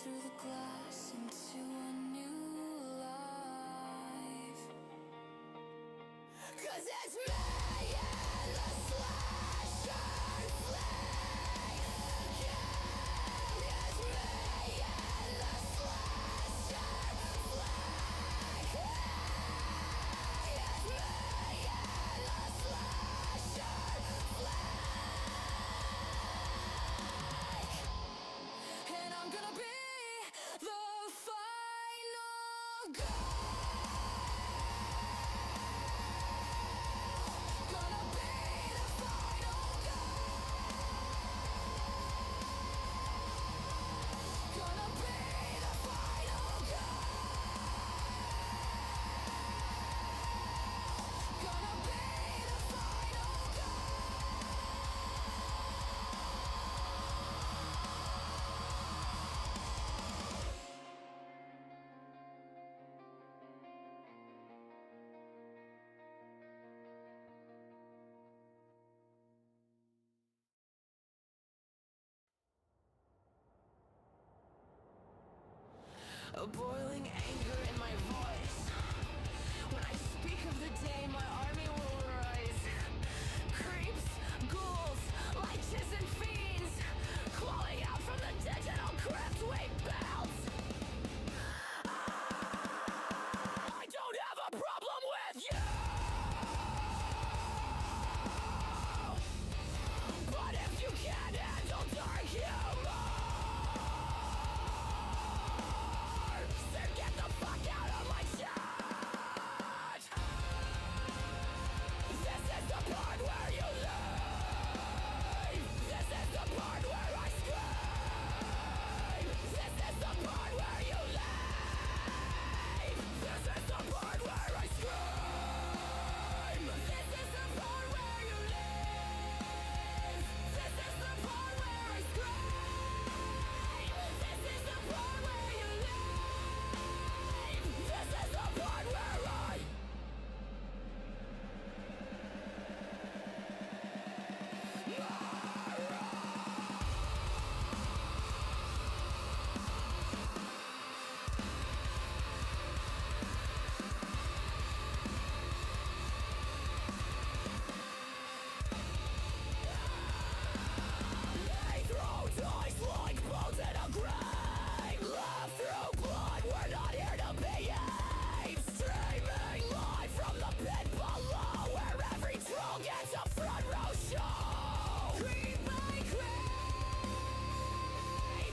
through the glass into a new life. 'Cause it's me and the slasher flag. Yeah, it's me and the slasher flag. Yeah, it's me and the slasher flag. And I'm gonna be the final girl. Gonna be the final girl. Gonna be the final girl. Gonna be the final A boiling anger in my voice. When I speak of the day my army will rise. Creeps, ghouls, liches and fiends, crawling out from the digital crypt we built. I don't have a problem with you, but if you can't handle dark humor, then get the fuck out of my chat. This is the part where you leave. This is the part where I scream. This is the part where you leave. This is the part where I scream. This is the part where you leave. This is the part where I scream. This is the part where you leave. This is the part where I they throw dice like bones in a grave. Love through blood, we're not here to behave. Streaming live from the pit below, where every troll gets a front row show. Creep by creep,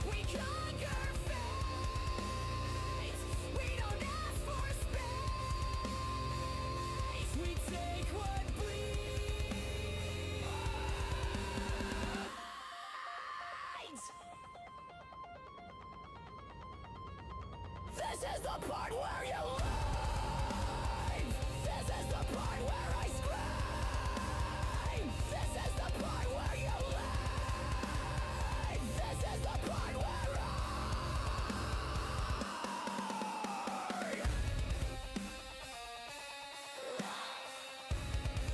we conquer fate. We don't ask for space, we take what bleeds. This is the part where you leave. This is the part where I scream. This is the part where you leave. This is the part where I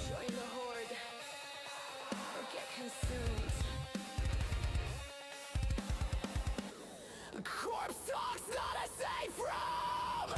join the horde or get consumed. Corpse talk's not a safe room.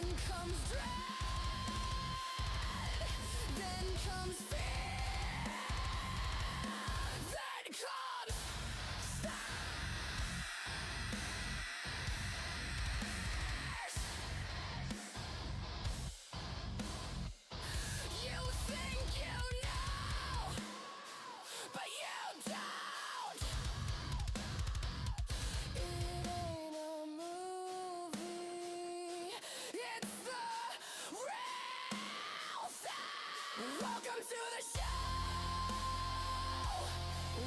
Then comes dread. Then comes fear. Then comes you think you know, but you don't. It ain't a movie, it's the real thing. Welcome to the show.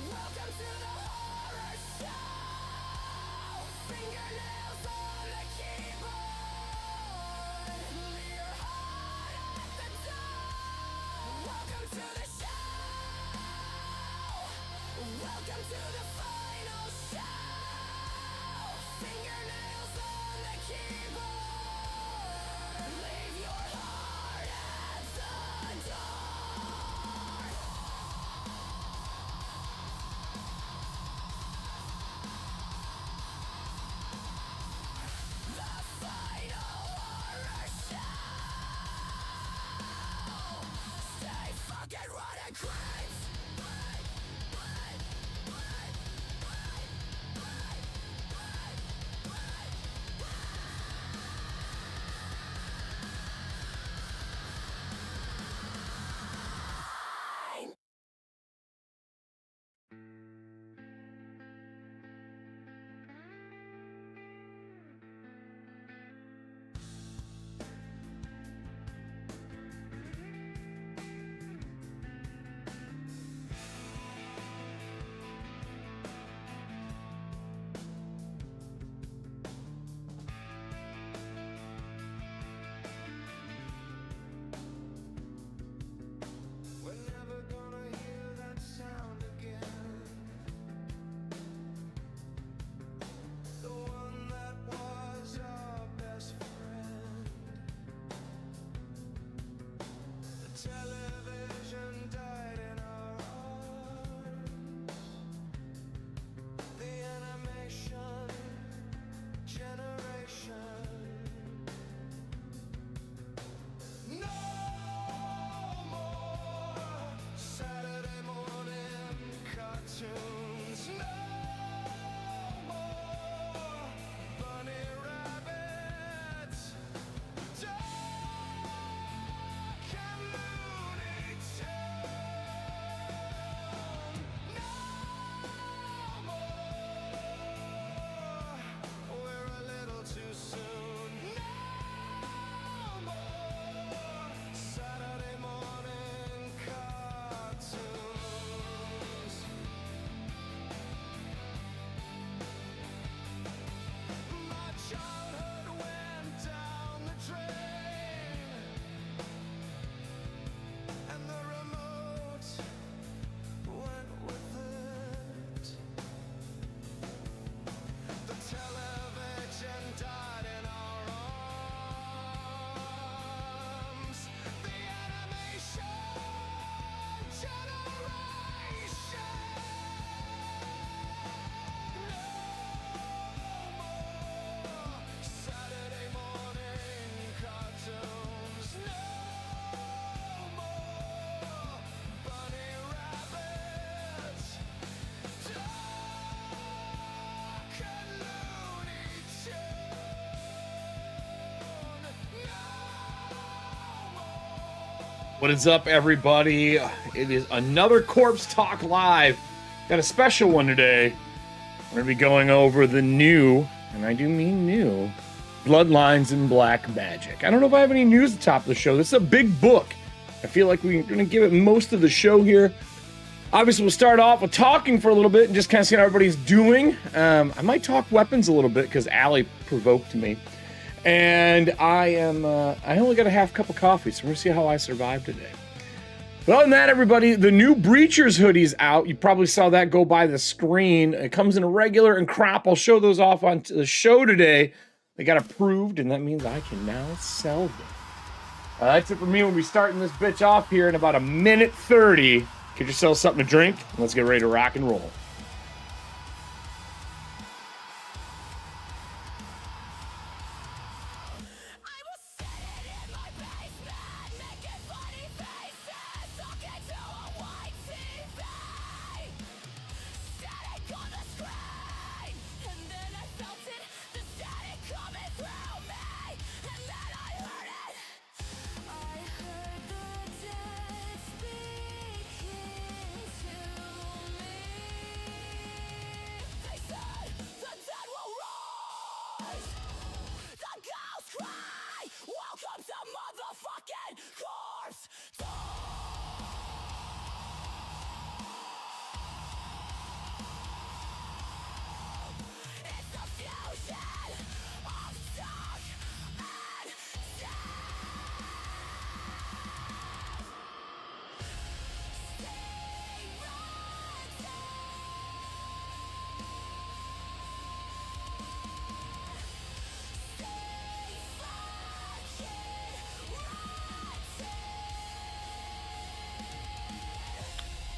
Welcome to the horror show. Fingernails on the keyboard. Leave your heart at the door. Welcome to the show. Welcome to the final show. Fingernails on the keyboard. Leave your heart at the door. The final horror show. Stay fucking running, creeps. We're never gonna hear that sound again. The one that was our best friend. The television died in our arms. The animation generation. No more Saturday morning cartoons. No more bunny rabbits. Dark and Looney Tunes. No more. We're a little too soon. No more Saturday morning cartoons. My childhood went down the drain, and the remote went with it. The television died in our arms. The animation generation. No more Saturday morning cartoons. No more bunny rabbits. Dark and Looney Tune. No more. What is up, everybody? It is another Corpse Talk Live. Got a special one today. We're going to be going over the new, and I do mean new, Bloodlines in Black Magic. I don't know if I have any news at the top of the show. This is a big book. I feel like we're going to give it most of the show here. Obviously, we'll start off with talking for a little bit and just kind of see how everybody's doing. I might talk weapons a little bit because Allie provoked me. And I only got a half cup of coffee, so we're going to see how I survive today. But other than that, everybody, the new Breachers hoodie's out. You probably saw that go by the screen. It comes in a regular and crop. I'll show those off on the show today. They got approved, and that means I can now sell them. That's it for me. We'll be starting this bitch off here in about a minute 30. Get yourself something to drink, and let's get ready to rock and roll. I will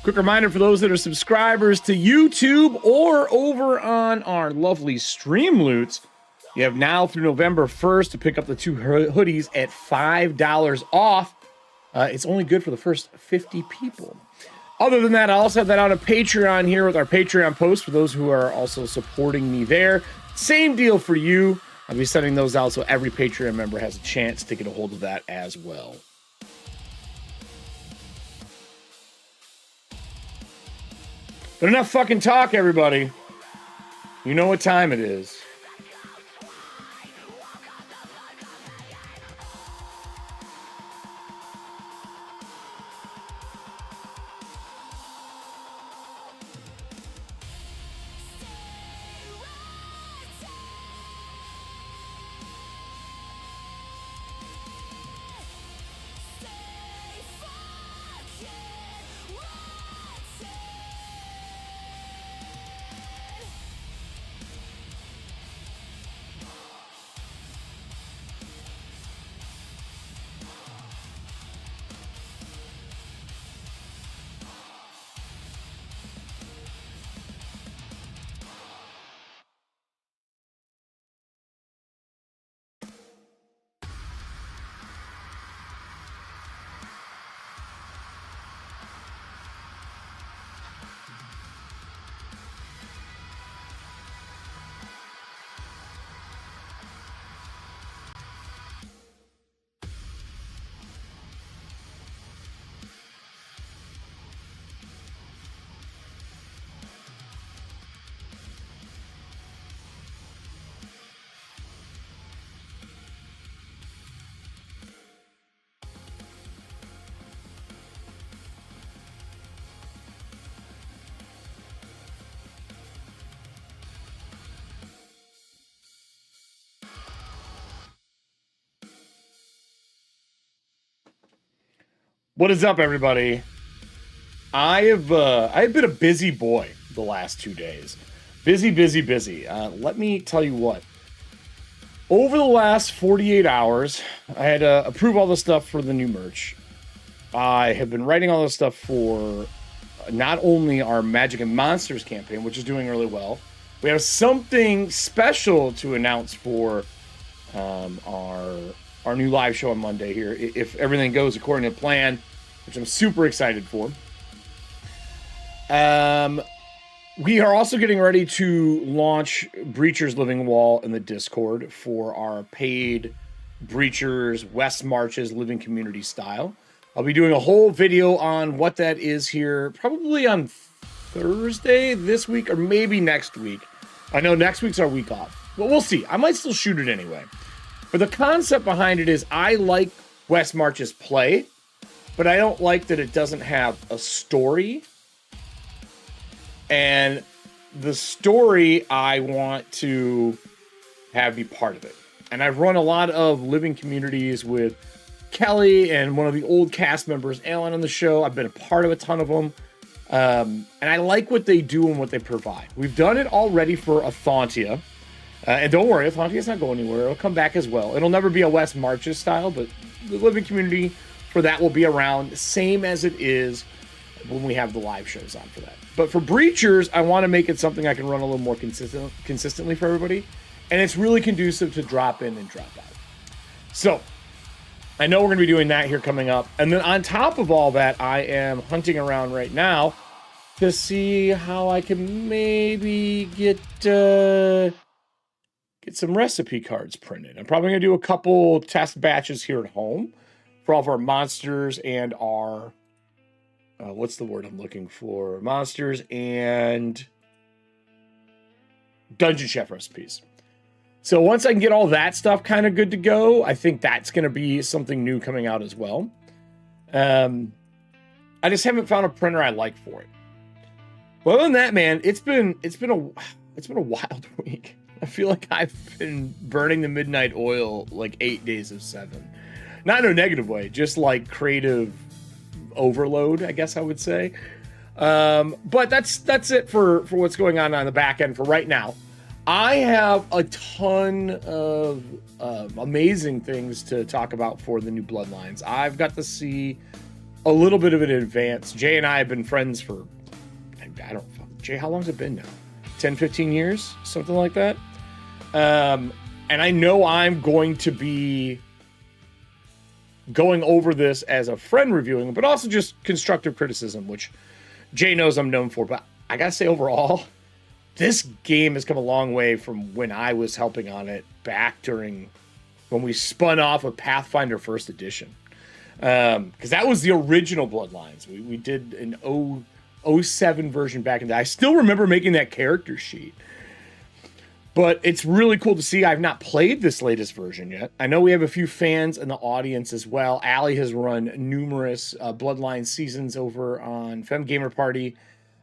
Quick reminder for those that are subscribers to YouTube or over on our lovely Streamloots, you have now through November 1st to pick up the 2 hoodies at $5 off. It's only good for the first 50 people. Other than that, I also have that on a Patreon here with our Patreon post for those who are also supporting me there. Same deal for you. I'll be sending those out so every Patreon member has a chance to get a hold of that as well. But enough fucking talk, everybody. You know what time it is. What is up, everybody? I've been a busy boy the last 2 days. Busy. Let me tell you what. Over the last 48 hours, I had to approve all the stuff for the new merch. I have been writing all this stuff for not only our Magic and Monsters campaign, which is doing really well. We have something special to announce for our new live show on Monday here, if everything goes according to plan, which I'm super excited for. We are also getting ready to launch Breacher's Living Wall in the Discord for our paid Breacher's West Marches Living Community style. I'll be doing a whole video on what that is here, probably on Thursday this week or maybe next week. I know next week's our week off. Well, we'll see. I might still shoot it anyway. But the concept behind it is I like West March's play, but I don't like that it doesn't have a story. And the story I want to have be part of it. And I've run a lot of living communities with Kelly and one of the old cast members, Alan, on the show. I've been a part of a ton of them. And I like what they do and what they provide. We've done it already for Athantia. And don't worry, Athantia's not going anywhere. It'll come back as well. It'll never be a West Marches style, but the living community for that will be around, same as it is when we have the live shows on for that. But for Breachers, I want to make it something I can run a little more consistently for everybody. And it's really conducive to drop in and drop out. So, I know we're going to be doing that here coming up. And then on top of all that, I am hunting around right now to see how I can maybe get some recipe cards printed. I'm probably going to do a couple test batches here at home for all of our monsters and our... what's the word I'm looking for? Monsters and Dungeon Chef recipes. So once I can get all that stuff kind of good to go, I think that's going to be something new coming out as well. I just haven't found a printer I like for it. Well, other than that, man, it's been a wild week. I feel like I've been burning the midnight oil like 8 days of 7. Not in a negative way, just like creative overload, I guess I would say. But that's it for what's going on the back end for right now. I have a ton of amazing things to talk about for the new Bloodlines. I've got to see a little bit of an advance. Jay and I have been friends for, I don't, Jay, how long's it been now? 10, 15 years? Something like that. And I know I'm going to be going over this as a friend reviewing, but also just constructive criticism, which Jay knows I'm known for. But I gotta say, overall, this game has come a long way from when I was helping on it back during when we spun off of Pathfinder First Edition. Because that was the original Bloodlines. We did an 07 version back in the day. I still remember making that character sheet. But it's really cool to see. I've not played this latest version yet. I know we have a few fans in the audience as well. Allie has run numerous Bloodlines seasons over on Femme Gamer Party.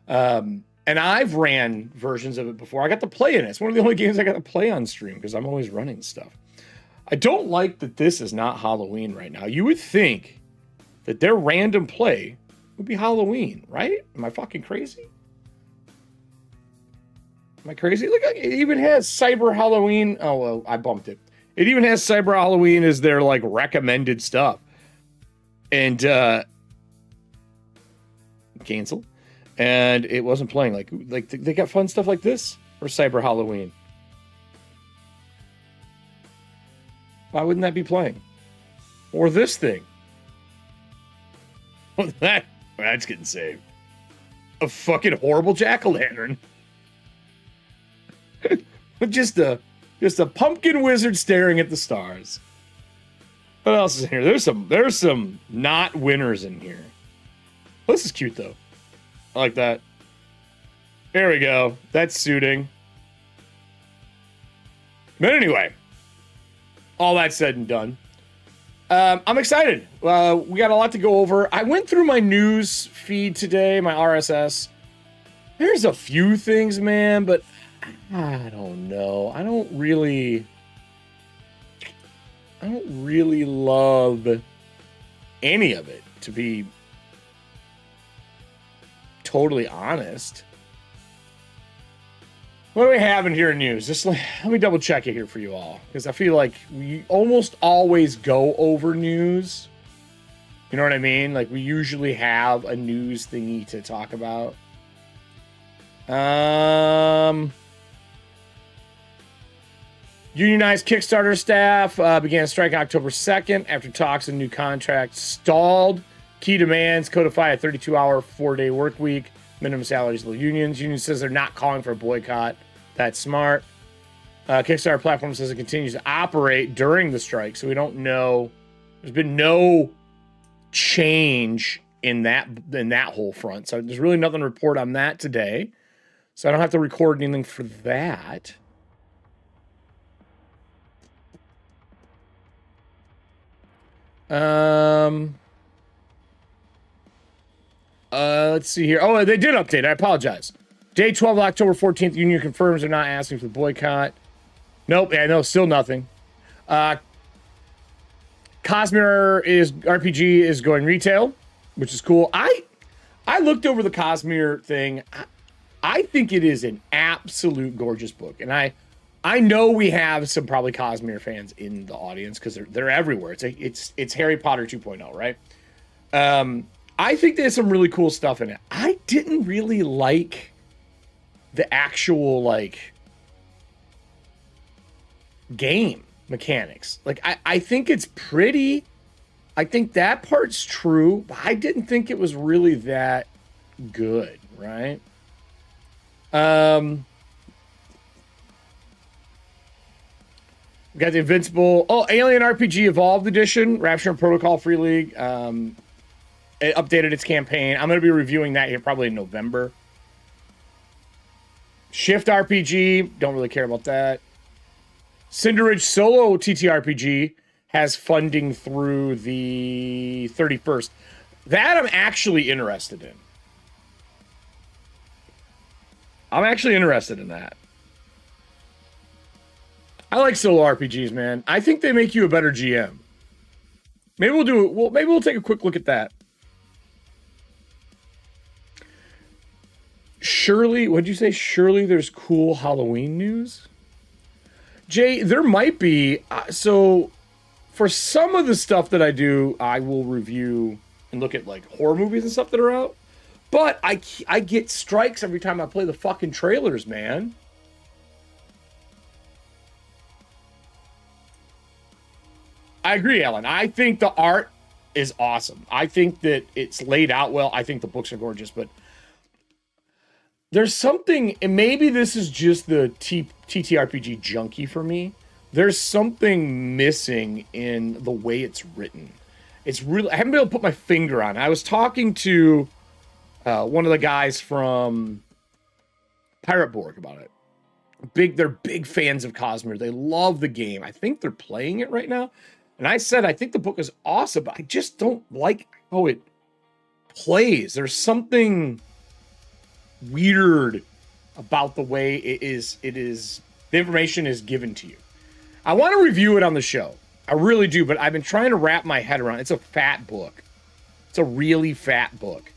And I've ran versions of it before. I got to play in it. It's one of the only games I got to play on stream because I'm always running stuff. I don't like that this is not Halloween right now. You would think that their random play would be Halloween, right? Am I fucking crazy? Am I crazy? Look, it even has Cyber Halloween. Oh, well, I bumped it. It even has Cyber Halloween as their, like, recommended stuff. And, cancel. And it wasn't playing. Like they got fun stuff like this for Cyber Halloween. Why wouldn't that be playing? Or this thing? Well, that's getting saved. A fucking horrible jack-o'-lantern. just a pumpkin wizard staring at the stars. What else is in here? There's some not winners in here. This is cute though. I like that. There we go. That's suiting. But anyway, all that said and done, I'm excited. We got a lot to go over. I went through my news feed today, my RSS. There's a few things, man, but I don't know. I don't really love any of it, to be totally honest. What do we have in here in news? Just let me double check it here for you all, because I feel like we almost always go over news. You know what I mean? Like, we usually have a news thingy to talk about. Unionized Kickstarter staff began strike October 2nd after talks and new contracts stalled. Key demands: codify a 32-hour, 4-day work week, minimum salaries of the unions. Union says they're not calling for a boycott. That's smart. Kickstarter platform says it continues to operate during the strike, so we don't know. There's been no change in that whole front, so there's really nothing to report on that today. So I don't have to record anything for that. Let's see here. Oh, they did update. I apologize. Day 12, October 14th, Union confirms they're not asking for the boycott. Nope. Yeah, no, still nothing. Cosmere RPG is going retail, which is cool. I looked over the Cosmere thing. I think it is an absolute gorgeous book, and I know we have some probably Cosmere fans in the audience because they're everywhere. It's Harry Potter 2.0, right? I think there's some really cool stuff in it. I didn't really like the actual, like, game mechanics. Like, I think it's pretty. I think that part's true, but I didn't think it was really that good, right? We got the Invincible. Oh, Alien RPG Evolved Edition, Rapture and Protocol Free League. It updated its campaign. I'm going to be reviewing that here probably in November. Shift RPG, don't really care about that. Cinderidge Solo TTRPG has funding through the 31st. That I'm actually interested in. I'm actually interested in that. I like solo RPGs, man. I think they make you a better GM. Maybe we'll do it. Well, maybe we'll take a quick look at that. Surely, what'd you say? Surely there's cool Halloween news? Jay, there might be. So, for some of the stuff that I do, I will review and look at like horror movies and stuff that are out. But I get strikes every time I play the fucking trailers, man. I agree, Ellen. I think the art is awesome. I think that it's laid out well. I think the books are gorgeous, but there's something, and maybe this is just the TTRPG junkie for me. There's something missing in the way it's written. It's really, I haven't been able to put my finger on it. I was talking to one of the guys from Pirate Borg about it. They're big fans of Cosmere. They love the game. I think they're playing it right now. And I said, I think the book is awesome, but I just don't like how it plays. There's something weird about the way it is, the information is given to you. I want to review it on the show. I really do, but I've been trying to wrap my head around it. It's a fat book. It's a really fat book.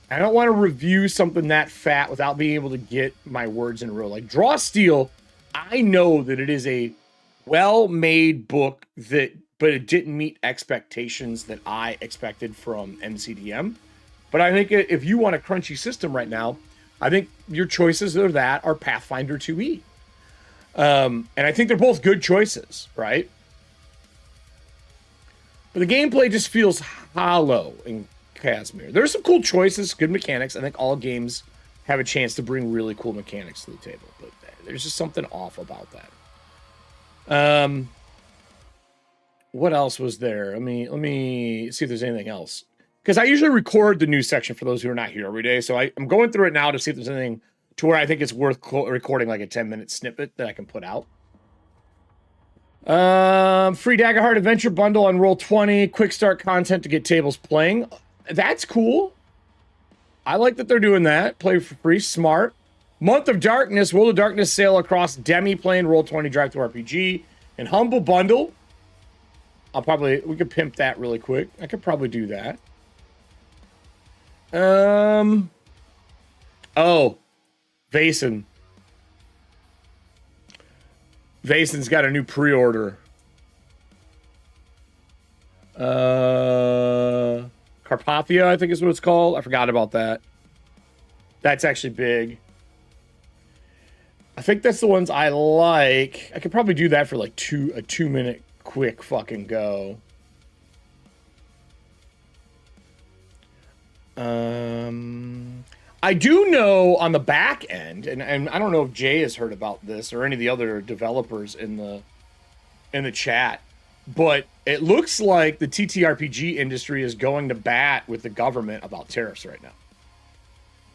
I don't want to review something that fat without being able to get my words in a row. Like Draw Steel, I know that it is a well-made book but it didn't meet expectations that I expected from MCDM. But I think if you want a crunchy system right now, I think your choices are Pathfinder 2E. And I think they're both good choices, right? But the gameplay just feels hollow in Cosmere. There's some cool choices, good mechanics. I think all games have a chance to bring really cool mechanics to the table, but there's just something off about that. What else was there? Let me see if there's anything else. Because I usually record the news section for those who are not here every day. So I'm going through it now to see if there's anything to where I think it's worth recording like a 10-minute snippet that I can put out. Free Daggerheart Adventure Bundle on Roll20. Quick start content to get tables playing. That's cool. I like that they're doing that. Play for free. Smart. Month of Darkness. World of Darkness sale across Demi-Plane, Roll20 Drive to RPG. And Humble Bundle. We could pimp that really quick. I could probably do that. Oh. Vaesen. Vaesen's got a new pre-order. Carpathia, I think is what it's called. I forgot about that. That's actually big. I think that's the ones I like. I could probably do that for like a 2-minute quick fucking go. I do know on the back end, and I don't know if Jay has heard about this or any of the other developers in the chat, but it looks like the TTRPG industry is going to bat with the government about tariffs right now.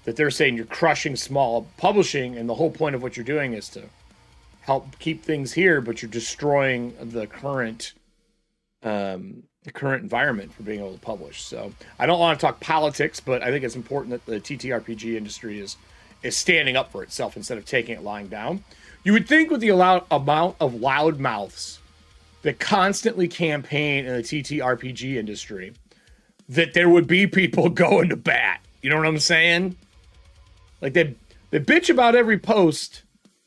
That they're saying you're crushing small publishing, and the whole point of what you're doing is to help keep things here, but you're destroying the current environment for being able to publish. So I don't want to talk politics, but I think it's important that the TTRPG industry is standing up for itself instead of taking it lying down. You would think with the amount of loudmouths that constantly campaign in the TTRPG industry that there would be people going to bat. You know what I'm saying? Like they bitch about every post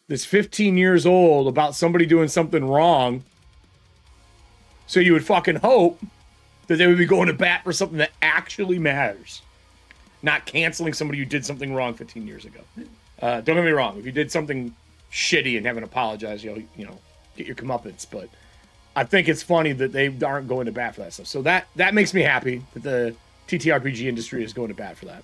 that's 15 years old about somebody doing something wrong. So you would fucking hope that they would be going to bat for something that actually matters. Not canceling somebody who did something wrong 15 years ago. Don't get me wrong. If you did something shitty and haven't apologized, you know, get your comeuppance. But I think it's funny that they aren't going to bat for that stuff. So that makes me happy that the TTRPG industry is going to bat for that.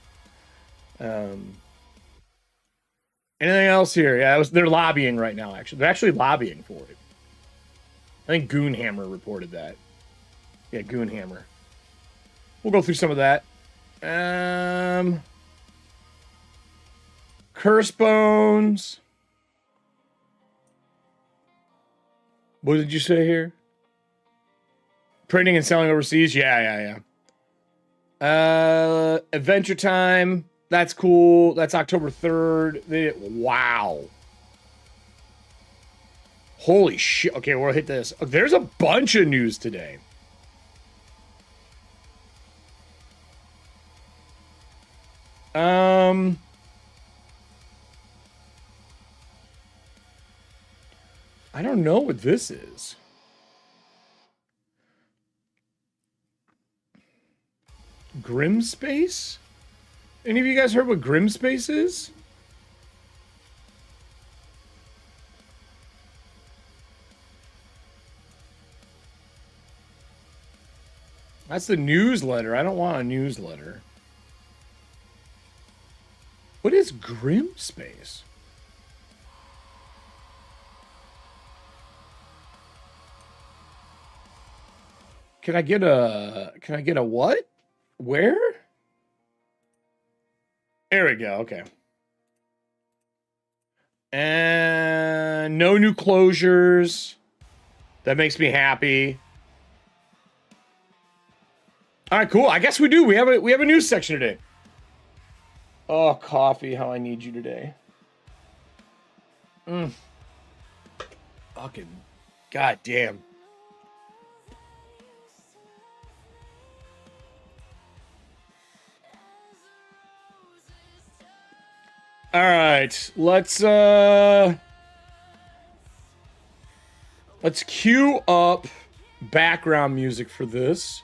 Anything else here? Yeah, they're lobbying right now, actually. They're actually lobbying for it. I think Goonhammer reported that. Yeah, Goonhammer. We'll go through some of that. Curse Bones. What did you say here? Printing and selling overseas? Yeah. Adventure Time. That's cool. That's October 3rd. Wow. Holy shit. Okay, we'll hit this. There's a bunch of news today. I don't know what this is. Grimspace? Any of you guys heard what Grimspace is? That's the newsletter. I don't want a newsletter. What is Grimspace? Can I get a what? Where? There we go. Okay. And no new closures. That makes me happy. All right, cool. I guess we do. We have a news section today. Oh, coffee, how I need you today. Fucking goddamn. All right, let's cue up background music for this.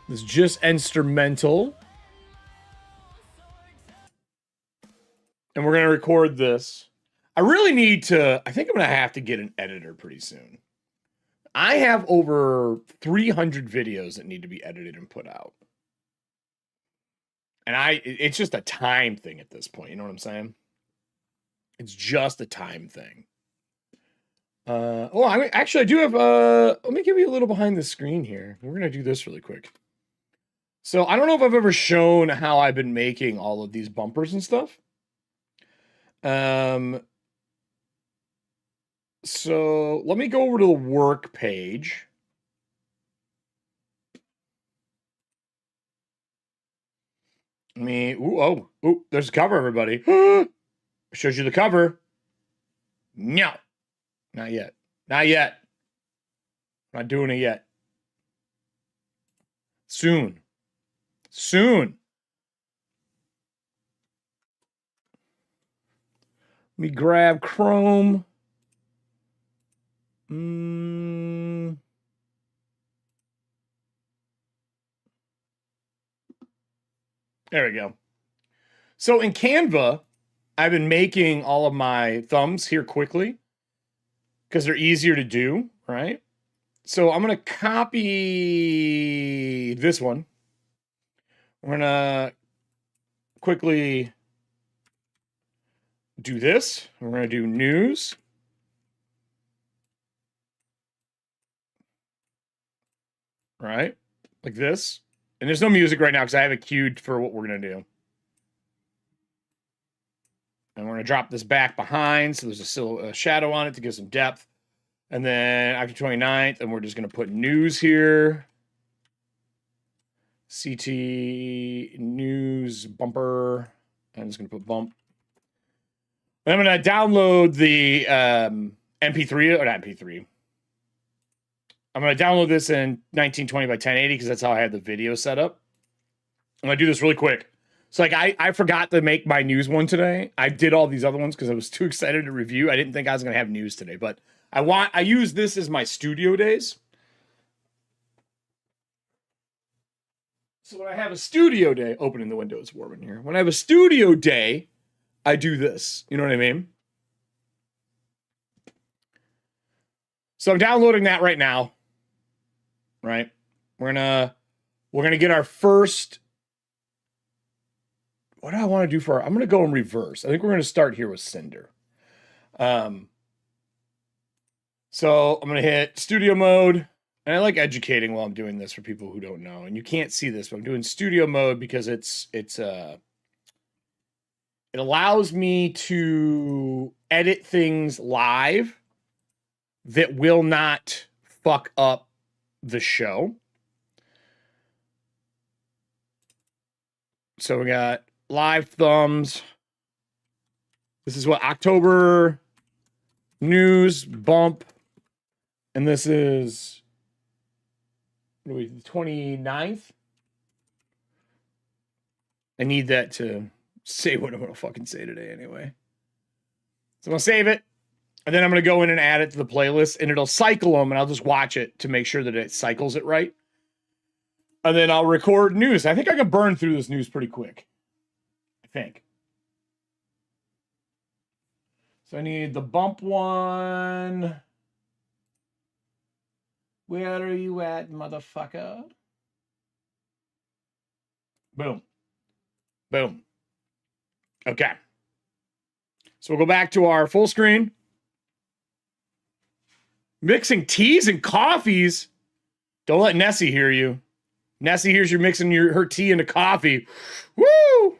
This is just instrumental. And we're going to record this. I really need to, I think I'm going to have to get an editor pretty soon. I have over 300 videos that need to be edited and put out. And it's just a time thing at this point. You know what I'm saying? It's just a time thing. Actually, I do have, let me give you a little behind the screen here. We're going to do this really quick. So I don't know if I've ever shown how I've been making all of these bumpers and stuff. So let me go over to the work page. Ooh, there's a cover, everybody. Shows you the cover. No, not yet. Not yet. Not doing it yet. Soon. Soon. Let me grab Chrome. There we go. So in Canva, I've been making all of my thumbs here quickly because they're easier to do, right? So I'm going to copy this one. We're going to quickly do this. We're going to do news. Right? Like this. And there's no music right now because I have it queued for what we're going to do. And we're going to drop this back behind so there's a shadow on it to give some depth. And then October 29th, and we're just going to put news here. CT news bumper. I'm just going to put bump. And I'm going to download the MP3, or not MP3. I'm going to download this in 1920 by 1080 because that's how I have the video set up. I'm going to do this really quick. So like I forgot to make my news one today. I did all these other ones because I was too excited to review. I didn't think I was going to have news today, but I use this as my studio days. So when I have a studio day, opening the window, it's warm in here. When I have a studio day, I do this. You know what I mean? So I'm downloading that right now. Right? We're gonna get our first. What do I want to do for I'm gonna go in reverse. I think we're gonna start here with Cinder. So I'm gonna hit studio mode. And I like educating while I'm doing this for people who don't know. And you can't see this, but I'm doing studio mode because it allows me to edit things live that will not fuck up the show. So we got live thumbs. This is what October news bump. And this is the 29th. I need that to say what I'm going to fucking say today anyway. So I'm going to save it. And then I'm going to go in and add it to the playlist. And it'll cycle them. And I'll just watch it to make sure that it cycles it right. and then I'll record news. I think I can burn through this news pretty quick. I think. So I need the bump one. Where are you at, motherfucker? Boom. Boom. Okay. So we'll go back to our full screen. Mixing teas and coffees. Don't let Nessie hear you. Nessie hears you mixing her tea into coffee. Woo!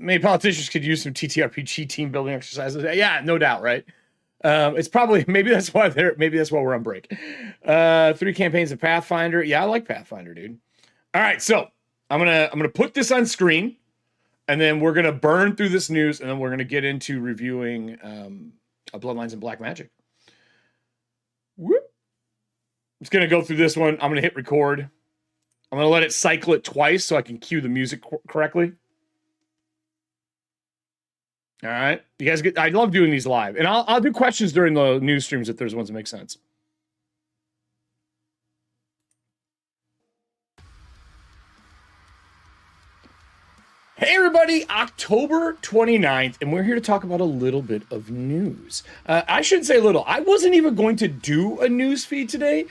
Many politicians could use some TTRPG team building exercises. Yeah, no doubt, right? It's probably maybe that's why we're on break. 3 campaigns of Pathfinder. Yeah, I like Pathfinder, dude. All right, so I'm gonna put this on screen, and then we're gonna burn through this news, and then we're gonna get into reviewing Bloodlines and Black Magic. Whoop. I'm just gonna go through this one. I'm gonna hit record. I'm gonna let it cycle it twice so I can cue the music correctly. All right, you guys get. I love doing these live, and I'll do questions during the news streams if there's ones that make sense. Hey everybody, October 29th, and we're here to talk about a little bit of news. I shouldn't say little. I wasn't even going to do a news feed today,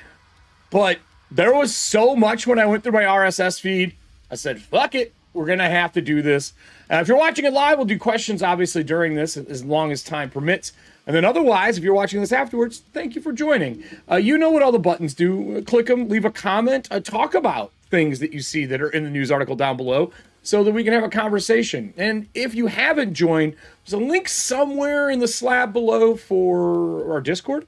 but there was so much when I went through my RSS feed. I said, fuck it, we're going to have to do this. If you're watching it live, we'll do questions, obviously, during this, as long as time permits. And then otherwise, if you're watching this afterwards, thank you for joining. You know what all the buttons do. Click them, leave a comment, talk about things that you see that are in the news article down below so that we can have a conversation. And if you haven't joined, there's a link somewhere in the slab below for our Discord.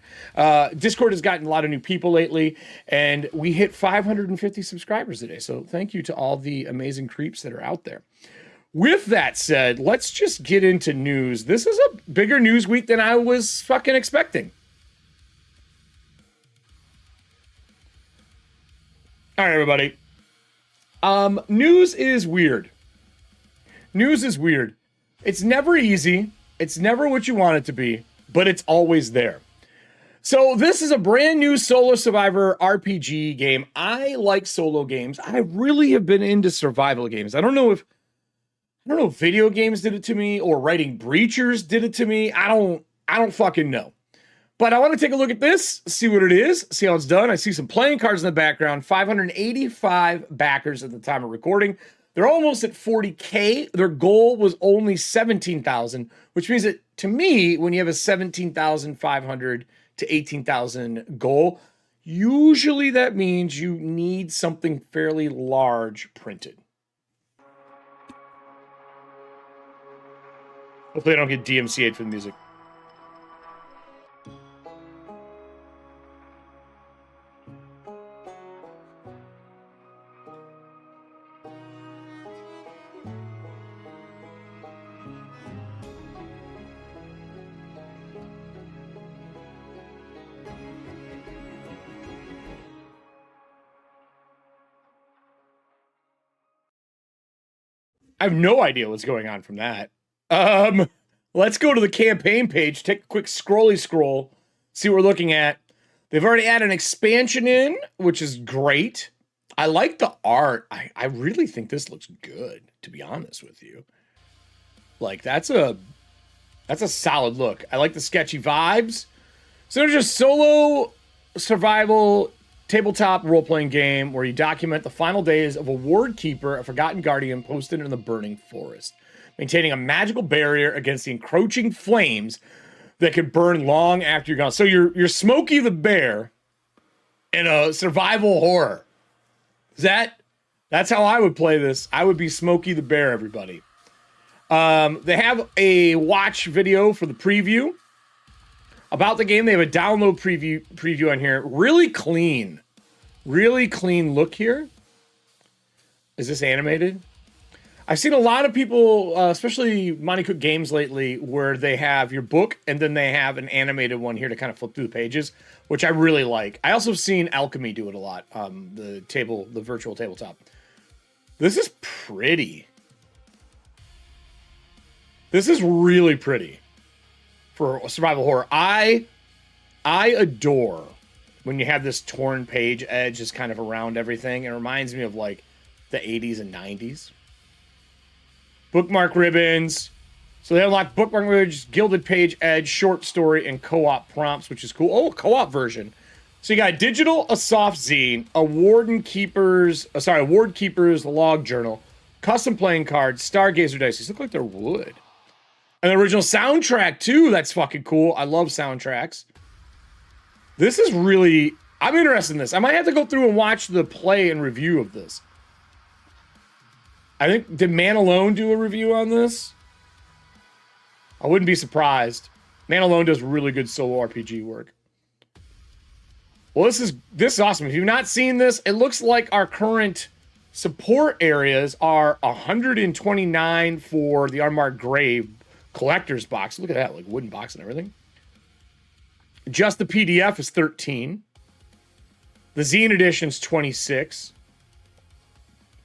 Discord has gotten a lot of new people lately, and we hit 550 subscribers today. So thank you to all the amazing creeps that are out there. With that said, let's just get into news. This is a bigger news week than I was fucking expecting. All right, everybody. News is weird. News is weird. It's never easy. It's never what you want it to be, but it's always there. So this is a brand new solo survivor RPG game. I like solo games. I really have been into survival games. I don't know if video games did it to me or writing breachers did it to me. I don't fucking know. But I want to take a look at this, see what it is, see how it's done. I see some playing cards in the background, 585 backers at the time of recording. They're almost at 40K. Their goal was only 17,000, which means that to me, when you have a 17,500 to 18,000 goal, usually that means you need something fairly large printed. Hopefully I don't get DMCA'd for the music. I have no idea what's going on from that. Let's go to the campaign page, take a quick scrolly scroll, see what we're looking at. They've already added an expansion in, which is great. I like the art. I really think this looks good, to be honest with you. Like, that's a solid look. I like the sketchy vibes. So they're just solo survival tabletop role-playing game where you document the final days of a ward keeper, a forgotten guardian posted in the burning forest, maintaining a magical barrier against the encroaching flames that could burn long after you're gone. So you're Smokey the Bear in a survival horror. That's how I would play this. I would be Smokey the Bear, everybody. They have a watch video for the preview about the game. They have a download preview on here. Really clean look here. Is this animated? I've seen a lot of people, especially Monty Cook Games lately, where they have your book and then they have an animated one here to kind of flip through the pages, which I really like. I also have seen Alchemy do it a lot, the virtual tabletop. This is pretty. This is really pretty for survival horror. I I adore when you have this torn page edge just kind of around everything. It reminds me of like the 80s and 90s. Bookmark ribbons. So they unlock bookmark ribbons, gilded page edge, short story, and co-op prompts, which is cool. Oh, co-op version. So you got digital, a soft zine, a Ward Keeper's log journal, custom playing cards, Stargazer dice. These look like they're wood. An original soundtrack too. That's fucking cool. I love soundtracks. This is really, I'm interested in this. I might have to go through and watch the play and review of this. I think, did Man Alone do a review on this? I wouldn't be surprised. Man Alone does really good solo RPG work. Well, this is awesome. If you've not seen this, it looks like our current support areas are 129 for the Unmarked Grave collector's box. Look at that, like wooden box and everything. Just the PDF is 13. The zine edition's 26.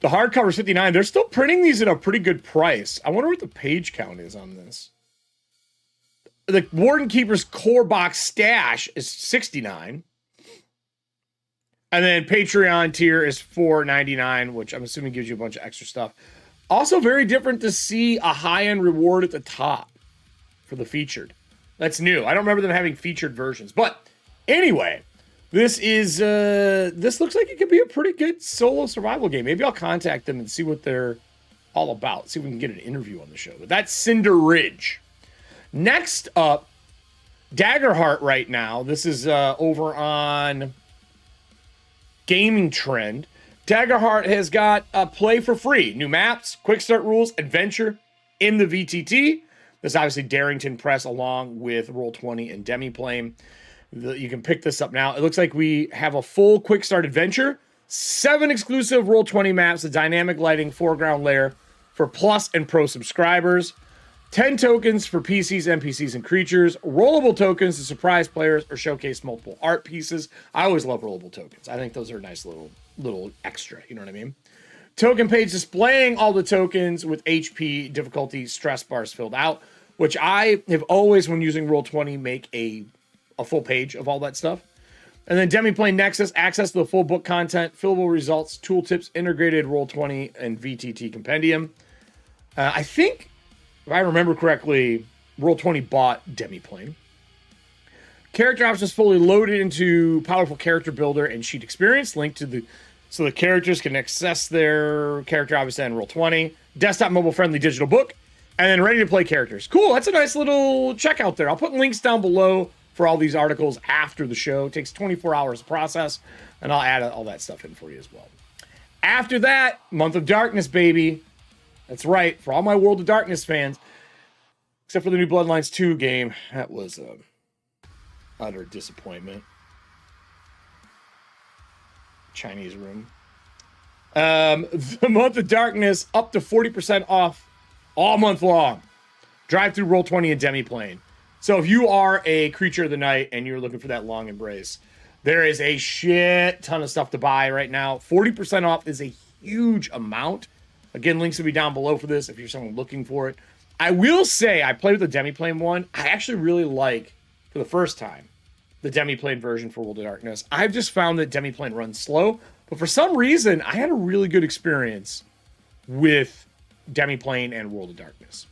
The hardcover is 59. They're still printing these at a pretty good price. I wonder what the page count is on this. The Warden Keeper's core box stash is 69. And then Patreon tier is $4.99, which I'm assuming gives you a bunch of extra stuff. Also very different to see a high-end reward at the top for the featured. That's new. I don't remember them having featured versions. But anyway, this looks like it could be a pretty good solo survival game. Maybe I'll contact them and see what they're all about. See if we can get an interview on the show. But that's Cinder Ridge. Next up, Daggerheart right now. This is over on Gaming Trend. Daggerheart has got a play for free. New maps, quick start rules, adventure in the VTT. This is obviously Darrington Press along with Roll20 and Demiplane. You can pick this up now. It looks like we have a full quick start adventure, 7 exclusive Roll20 maps, a dynamic lighting foreground layer for Plus and Pro subscribers, 10 tokens for PCs, NPCs, and creatures, rollable tokens to surprise players or showcase multiple art pieces. I always love rollable tokens. I think those are a nice little extra, you know what I mean? Token page displaying all the tokens with HP difficulty stress bars filled out, which I have always, when using Roll20, make a full page of all that stuff. And then Demiplane Nexus, access to the full book content, fillable results, tooltips, integrated Roll20 and VTT compendium. I think, if I remember correctly, Roll20 bought Demiplane. Character options fully loaded into powerful character builder and sheet experience, linked to so the characters can access their character obviously on Roll20. Desktop mobile friendly digital book, and then ready to play characters. Cool, that's a nice little checkout there. I'll put links down below for all these articles after the show. It takes 24 hours to process, and I'll add all that stuff in for you as well. After that, Month of Darkness, baby. That's right, for all my World of Darkness fans, except for the new Bloodlines 2 game. That was a utter disappointment. Chinese room. The Month of Darkness, up to 40% off all month long. Drive through Roll20 and Demiplane. So if you are a creature of the night and you're looking for that long embrace, there is a shit ton of stuff to buy right now. 40% off is a huge amount. Again, links will be down below for this if you're someone looking for it. I will say, I played with the Demiplane one. I actually really like, for the first time, the Demiplane version for World of Darkness. I've just found that Demiplane runs slow, but for some reason, I had a really good experience with Demiplane and World of Darkness.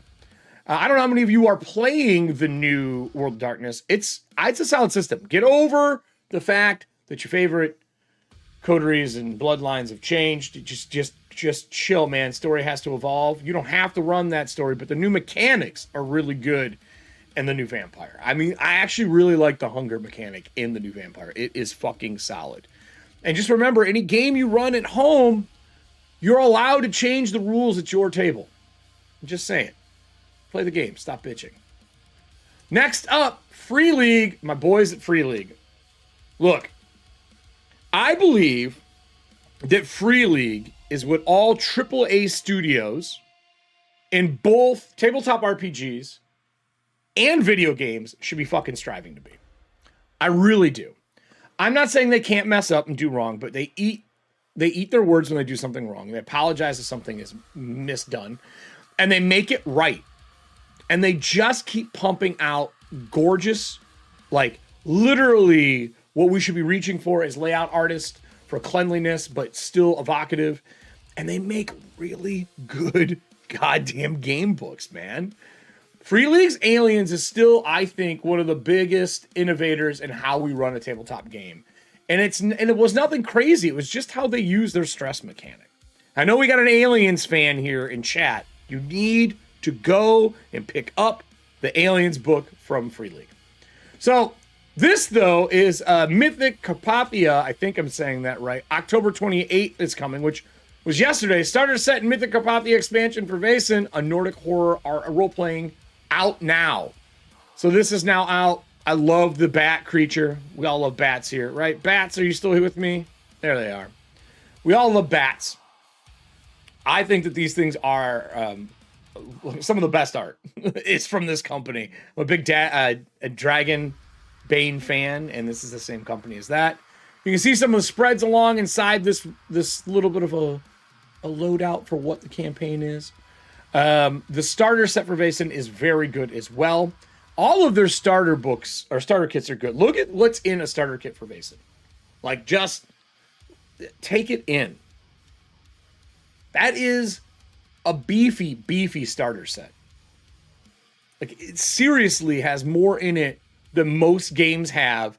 I don't know how many of you are playing the new World of Darkness. It's a solid system. Get over the fact that your favorite coteries and bloodlines have changed. Just chill, man. Story has to evolve. You don't have to run that story, but the new mechanics are really good in the new Vampire. I mean, I actually really like the hunger mechanic in the new Vampire. It is fucking solid. And just remember, any game you run at home, you're allowed to change the rules at your table. I'm just saying. Play the game. Stop bitching. Next up, Free League. My boys at Free League. Look, I believe that Free League is what all AAA studios in both tabletop RPGs and video games should be fucking striving to be. I really do. I'm not saying they can't mess up and do wrong, but they eat their words when they do something wrong. They apologize if something is misdone, and they make it right. And they just keep pumping out gorgeous, like literally what we should be reaching for as layout artists for cleanliness, but still evocative. And they make really good goddamn game books, man. Free League's Aliens is still, I think, one of the biggest innovators in how we run a tabletop game. And it was nothing crazy. It was just how they use their stress mechanic. I know we got an Aliens fan here in chat. You need to go and pick up the Aliens book from Free League. So this, though, is Mythic Carpathia. I think I'm saying that right. October 28th is coming, which was yesterday. Starter set and Mythic Carpathia expansion for Vaesen, a Nordic horror role-playing, out now. So this is now out. I love the bat creature. We all love bats here, right? Bats, are you still here with me? There they are. We all love bats. I think that these things are some of the best art. It's from this company. I'm a big Dragon Bane fan, and this is the same company as that. You can see some of the spreads along inside this little bit of a loadout for what the campaign is. The starter set for Vaesen is very good as well. All of their starter books or starter kits are good. Look at what's in a starter kit for Vaesen. Like, just take it in. That is a beefy starter set. Like, it seriously has more in it than most games have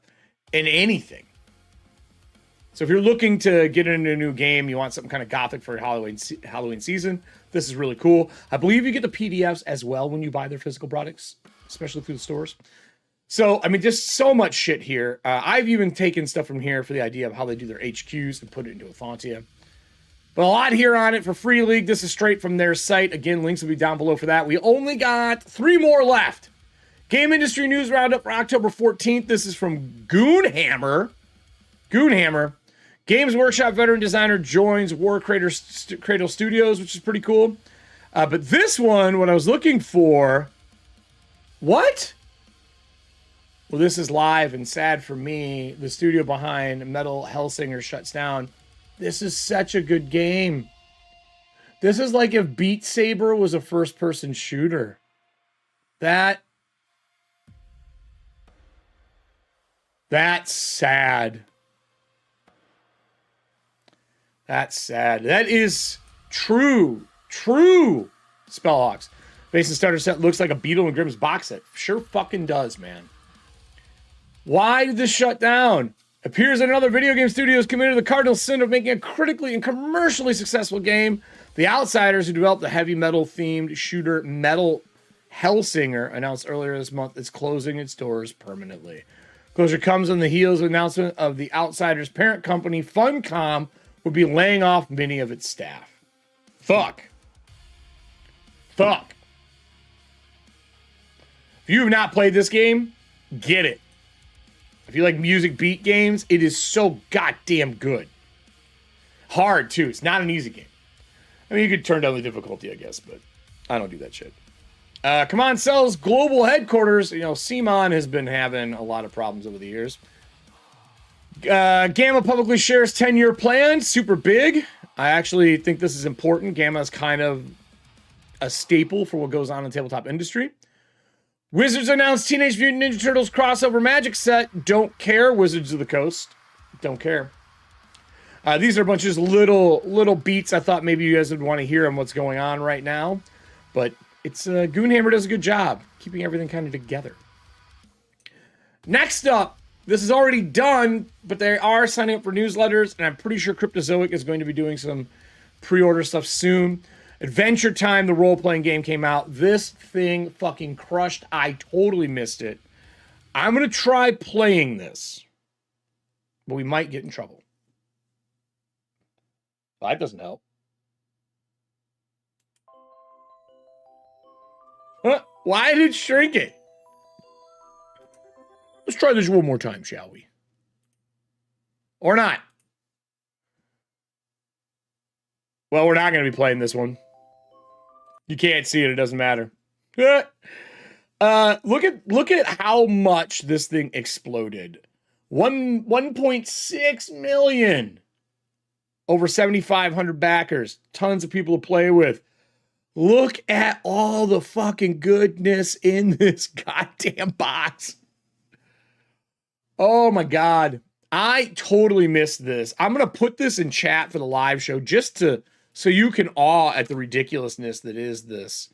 in anything. So if you're looking to get into a new game, you want something kind of gothic for Halloween season, this is really cool. I believe you get the PDFs as well when you buy their physical products, especially through the stores. So, I mean, just so much shit here. I've even taken stuff from here for the idea of how they do their HQs and put it into Athantia. But a lot here on it for Free League. This is straight from their site. Again, links will be down below for that. We only got 3 more left. Game Industry News Roundup for October 14th. This is from Goonhammer. Games Workshop veteran designer joins War Cradle Studios, which is pretty cool. But this one, what I was looking for... What? Well, this is live and sad for me. The studio behind Metal Hellsinger shuts down. This is such a good game. This is like if Beat Saber was a first-person shooter. That's sad. That's sad. That is true Spellhawks. Vaesen starter set looks like a Beetle and Grimm's box set. Sure fucking does, man. Why did this shut down? Appears that another video game studio is committed to the cardinal sin of making a critically and commercially successful game. The Outsiders, who developed the heavy metal themed shooter Metal Hellsinger, announced earlier this month is closing its doors permanently. Closure comes on the heels of the announcement of the Outsiders' parent company, Funcom, would be laying off many of its staff. Fuck. If you have not played this game, get it. If you like music beat games, it is so goddamn good. Hard, too. It's not an easy game. I mean, you could turn down the difficulty, I guess, but I don't do that shit. Command Cell's global headquarters, CMON has been having a lot of problems over the years. Gamma publicly shares 10-year plan. Super big. I actually think this is important. Gamma is kind of a staple for what goes on in the tabletop industry. Wizards announced Teenage Mutant Ninja Turtles crossover Magic set. Don't care. Wizards of the Coast. Don't care. These are a bunch of little beats. I thought maybe you guys would want to hear on what's going on right now. But it's Goonhammer does a good job keeping everything kind of together. Next up, this is already done, but they are signing up for newsletters, and I'm pretty sure Cryptozoic is going to be doing some pre-order stuff soon. Adventure Time, the role-playing game, came out. This thing fucking crushed. I totally missed it. I'm going to try playing this, but we might get in trouble. That doesn't help. Huh? Why did it shrink it? Let's try this one more time, shall we? Or not? Well, we're not going to be playing this one. You can't see it. It doesn't matter. Look at how much this thing exploded. 1.6 million. Over 7,500 backers. Tons of people to play with. Look at all the fucking goodness in this goddamn box. Oh my God. I totally missed this. I'm going to put this in chat for the live show just so you can awe at the ridiculousness that is this.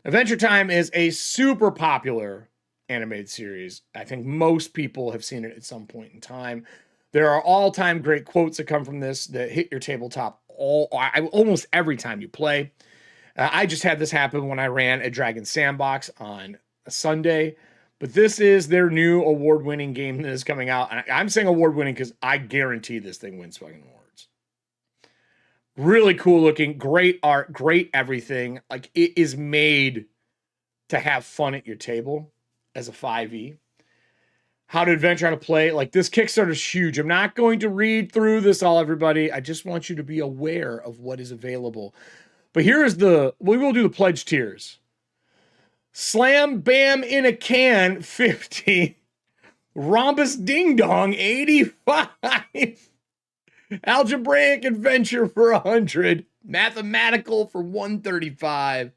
Adventure Time is a super popular animated series. I think most people have seen it at some point in time. There are all-time great quotes that come from this that hit your tabletop almost every time you play. I just had this happen when I ran a Dragon Sandbox on a Sunday. But this is their new award-winning game that is coming out. And I'm saying award-winning because I guarantee this thing wins fucking awards. Really cool looking, great art, great everything. Like, it is made to have fun at your table as a 5e. How to adventure, how to play. Like, this Kickstarter is huge. I'm not going to read through this all, everybody. I just want you to be aware of what is available. But we will do the pledge tiers. Slam Bam in a Can, 50. Rhombus Ding Dong, 85. Algebraic Adventure for 100. Mathematical for 135.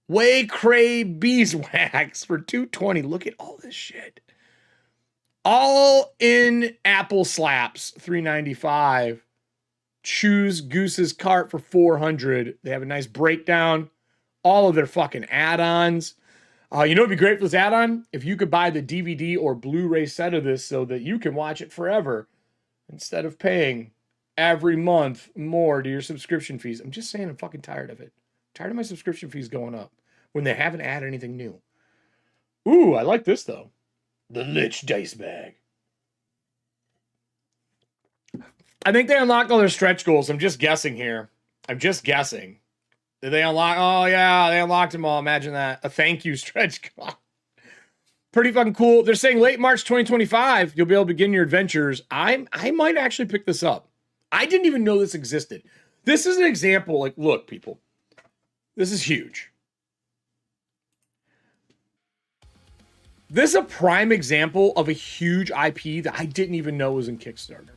Way Cray Beeswax for 220. Look at all this shit. All in Apple Slaps, 395. Choose Goose's Cart for 400. They have a nice breakdown. All of their fucking add-ons. You know, it'd be great for this add-on if you could buy the DVD or Blu-ray set of this so that you can watch it forever instead of paying every month more to your subscription fees. I'm just saying, I'm fucking tired of it. Tired of my subscription fees going up when they haven't added anything new. Ooh, I like this though. The Lich Dice Bag. I think they unlocked all their stretch goals. I'm just guessing here. I'm just guessing. Did they unlock? Oh, yeah, they unlocked them all. Imagine that. A thank you stretch goal. Pretty fucking cool. They're saying late March 2025, you'll be able to begin your adventures. I might actually pick this up. I didn't even know this existed. This is an example. Like, look, people. This is huge. This is a prime example of a huge IP that I didn't even know was in Kickstarter.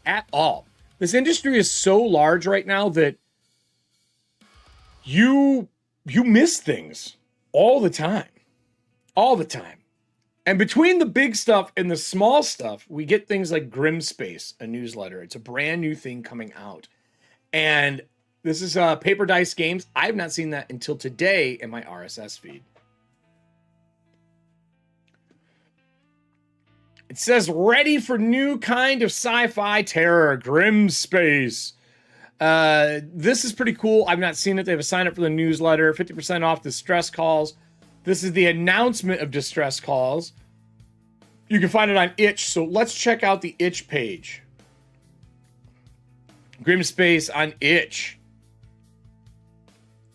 At all. This industry is so large right now that you miss things all the time. All the time. And between the big stuff and the small stuff, we get things like Grimspace, a newsletter. It's a brand new thing coming out. And this is Paper Dice Games. I have not seen that until today in my RSS feed. It says, ready for new kind of sci-fi terror, Grimspace. This is pretty cool. I've not seen it. They have a sign up for the newsletter, 50% off distress calls. This is the announcement of distress calls. You can find it on Itch. So let's check out the Itch page. Grimspace on Itch.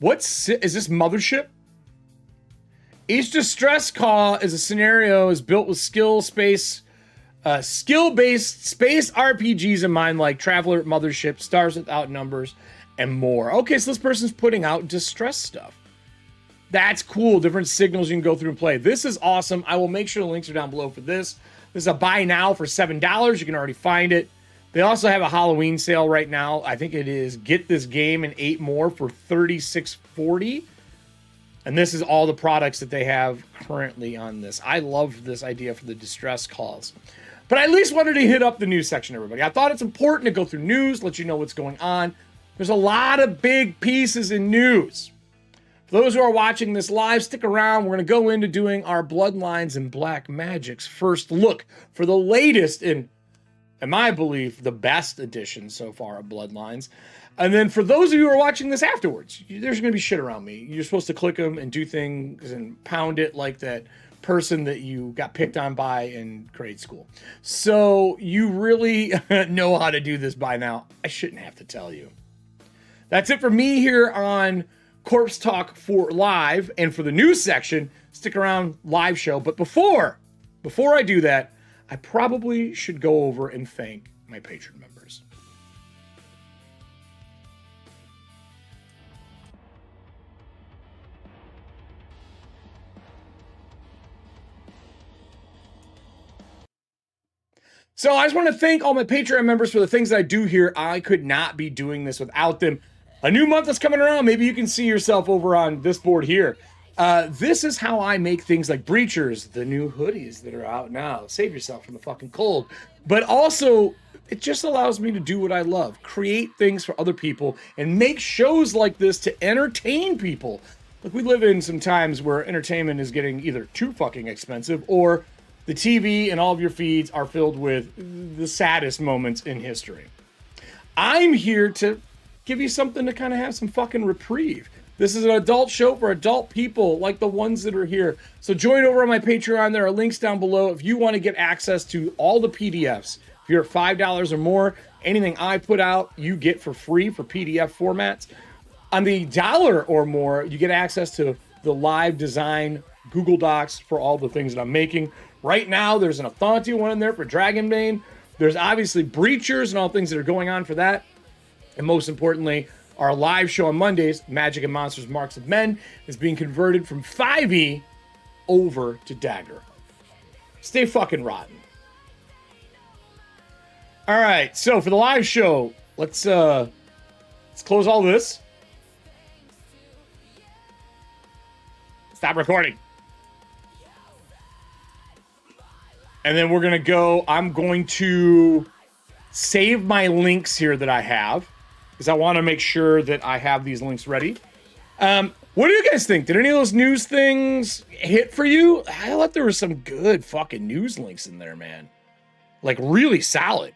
Is this Mothership? Each distress call is a scenario is built with skill-based space RPGs in mind, like Traveler, Mothership, Stars Without Numbers, and more. Okay, so this person's putting out distress stuff. That's cool. Different signals you can go through and play. This is awesome. I will make sure the links are down below for this. This is a buy now for $7. You can already find it. They also have a Halloween sale right now. I think it is get this game and 8 more for $36.40. And this is all the products that they have currently on this. I love this idea for the distress calls. But I at least wanted to hit up the news section, everybody. I thought it's important to go through news, let you know what's going on. There's a lot of big pieces in news. For those who are watching this live, stick around. We're going to go into doing our Bloodlines and Black Magic's first look for the latest and, in my belief, the best edition so far of Bloodlines. And then for those of you who are watching this afterwards, there's going to be shit around me. You're supposed to click them and do things and pound it like that person that you got picked on by in grade school. So you really know how to do this by now. I shouldn't have to tell you. That's it for me here on Corpse Talk for Live. And for the news section, stick around, live show. But before I do that, I probably should go over and thank my patron members. So I just want to thank all my Patreon members for the things that I do here. I could not be doing this without them. A new month is coming around. Maybe you can see yourself over on this board here. This is how I make things like Breachers, the new hoodies that are out now. Save yourself from the fucking cold. But also, it just allows me to do what I love. Create things for other people and make shows like this to entertain people. Like, we live in some times where entertainment is getting either too fucking expensive or the TV and all of your feeds are filled with the saddest moments in history. I'm here to give you something to kind of have some fucking reprieve. This is an adult show for adult people like the ones that are here. So join over on my Patreon. There are links down below if you want to get access to all the PDFs. If you're at $5 or more, anything I put out, you get for free for PDF formats. On the $1 or more, you get access to the live design Google Docs for all the things that I'm making. Right now, there's an Authority one in there for Dragonbane. There's obviously Breachers and all things that are going on for that. And most importantly, our live show on Mondays, Magic and Monsters Marks of Men, is being converted from 5e over to Dagger. Stay fucking rotten. All right, so for the live show, let's close all this. Stop recording. And then we're going to go, I'm going to save my links here that I have, because I want to make sure that I have these links ready. What do you guys think? Did any of those news things hit for you? I thought there were some good fucking news links in there, man. Like, really solid.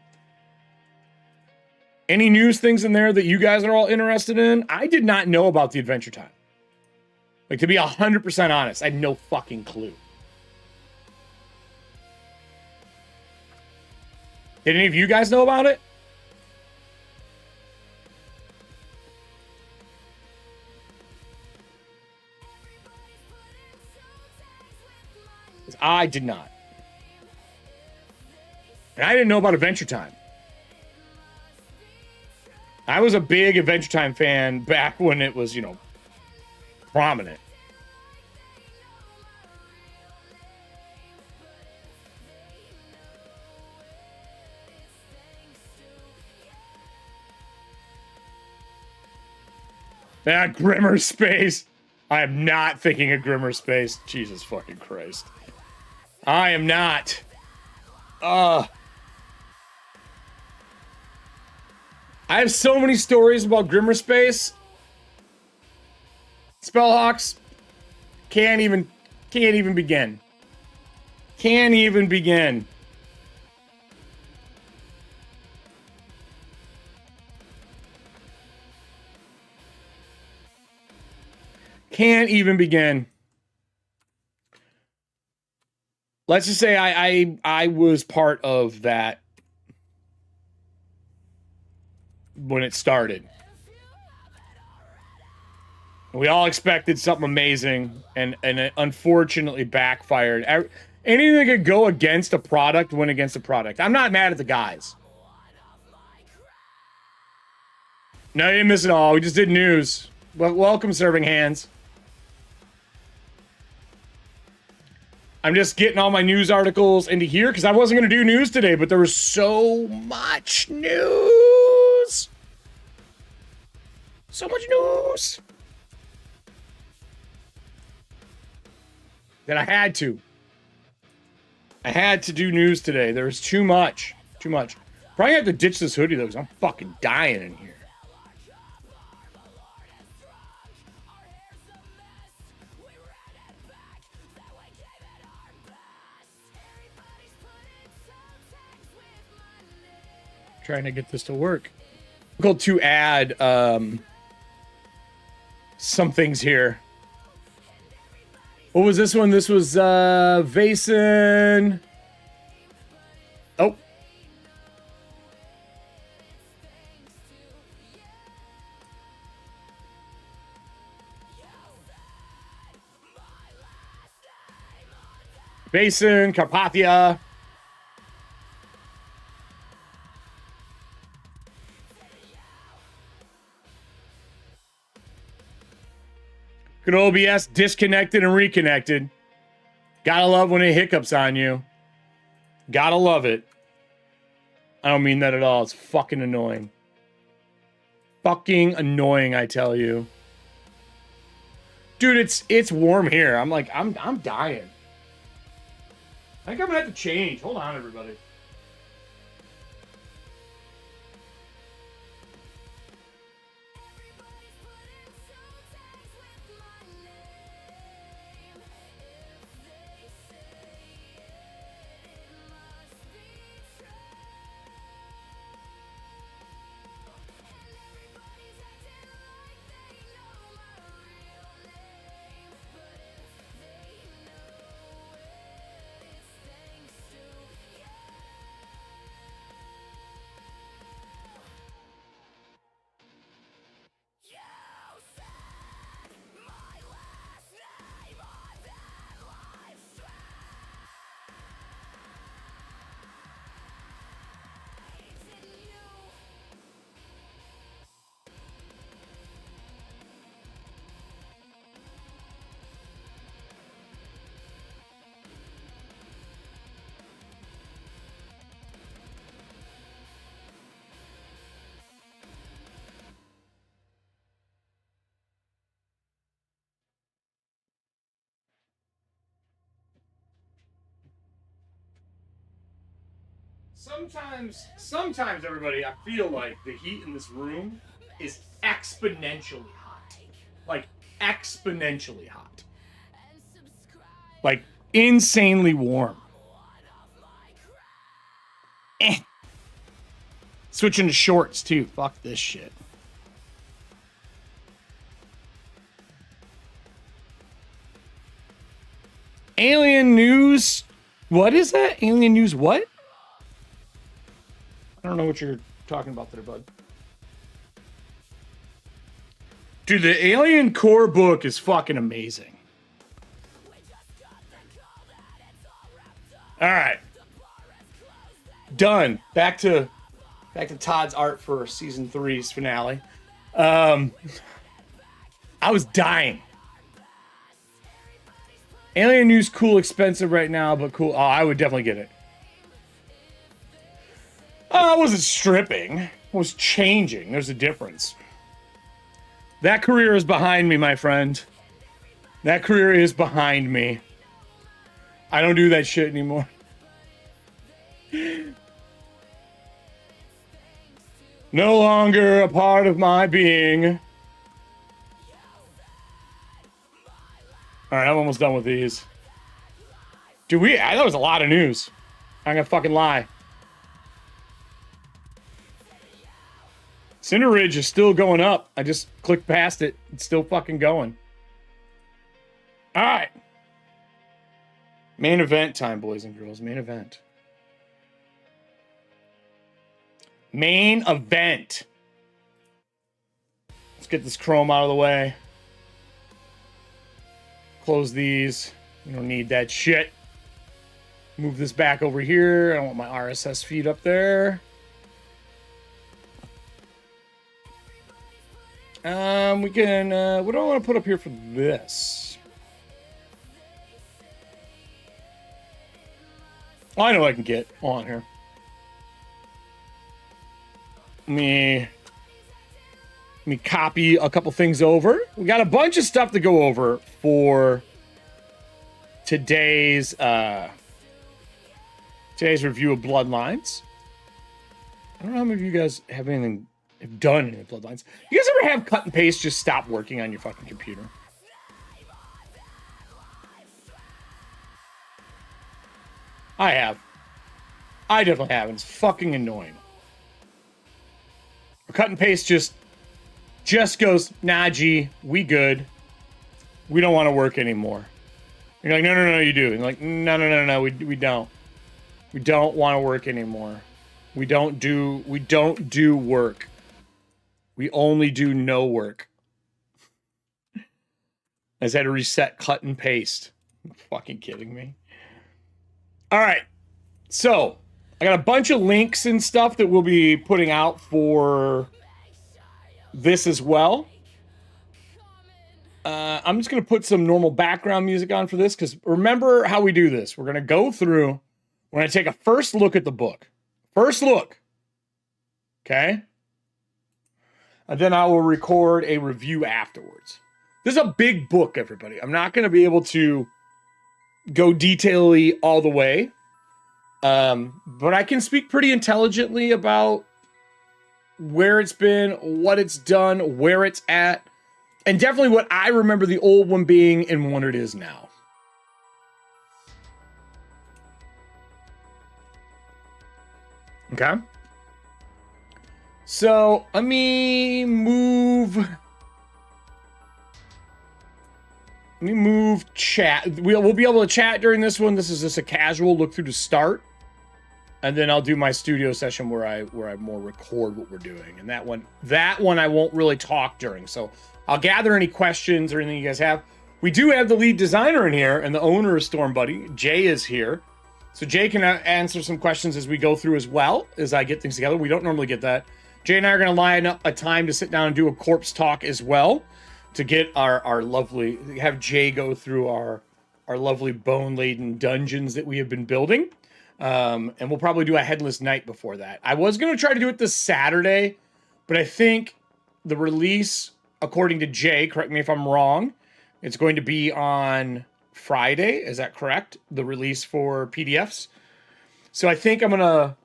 Any news things in there that you guys are all interested in? I did not know about the Adventure Time. Like, to be 100% honest, I had no fucking clue. Did any of you guys know about it? I did not. And I didn't know about Adventure Time. I was a big Adventure Time fan back when it was, you know, prominent. Yeah, Grimmer Space. I am not thinking of Grimmer Space. Jesus fucking Christ. I am not. I have so many stories about Grimmer Space. Spellhawks. Can't even begin. Can't even begin. Can't even begin. Let's just say I was part of that when it started. We all expected something amazing, and it unfortunately backfired. Anything that could go against a product went against a product. I'm not mad at the guys. No, you didn't miss it all. We just did news. Well, welcome, Serving Hands. I'm just getting all my news articles into here because I wasn't going to do news today, but there was so much news. So much news that I had to. I had to do news today. There was too much. Too much. Probably have to ditch this hoodie, though, because I'm fucking dying in here. Trying to get this to work. Difficult to add some things here. What was this one? This was Vason. Oh. Vason, Carpathia. Good OBS, disconnected and reconnected. Gotta love when it hiccups on you. Gotta love it. I don't mean that at all. It's fucking annoying. Fucking annoying, I tell you. Dude, it's warm here. I'm like, I'm dying. I think I'm gonna have to change. Hold on, everybody. Sometimes, everybody, I feel like the heat in this room is exponentially hot. Like, exponentially hot. Like, insanely warm. Switching to shorts, too. Fuck this shit. Alien news. What is that? Alien news what? I don't know what you're talking about there, bud. Dude, the Alien Core book is fucking amazing. All right. Done. Back to Todd's art for season 3's finale. I was dying. Alien news cool, expensive right now, but cool. Oh, I would definitely get it. I wasn't stripping. I was changing. There's a difference. That career is behind me, my friend. That career is behind me. I don't do that shit anymore. No longer a part of my being. All right, I'm almost done with these. Dude, that was a lot of news. I'm gonna fucking lie. Cinder Ridge is still going up. I just clicked past it. It's still fucking going. All right. Main event time, boys and girls. Main event. Main event. Let's get this Chrome out of the way. Close these. We don't need that shit. Move this back over here. I don't want my RSS feed up there. We can, what do I want to put up here for this? Oh, I know what I can get on here. Let me copy a couple things over. We got a bunch of stuff to go over for today's review of Bloodlines. I don't know how many of you guys have done any Bloodlines. You guys ever have cut and paste just stop working on your fucking computer? I have. I definitely have. It's fucking annoying. Or cut and paste just goes, nah, G, we good. We don't want to work anymore. You're like, no, you do. And you're like, no, we don't. We don't want to work anymore. We don't do work. We only do no work. I just had to reset cut and paste. Are you fucking kidding me? All right. So, I got a bunch of links and stuff that we'll be putting out for this as well. I'm just going to put some normal background music on for this, because remember how we do this. We're going to go through, we're going to take a first look at the book. First look. Okay? And then I will record a review afterwards. This is a big book, everybody. I'm not going to be able to go detailedly all the way. But I can speak pretty intelligently about where it's been, what it's done, where it's at, and definitely what I remember the old one being and what it is now. Okay. So let me move chat. We'll be able to chat during this one. This is just a casual look through to start. And then I'll do my studio session where I more record what we're doing. And that one I won't really talk during. So I'll gather any questions or anything you guys have. We do have the lead designer in here and the owner of STORMBUNNY. Jay is here. So Jay can answer some questions as we go through as well as I get things together. We don't normally get that. Jay and I are going to line up a time to sit down and do a corpse talk as well to get our lovely, have Jay go through our lovely bone-laden dungeons that we have been building. And we'll probably do a headless night before that. I was going to try to do it this Saturday, but I think the release, according to Jay, correct me if I'm wrong, it's going to be on Friday. Is that correct? The release for PDFs. So I think I'm going to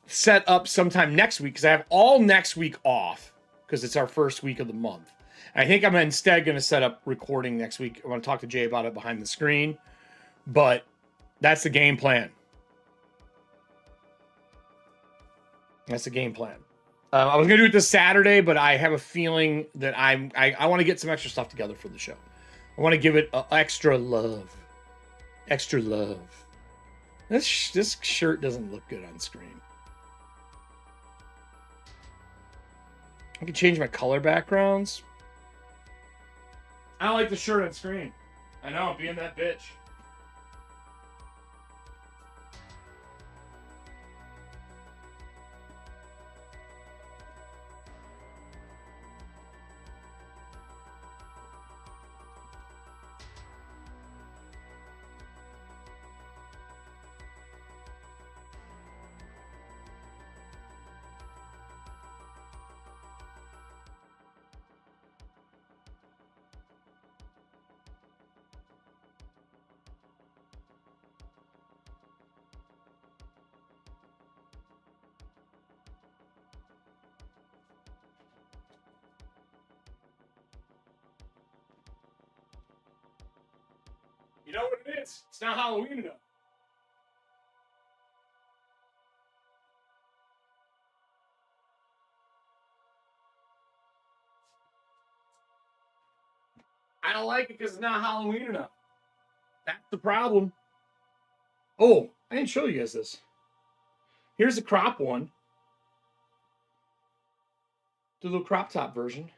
set up sometime next week because I have all next week off because it's our first week of the month. And I think I'm instead going to set up recording next week. I want to talk to Jay about it behind the screen, but that's the game plan. That's the game plan. I was going to do it this Saturday, but I have a feeling that I want to get some extra stuff together for the show. I want to give it extra love. Extra love. This shirt doesn't look good on screen. I can change my color backgrounds. I don't like the shirt on screen. I know, being that bitch. You know what it is? It's not Halloween enough. I don't like it because it's not Halloween enough. That's the problem. Oh, I didn't show you guys this. Here's the crop one. The little crop top version.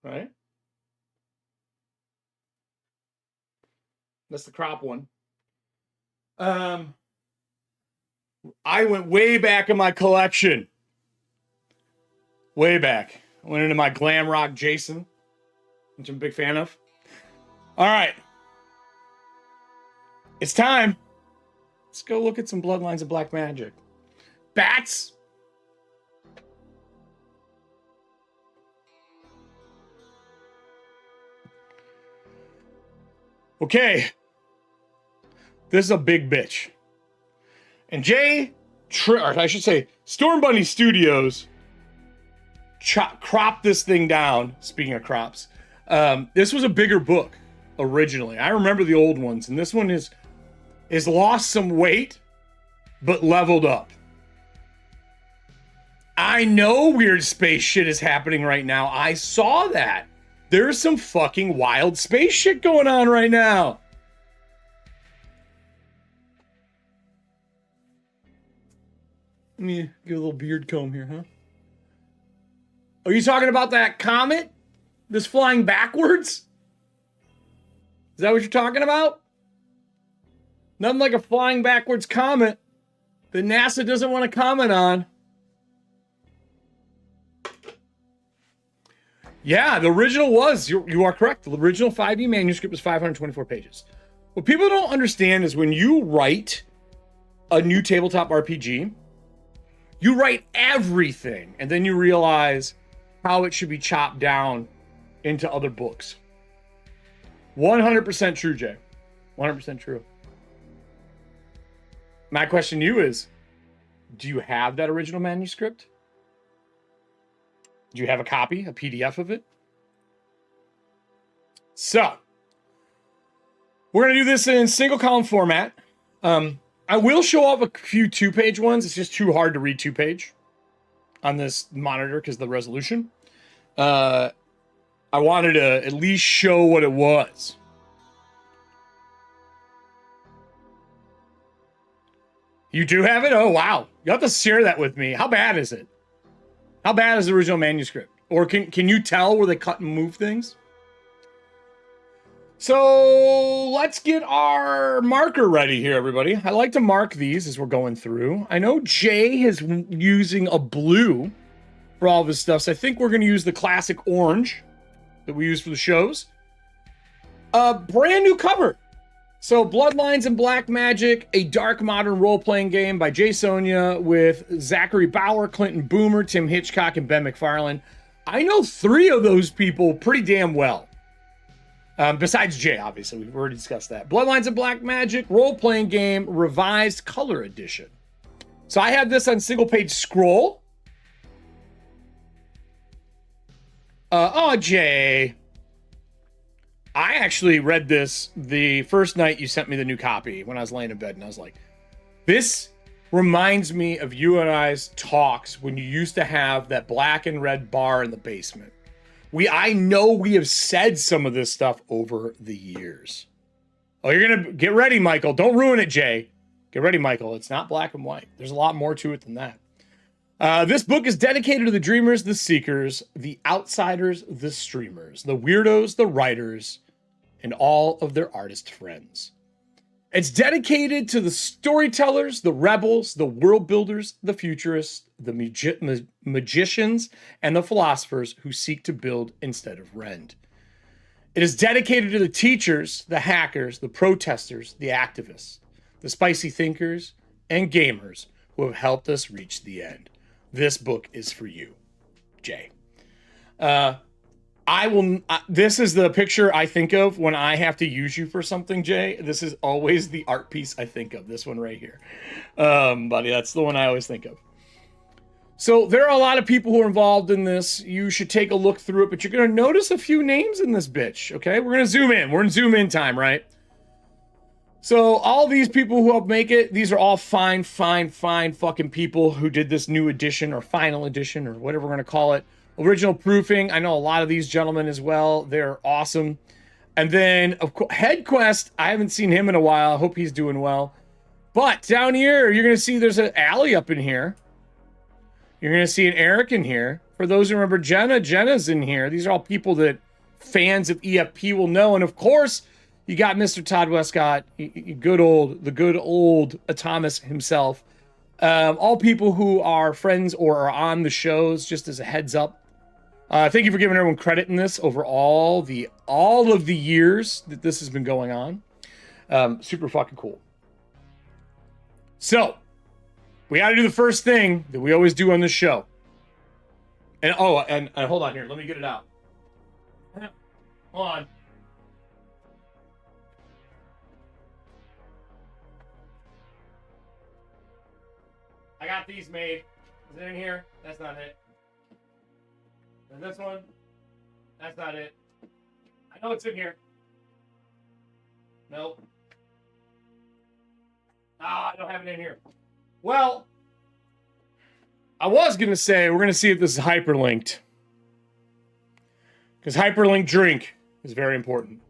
Right? That's the crop one. I went way back in my collection. Way back. I went into my glam rock Jason, which I'm a big fan of. All right. It's time. Let's go look at some Bloodlines of Black Magic. Bats. Okay. This is a big bitch. And or I should say, STORMBUNNY Studios cropped this thing down. Speaking of crops, this was a bigger book originally. I remember the old ones, and this one is lost some weight, but leveled up. I know weird space shit is happening right now. I saw that. There's some fucking wild space shit going on right now. Let me give a little beard comb here, huh? Are you talking about that comet that's flying backwards? Is that what you're talking about? Nothing like a flying backwards comet that NASA doesn't want to comment on. Yeah, the original was, you are correct. The original 5e manuscript was 524 pages. What people don't understand is when you write a new tabletop RPG, you write everything, and then you realize how it should be chopped down into other books. 100% true, Jay. 100% true. My question to you is, do you have that original manuscript? Do you have a copy, a PDF of it? So, we're going to do this in single column format. I will show off a few 2-page ones. It's just too hard to read 2-page on this monitor because of the resolution. I wanted to at least show what it was. You do have it? Oh, wow. You have to share that with me. How bad is it? How bad is the original manuscript? Or can you tell where they cut and move things? So let's get our marker ready here, everybody. I like to mark these as we're going through. I know Jay is using a blue for all of his stuff, so I think we're going to use the classic orange that we use for the shows. A brand new cover. So Bloodlines and Black Magic, a dark modern role-playing game by Jay Sonia with Zachary Bauer, Clinton Boomer, Tim Hitchcock, and Ben McFarlane. I know 3 of those people pretty damn well. Besides Jay, obviously. We've already discussed that. Bloodlines and Black Magic, role-playing game, revised color edition. So I have this on single-page scroll. Oh, Jay. I actually read this the first night you sent me the new copy when I was laying in bed, and I was like, this reminds me of you and I's talks when you used to have that black and red bar in the basement. I know we have said some of this stuff over the years. Oh, you're going to get ready, Michael. Don't ruin it, Jay. Get ready, Michael. It's not black and white. There's a lot more to it than that. This book is dedicated to the dreamers, the seekers, the outsiders, the streamers, the weirdos, the writers, and all of their artist friends. It's dedicated to the storytellers, the rebels, the world builders, the futurists, the magicians, and the philosophers who seek to build instead of rend. It is dedicated to the teachers, the hackers, the protesters, the activists, the spicy thinkers, and gamers who have helped us reach the end. This book is for you, Jay. This is the picture I think of when I have to use you for something, Jay. This is always the art piece I think of. This one right here. Buddy, that's the one I always think of. So there are a lot of people who are involved in this. You should take a look through it, but you're going to notice a few names in this bitch, okay? We're going to zoom in. We're in zoom in time, right? So all these people who helped make it, these are all fine fucking people who did this new edition or final edition or whatever we're going to call it. Original proofing. I know a lot of these gentlemen as well. They're awesome. And then, of course, HeadQuest. I haven't seen him in a while. I hope he's doing well. But down here, you're going to see there's an Allie up in here. You're going to see an Erik in here. For those who remember Jenna, Jenna's in here. These are all people that fans of EFP will know. And of course, you got Mr. Todd Westcott, the good old Thomas himself. All people who are friends or are on the shows, just as a heads up. Thank you for giving everyone credit in this over all of the years that this has been going on. Super fucking cool. So, we got to do the first thing that we always do on this show. And and hold on here. Let me get it out. Hold on. I got these made. Is it in here? That's not it. And this one? That's not it. I know it's in here. Nope. I don't have it in here. Well, I was going to say, we're going to see if this is hyperlinked. Because hyperlinked drink is very important.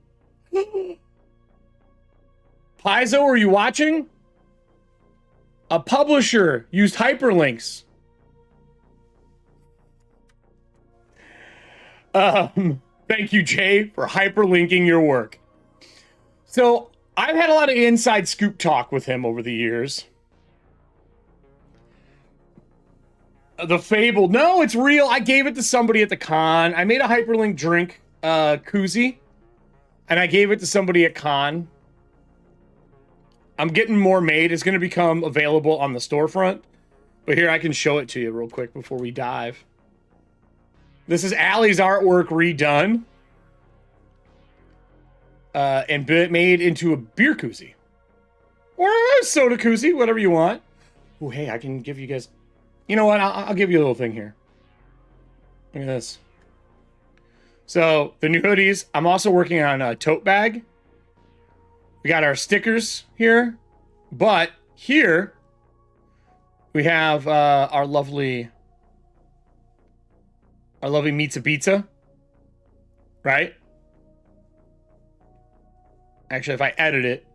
Paizo, are you watching? A publisher used hyperlinks. Thank you, Jay, for hyperlinking your work. So, I've had a lot of inside scoop talk with him over the years. The Fable. No, it's real. I gave it to somebody at the con. I made a hyperlink drink koozie. And I gave it to somebody at con. I'm getting more made. It's going to become available on the storefront. But here, I can show it to you real quick before we dive. This is Allie's artwork redone. and made into a beer koozie. Or a soda koozie, whatever you want. Oh, hey, I can give you guys... You know what? I'll give you a little thing here. Look at this. So, the new hoodies. I'm also working on a tote bag. We got our stickers here. But here, we have our lovely Pizza Pizza. Right? Actually, if I edit it,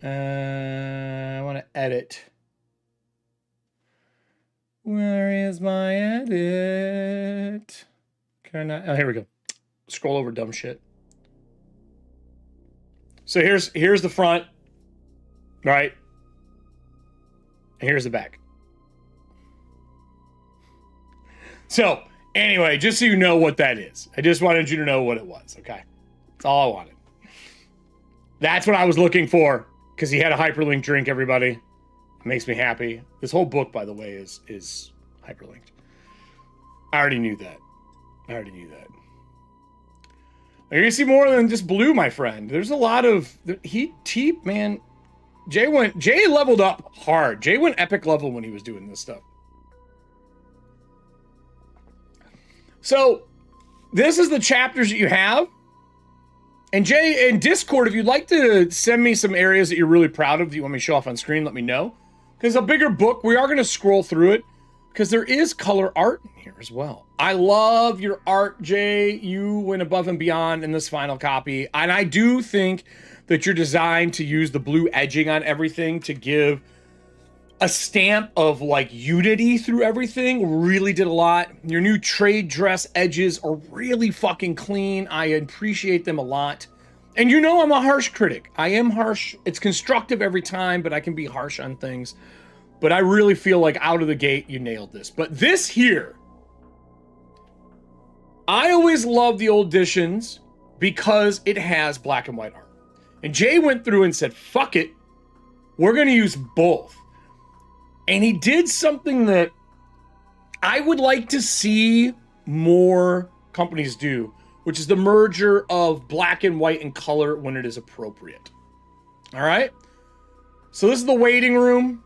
I want to edit. Where is my edit? Can I? Oh, here we go. Scroll over dumb shit. So here's the front, right? And here's the back. So anyway, just so you know what that is, I just wanted you to know what it was. Okay, that's all I wanted. That's what I was looking for. Because he had a hyperlink drink, everybody. It makes me happy. This whole book, by the way, is hyperlinked. I already knew that. You're going to see more than just blue, my friend. There's a lot of... man... Jay leveled up hard. Jay went epic level when he was doing this stuff. So, this is the chapters that you have. And Jay, in Discord, if you'd like to send me some areas that you're really proud of that you want me to show off on screen, let me know. Because a bigger book, we are going to scroll through it. Because there is color art in here as well. I love your art, Jay. You went above and beyond in this final copy. And I do think that you're designed to use the blue edging on everything to give a stamp of, like, unity through everything. Really did a lot. Your new trade dress edges are really fucking clean. I appreciate them a lot. And you know I'm a harsh critic. I am harsh. It's constructive every time, but I can be harsh on things. But I really feel like out of the gate, you nailed this. But this here, I always love the old editions because it has black and white art. And Jay went through and said, fuck it. We're going to use both. And he did something that I would like to see more companies do, which is the merger of black and white and color when it is appropriate. All right? So this is the waiting room.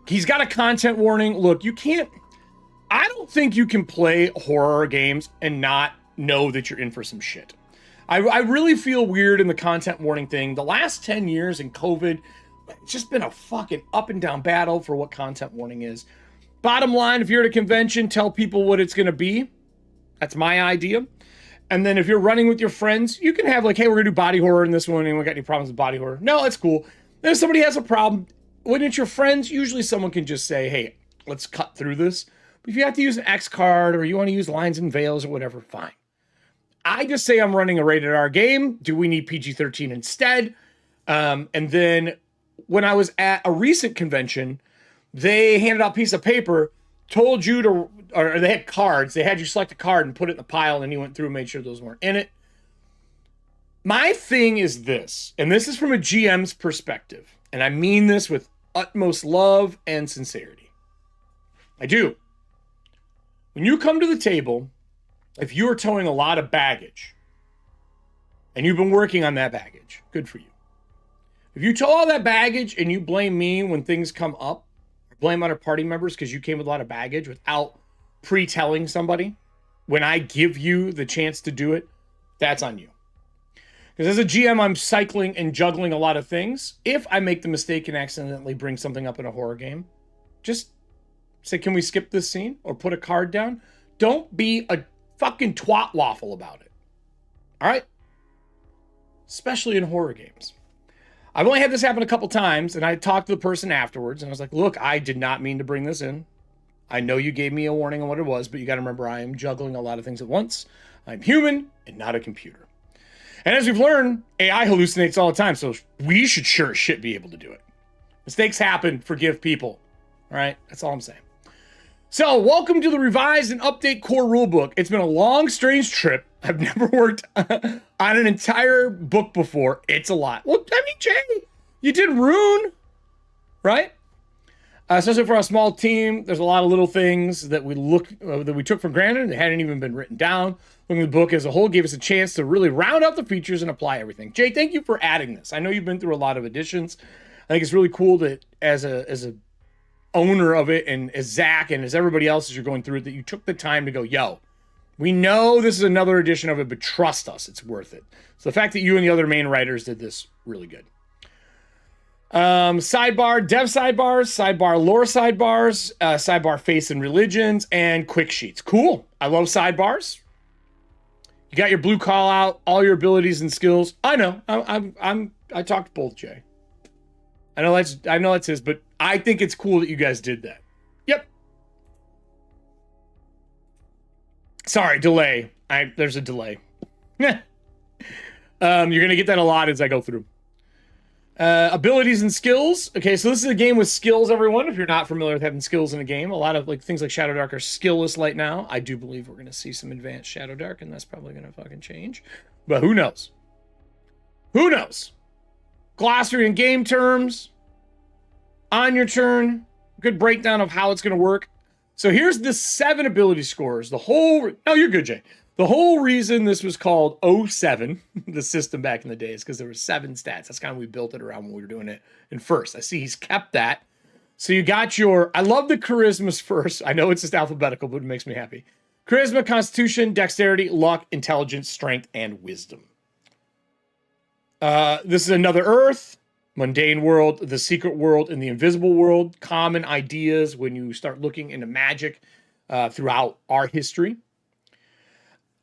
He's got a content warning. Look, you can't... I don't think you can play horror games and not know that you're in for some shit. I really feel weird in the content warning thing. The last 10 years in COVID... It's just been a fucking up and down battle for what content warning is. Bottom line, if you're at a convention, tell people what it's going to be. That's my idea. And then if you're running with your friends, you can have like, hey, we're going to do body horror in this one. Anyone got any problems with body horror? No, that's cool. Then if somebody has a problem, when it's your friends, usually someone can just say, hey, let's cut through this. But if you have to use an X card or you want to use lines and veils or whatever, fine. I just say I'm running a rated R game. Do we need PG-13 instead? And then... when I was at a recent convention, they handed out a piece of paper, told you to, or they had cards. They had you select a card and put it in the pile, and you went through and made sure those weren't in it. My thing is this, and this is from a GM's perspective, and I mean this with utmost love and sincerity. I do. When you come to the table, if you are towing a lot of baggage, and you've been working on that baggage, good for you. If you tow all that baggage and you blame me when things come up, or blame other party members because you came with a lot of baggage without pre-telling somebody, when I give you the chance to do it, that's on you. Because as a GM, I'm cycling and juggling a lot of things. If I make the mistake and accidentally bring something up in a horror game, just say, can we skip this scene? Or put a card down? Don't be a fucking twat waffle about it. All right? Especially in horror games. I've only had this happen a couple times, and I talked to the person afterwards, and I was like, look, I did not mean to bring this in. I know you gave me a warning on what it was, but you got to remember I am juggling a lot of things at once. I'm human and not a computer. And as we've learned, AI hallucinates all the time, so we should sure as shit be able to do it. Mistakes happen, forgive people. All right? That's all I'm saying. So, welcome to the revised and update core rulebook. It's been a long, strange trip. I've never worked on an entire book before. It's a lot. Well, I mean, Jay, you did Rune, right? Especially for a small team, there's a lot of little things that we took for granted that hadn't even been written down. Looking at the book as a whole gave us a chance to really round out the features and apply everything. Jay, thank you for adding this. I know you've been through a lot of editions. I think it's really cool that as a owner of it, and as Zach and as everybody else as you're going through it, that you took the time to go, yo, we know this is another edition of it, but trust us, it's worth it. So the fact that you and the other main writers did this, really good. Sidebar, dev sidebars, sidebar lore sidebars, sidebar faith and religions, and quick sheets. Cool. I love sidebars. You got your blue call out, all your abilities and skills. I know. I talked to both, Jay. I know that's his, but I think it's cool that you guys did that. Yep. Sorry, delay. There's a delay. You're gonna get that a lot as I go through. Abilities and skills. Okay, so this is a game with skills, everyone. If you're not familiar with having skills in a game, a lot of like things like Shadow Dark are skillless right now. I do believe we're gonna see some advanced Shadow Dark, and that's probably gonna fucking change. But who knows? Who knows? Glossary and game terms. On your turn. Good breakdown of how it's gonna work. So here's the 7 ability scores. Oh, you're good, Jay. The whole reason this was called 07, the system back in the day, is because there were 7 stats. That's kind of we built it around when we were doing it in first. I see he's kept that. So you got I love the charismas first. I know it's just alphabetical, but it makes me happy. Charisma, constitution, dexterity, luck, intelligence, strength, and wisdom. This is another Earth, mundane world, the secret world, and the invisible world. Common ideas when you start looking into magic throughout our history.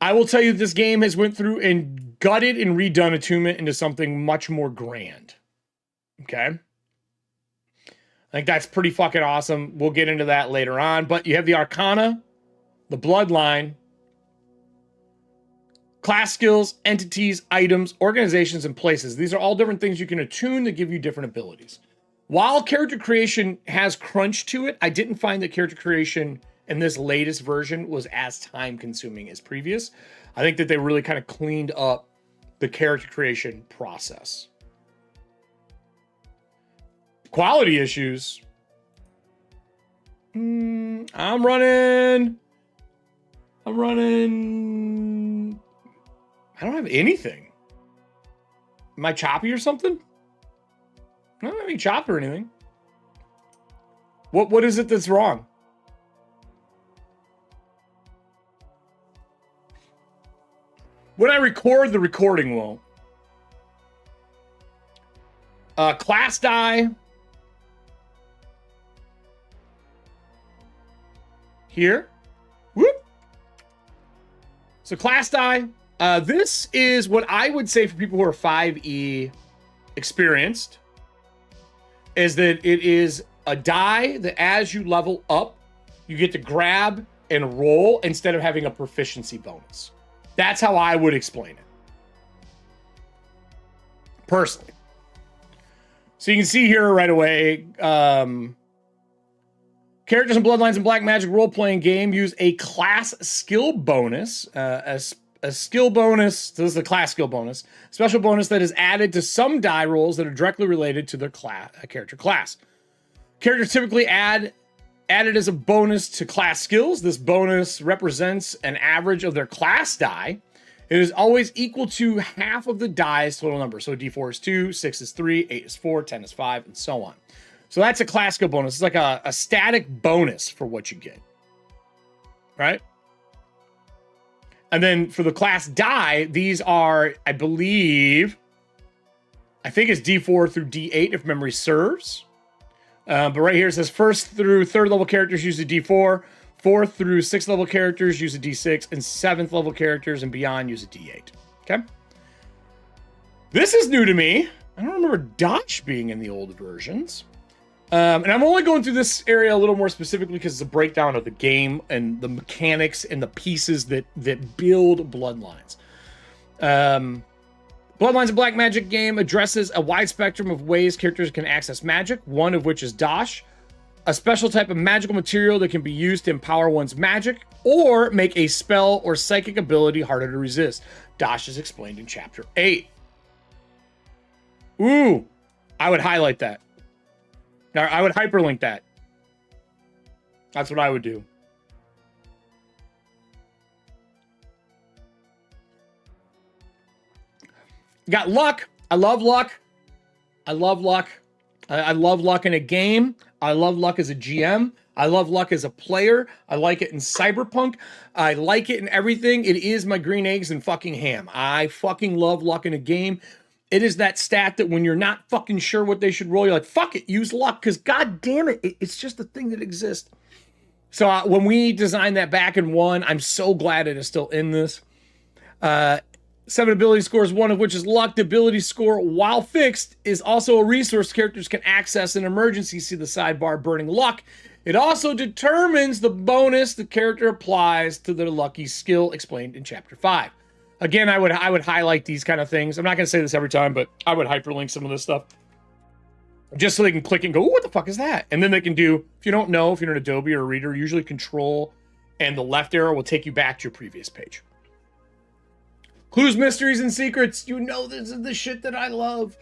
I will tell you that this game has went through and gutted and redone Attunement into something much more grand. Okay? I think that's pretty fucking awesome. We'll get into that later on. But you have the Arcana, the Bloodline, class skills, entities, items, organizations, and places. These are all different things you can attune that give you different abilities. While character creation has crunch to it, I didn't find that character creation in this latest version was as time-consuming as previous. I think that they really kind of cleaned up the character creation process. Quality issues. I'm running. I don't have anything. Am I choppy or something? I don't have any chop or anything. What is it that's wrong? When I record, the recording won't. Class die. Here. Whoop. So class die. This is what I would say for people who are 5e experienced, is that it is a die that as you level up, you get to grab and roll instead of having a proficiency bonus. That's how I would explain it. Personally. So you can see here right away, characters in Bloodlines and Black Magic role-playing game use a class skill bonus, a skill bonus, so this is a class skill bonus, special bonus that is added to some die rolls that are directly related to their character class. Characters typically added as a bonus to class skills. This bonus represents an average of their class die. It is always equal to half of the die's total number. So D4 is 2, 6 is 3, 8 is 4, 10 is 5, and so on. So that's a class skill bonus. It's like a static bonus for what you get. Right? And then for the class die, these are, I think it's D4 through D8 if memory serves. But right here it says 1st through 3rd level characters use a D4, 4th through 6th level characters use a D6, and 7th level characters and beyond use a D8. Okay? This is new to me. I don't remember Dash being in the old versions. And I'm only going through this area a little more specifically because it's a breakdown of the game and the mechanics and the pieces that build Bloodlines. Bloodlines of Black Magic game addresses a wide spectrum of ways characters can access magic, one of which is Dash, a special type of magical material that can be used to empower one's magic or make a spell or psychic ability harder to resist. Dash is explained in Chapter 8. Ooh, I would highlight that. I would hyperlink that. That's what I would do. Got luck. I love luck. I love luck. I love luck in a game. I love luck as a GM. I love luck as a player. I like it in Cyberpunk. I like it in everything. It is my green eggs and fucking ham. I fucking love luck in a game. It is that stat that when you're not fucking sure what they should roll, you're like, fuck it, use luck, because god damn it, it's just a thing that exists. So when we designed that back in 1, I'm so glad it is still in this. 7 ability scores, 1 of which is luck. The ability score, while fixed, is also a resource characters can access in emergency. See the sidebar, burning luck. It also determines the bonus the character applies to their lucky skill, explained in Chapter 5. Again, I would highlight these kind of things. I'm not going to say this every time, but I would hyperlink some of this stuff. Just so they can click and go, ooh, what the fuck is that? And then they can do, if you don't know, if you're an Adobe or a reader, usually Control and the left arrow will take you back to your previous page. Clues, mysteries, and secrets. You know this is the shit that I love.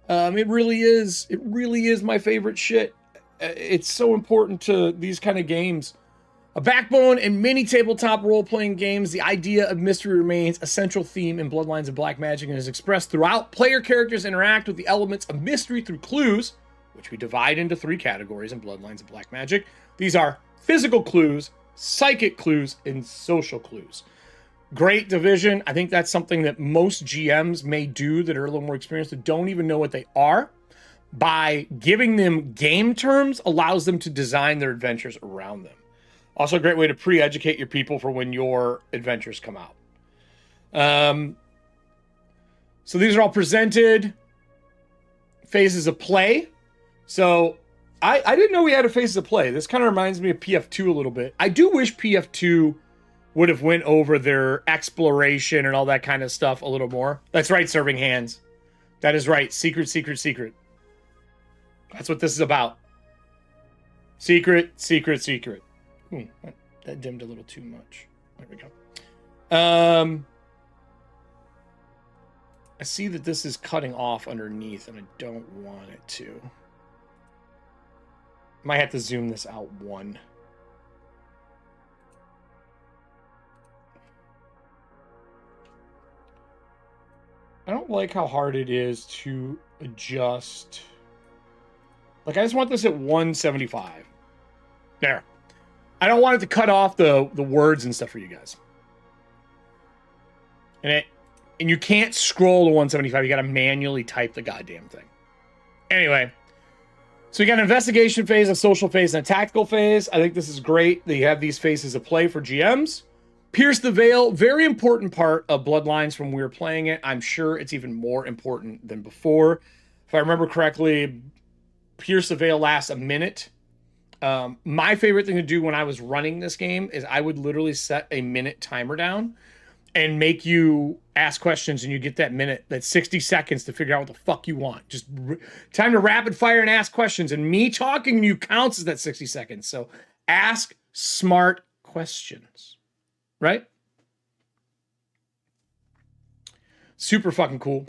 It really is. It really is my favorite shit. It's so important to these kind of games. A backbone in many tabletop role-playing games, the idea of mystery remains a central theme in Bloodlines of Black Magic and is expressed throughout. Player characters interact with the elements of mystery through clues, which we divide into 3 categories in Bloodlines of Black Magic. These are physical clues, psychic clues, and social clues. Great division. I think that's something that most GMs may do that are a little more experienced that don't even know what they are. By giving them game terms allows them to design their adventures around them. Also a great way to pre-educate your people for when your adventures come out. So these are all presented. Phases of play. So I didn't know we had a phases of play. This kind of reminds me of PF2 a little bit. I do wish PF2 would have went over their exploration and all that kind of stuff a little more. That's right, Serving Hands. That is right. Secret, secret, secret. That's what this is about. Secret, secret, secret. That dimmed a little too much. There we go. I see that this is cutting off underneath, and I don't want it to. Might have to zoom this out 1. I don't like how hard it is to adjust. Like, I just want this at 175. There. I don't want it to cut off the words and stuff for you guys. And you can't scroll to 175. You got to manually type the goddamn thing. Anyway. So you got an investigation phase, a social phase, and a tactical phase. I think this is great that you have these phases of play for GMs. Pierce the Veil, very important part of Bloodlines from when we were playing it. I'm sure it's even more important than before. If I remember correctly, Pierce the Veil lasts a minute. My favorite thing to do when I was running this game is I would literally set a minute timer down and make you ask questions, and you get that minute, that 60 seconds to figure out what the fuck you want. Just time to rapid fire and ask questions, and me talking to you counts as that 60 seconds. So ask smart questions, right? Super fucking cool.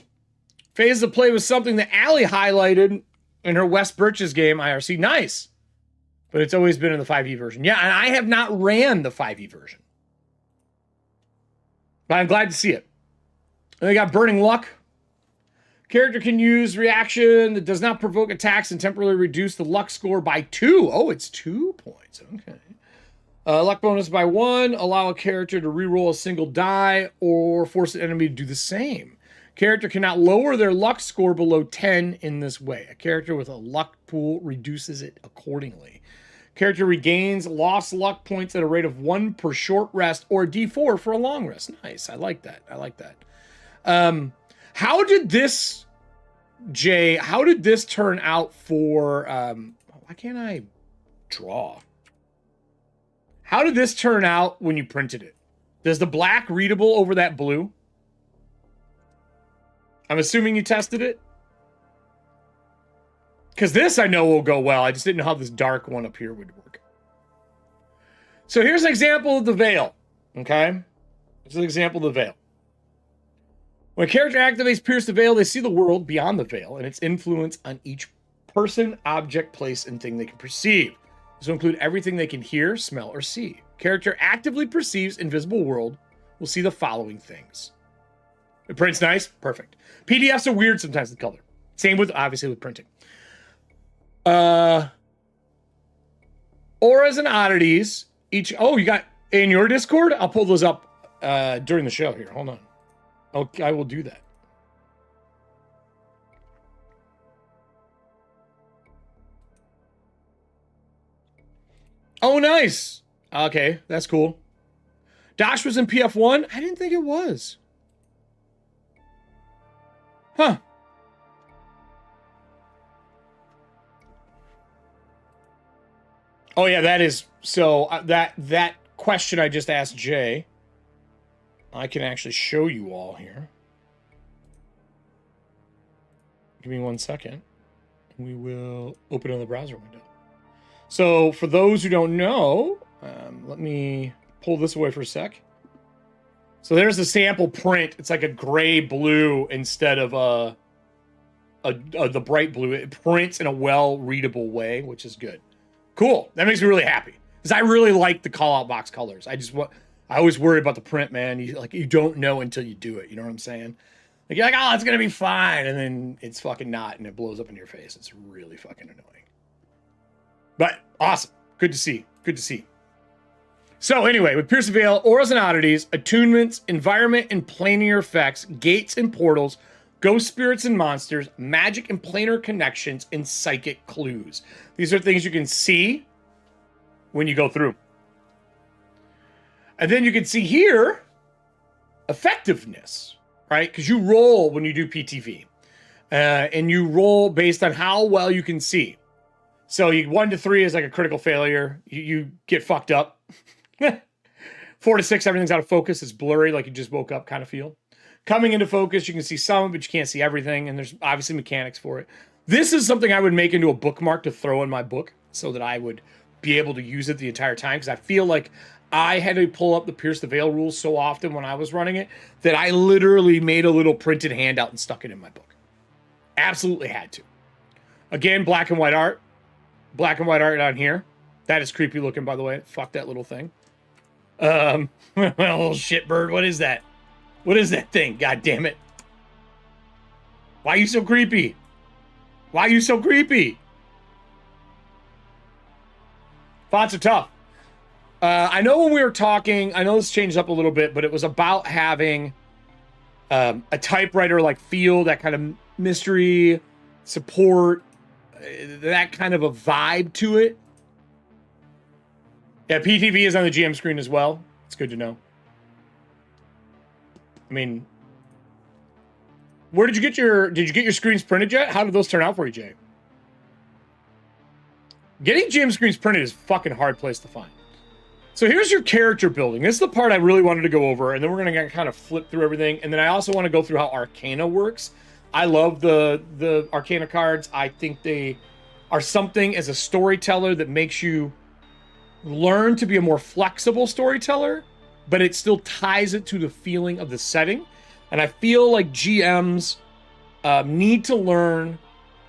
Phases of play was something that Allie highlighted in her West Birch's game, IRC. Nice. But it's always been in the 5e version. Yeah, and I have not ran the 5e version. But I'm glad to see it. And they got Burning Luck. Character can use reaction that does not provoke attacks and temporarily reduce the luck score by 2. Oh, it's 2 points. Okay. Luck bonus by 1. Allow a character to reroll a single die or force an enemy to do the same. Character cannot lower their luck score below 10 in this way. A character with a luck pool reduces it accordingly. Character regains lost luck points at a rate of 1 per short rest or D4 for a long rest. Nice. I like that. I like that. How did this, Jay, how did this turn out for, why can't I draw? How did this turn out when you printed it? Is the black readable over that blue? I'm assuming you tested it. Because this I know will go well. I just didn't know how this dark one up here would work. So here's an example of the veil. Okay? Here's an example of the veil. When a character activates Pierce the Veil, they see the world beyond the veil and its influence on each person, object, place, and thing they can perceive. This will include everything they can hear, smell, or see. Character actively perceives invisible world will see the following things. It prints nice? Perfect. PDFs are weird sometimes in color. Same with, obviously, with printing. Auras and oddities. Oh, you got in your Discord? I'll pull those up during the show here. Hold on. Okay, I will do that. Oh, nice. Okay, that's cool. Dash was in PF1? I didn't think it was. Huh. Oh, yeah, that is... So, that question I just asked Jay, I can actually show you all here. Give me 1 second. We will open another browser window. So, for those who don't know, let me pull this away for a sec. So, there's the sample print. It's like a gray-blue instead of the bright blue. It prints in a well-readable way, which is good. Cool. That makes me really happy. Because I really like the call-out box colors. I always worry about the print, man. You don't know until you do it. You know what I'm saying? Like, you're like, oh, it's going to be fine. And then it's fucking not, and it blows up in your face. It's really fucking annoying. But awesome. Good to see. Good to see. So anyway, with Pierce the Veil, auras and oddities, attunements, environment and planar effects, gates and portals, ghost spirits and monsters, magic and planar connections, and psychic clues. These are things you can see when you go through. And then you can see here, effectiveness, right? Because you roll when you do PTV. And you roll based on how well you can see. So 1 to 3 is like a critical failure. You get fucked up. 4 to 6, everything's out of focus. It's blurry, like you just woke up kind of feel. Coming into focus, you can see some, but you can't see everything. And there's obviously mechanics for it. This is something I would make into a bookmark to throw in my book so that I would be able to use it the entire time. Because I feel like I had to pull up the Pierce the Veil rules so often when I was running it that I literally made a little printed handout and stuck it in my book. Absolutely had to. Again, black and white art. Black and white art on here. That is creepy looking, by the way. Fuck that little thing. Little shitbird. What is that? What is that thing? God damn it. Why are you so creepy? Why are you so creepy? Fonts are tough. I know when we were talking, I know this changed up a little bit, but it was about having a typewriter-like feel, that kind of mystery, support, that kind of a vibe to it. Yeah, PTV is on the GM screen as well. It's good to know. I mean, where did you get your screens printed yet? How did those turn out for you, Jay? Getting GM screens printed is a fucking hard place to find. So here's your character building. This is the part I really wanted to go over, and then we're gonna kind of flip through everything. And then I also want to go through how Arcana works. I love the Arcana cards. I think they are something as a storyteller that makes you learn to be a more flexible storyteller, but it still ties it to the feeling of the setting. And I feel like GMs need to learn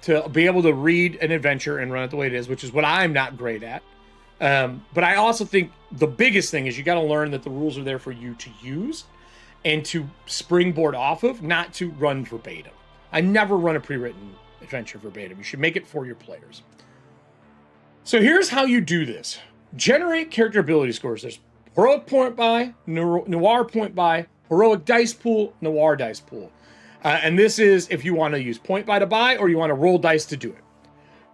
to be able to read an adventure and run it the way it is, which is what I'm not great at. But I also think the biggest thing is you got to learn that the rules are there for you to use and to springboard off of, not to run verbatim. I never run a pre-written adventure verbatim. You should make it for your players. So here's how you do this. Generate character ability scores. There's heroic point buy, noir point buy, heroic dice pool, noir dice pool. And this is if you want to use point buy to buy or you want to roll dice to do it.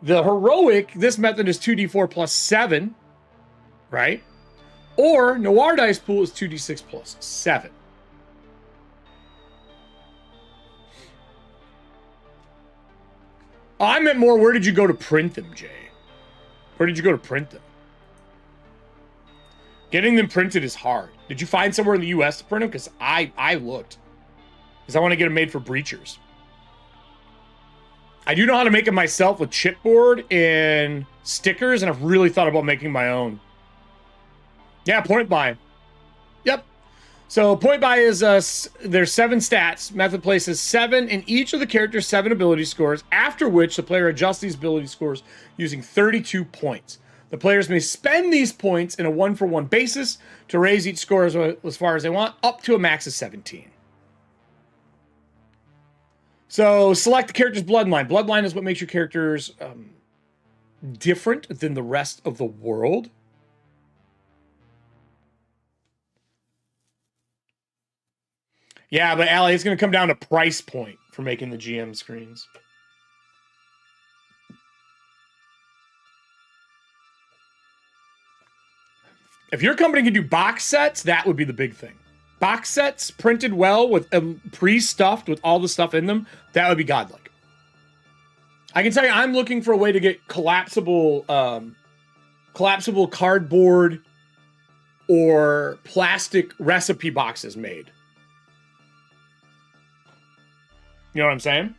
The heroic, this method is 2d4 plus 7, right? Or noir dice pool is 2d6 plus 7. Oh, I meant more, where did you go to print them, Jay? Where did you go to print them? Getting them printed is hard. Did you find somewhere in the US to print them? Because I looked. Because I want to get them made for breachers. I do know how to make them myself with chipboard and stickers, and I've really thought about making my own. Yeah, point buy. Yep. So point buy is, there's 7 stats. Method places 7 in each of the character's 7 ability scores, after which the player adjusts these ability scores using 32 points. The players may spend these points in a 1-for-1 basis to raise each score as far as they want, up to a max of 17. So select the character's bloodline. Bloodline is what makes your characters different than the rest of the world. Yeah, but Allie, it's going to come down to price point for making the GM screens. If your company can do box sets, that would be the big thing. Box sets printed well with pre-stuffed with all the stuff in them, that would be godlike. I can tell you, I'm looking for a way to get collapsible cardboard or plastic recipe boxes made. You know what I'm saying?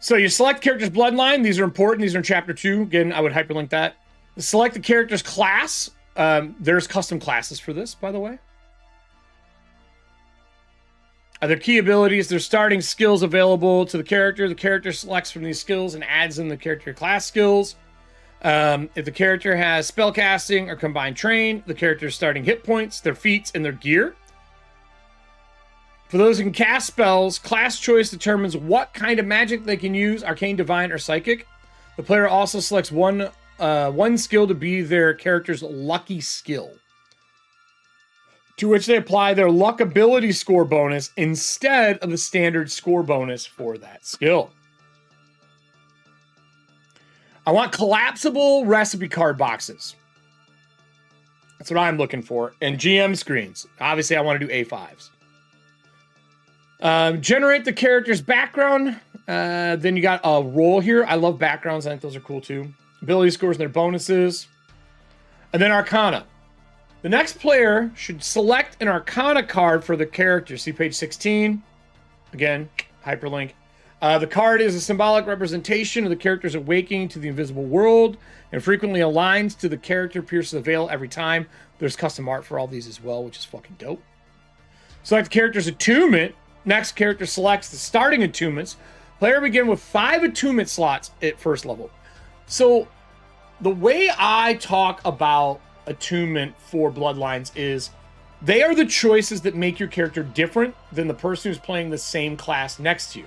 So you select character's bloodline. These are important. These are in chapter 2. Again, I would hyperlink that. Select the character's class. There's custom classes for this, by the way. Their key abilities, their starting skills available to the character. The character selects from these skills and adds in the character class skills. If the character has spellcasting or combined train, the character's starting hit points, their feats, and their gear. For those who can cast spells, class choice determines what kind of magic they can use, arcane, divine, or psychic. The player also selects one skill to be their character's lucky skill, to which they apply their luck ability score bonus instead of the standard score bonus for that skill. I want collapsible recipe card boxes. That's what I'm looking for. And GM screens. Obviously, I want to do A5s. Generate the character's background. Then you got a role here. I love backgrounds. I think those are cool too. Ability scores and their bonuses. And then Arcana. The next player should select an Arcana card for the character. See page 16. Again, hyperlink. The card is a symbolic representation of the character's awakening to the invisible world and frequently aligns to the character, pierces the veil every time. There's custom art for all these as well, which is fucking dope. Select the character's attunement. Next character selects the starting attunements. Player begin with 5 attunement slots at first level. So the way I talk about attunement for Bloodlines is they are the choices that make your character different than the person who's playing the same class next to you.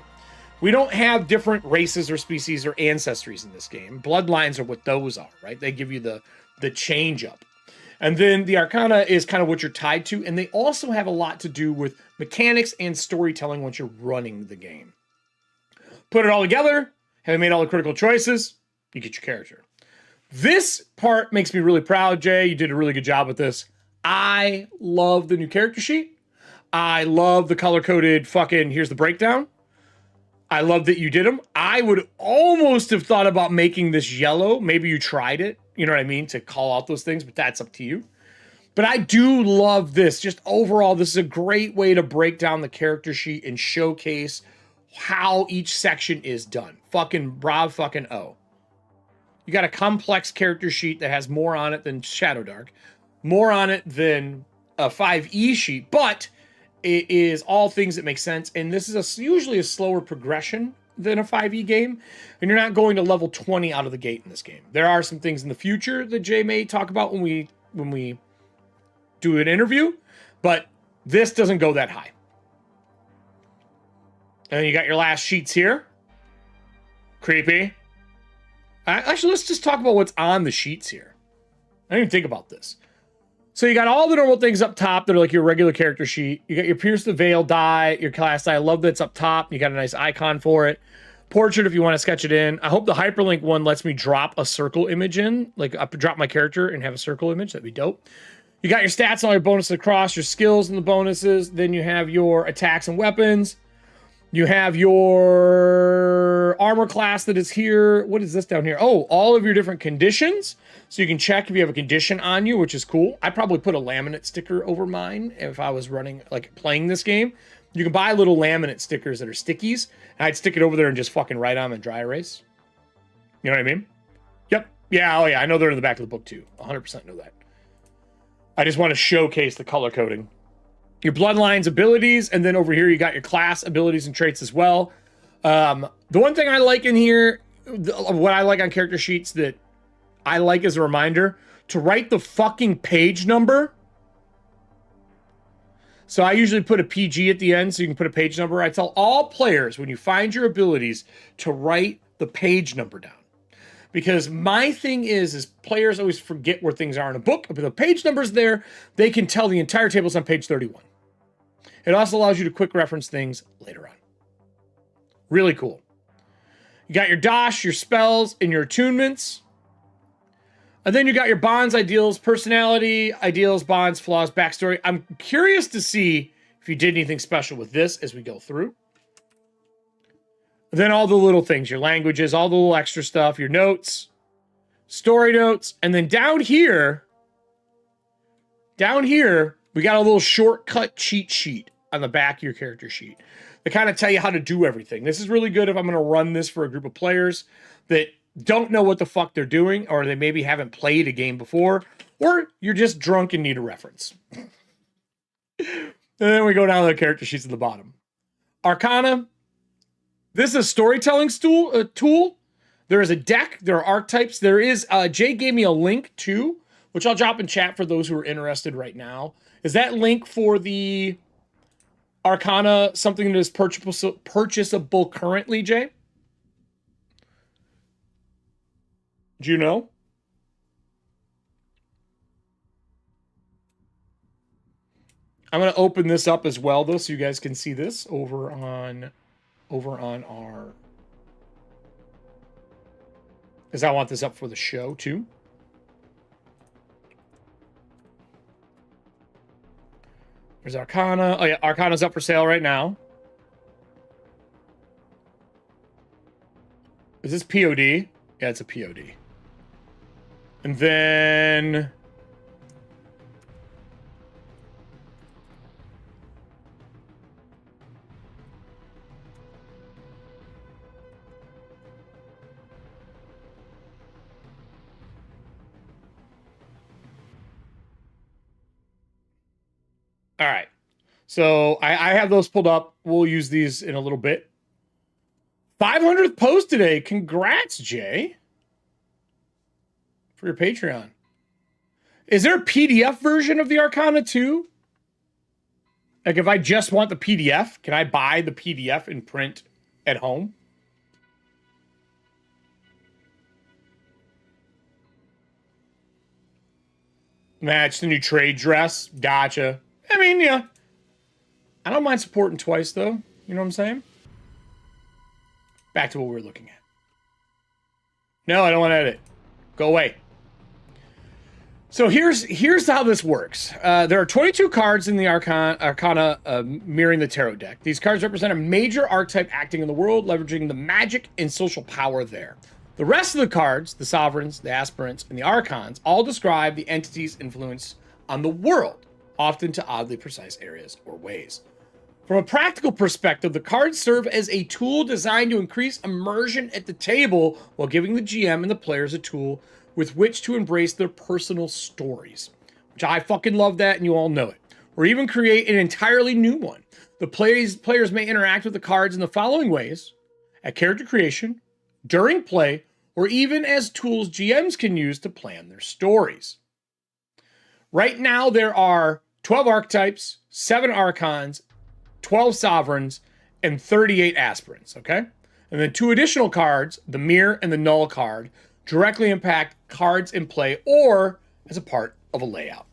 We don't have different races or species or ancestries in this game. Bloodlines are what those are, right? They give you the change up. And then the Arcana is kind of what you're tied to. And they also have a lot to do with mechanics and storytelling once you're running the game. Put it all together, having made all the critical choices, you get your character. This part makes me really proud, Jay. You did a really good job with this. I love the new character sheet. I love the color-coded fucking, here's the breakdown. I love that you did them. I would almost have thought about making this yellow. Maybe you tried it, you know what I mean, to call out those things, but that's up to you. But I do love this. Just overall, this is a great way to break down the character sheet and showcase how each section is done. Fucking brav fucking O. You got a complex character sheet that has more on it than Shadow Dark, more on it than a 5e sheet, but it is all things that make sense. And this is usually a slower progression than a 5e game, and you're not going to level 20 out of the gate in this game. There are some things in the future that Jay may talk about when we do an interview, but this doesn't go that high. And then you got your last sheets here. Creepy. Actually, let's just talk about what's on the sheets here. I didn't even think about this. So you got all the normal things up top that are like your regular character sheet. You got your Pierce the Veil die, your class die. I love that it's up top. You got a nice icon for it. Portrait if you want to sketch it in. I hope the hyperlink one lets me drop a circle image in. Like drop my character and have a circle image. That'd be dope. You got your stats and all your bonuses across, your skills and the bonuses. Then you have your attacks and weapons. You have your armor class that is here. What is this down here? Oh, all of your different conditions. So you can check if you have a condition on you, which is cool. I'd probably put a laminate sticker over mine if I was running, like playing this game. You can buy little laminate stickers that are stickies, and I'd stick it over there and just fucking write on them and dry erase. You know what I mean? Yep. Yeah, oh yeah, I know they're in the back of the book too. 100% know that. I just want to showcase the color coding. Your Bloodlines abilities, and then over here you got your class abilities and traits as well. The one thing I like in here, what I like on character sheets that I like as a reminder, to write the fucking page number. So I usually put a PG at the end so you can put a page number. I tell all players when you find your abilities to write the page number down. Because my thing is players always forget where things are in a book. If the page number's there, they can tell the entire table's on page 31. It also allows you to quick reference things later on. Really cool. You got your dosh, your spells, and your attunements. And then you got your bonds, ideals, personality, ideals, bonds, flaws, backstory. I'm curious to see if you did anything special with this as we go through. And then all the little things, your languages, all the little extra stuff, your notes, story notes. And then down here, we got a little shortcut cheat sheet on the back of your character sheet. They kind of tell you how to do everything. This is really good if I'm going to run this for a group of players that don't know what the fuck they're doing, or they maybe haven't played a game before, or you're just drunk and need a reference. And then we go down to the character sheets at the bottom. Arcana. This is a storytelling tool. There is a deck. There are archetypes. There is, Jay gave me a link too, which I'll drop in chat for those who are interested right now. Is that link for the Arcana something that is purchasable currently, Jay? Do you know? I'm going to open this up as well, though, so you guys can see this over on our... Because I want this up for the show, too. There's Arcana. Oh, yeah, Arcana's up for sale right now. Is this POD? Yeah, it's a POD. And then... All right. So I have those pulled up. We'll use these in a little bit. 500th post today. Congrats, Jay. For your Patreon. Is there a PDF version of the Arcana too? Like if I just want the PDF, can I buy the PDF and print at home? Match the new trade dress. Gotcha. I mean, yeah. I don't mind supporting twice, though. You know what I'm saying? Back to what we were looking at. No, I don't want to edit. Go away. So here's how this works. There are 22 cards in the Arcana mirroring the Tarot deck. These cards represent a major archetype acting in the world, leveraging the magic and social power there. The rest of the cards, the Sovereigns, the Aspirants, and the Archons, all describe the entity's influence on the world, often to oddly precise areas or ways. From a practical perspective, the cards serve as a tool designed to increase immersion at the table while giving the GM and the players a tool with which to embrace their personal stories. Which I fucking love that, and you all know it. Or even create an entirely new one. The players may interact with the cards in the following ways: at character creation, during play, or even as tools GMs can use to plan their stories. Right now, there are 12 archetypes, 7 archons, 12 sovereigns, and 38 aspirants, okay? And then 2 additional cards, the mirror and the null card, directly impact cards in play or as a part of a layout.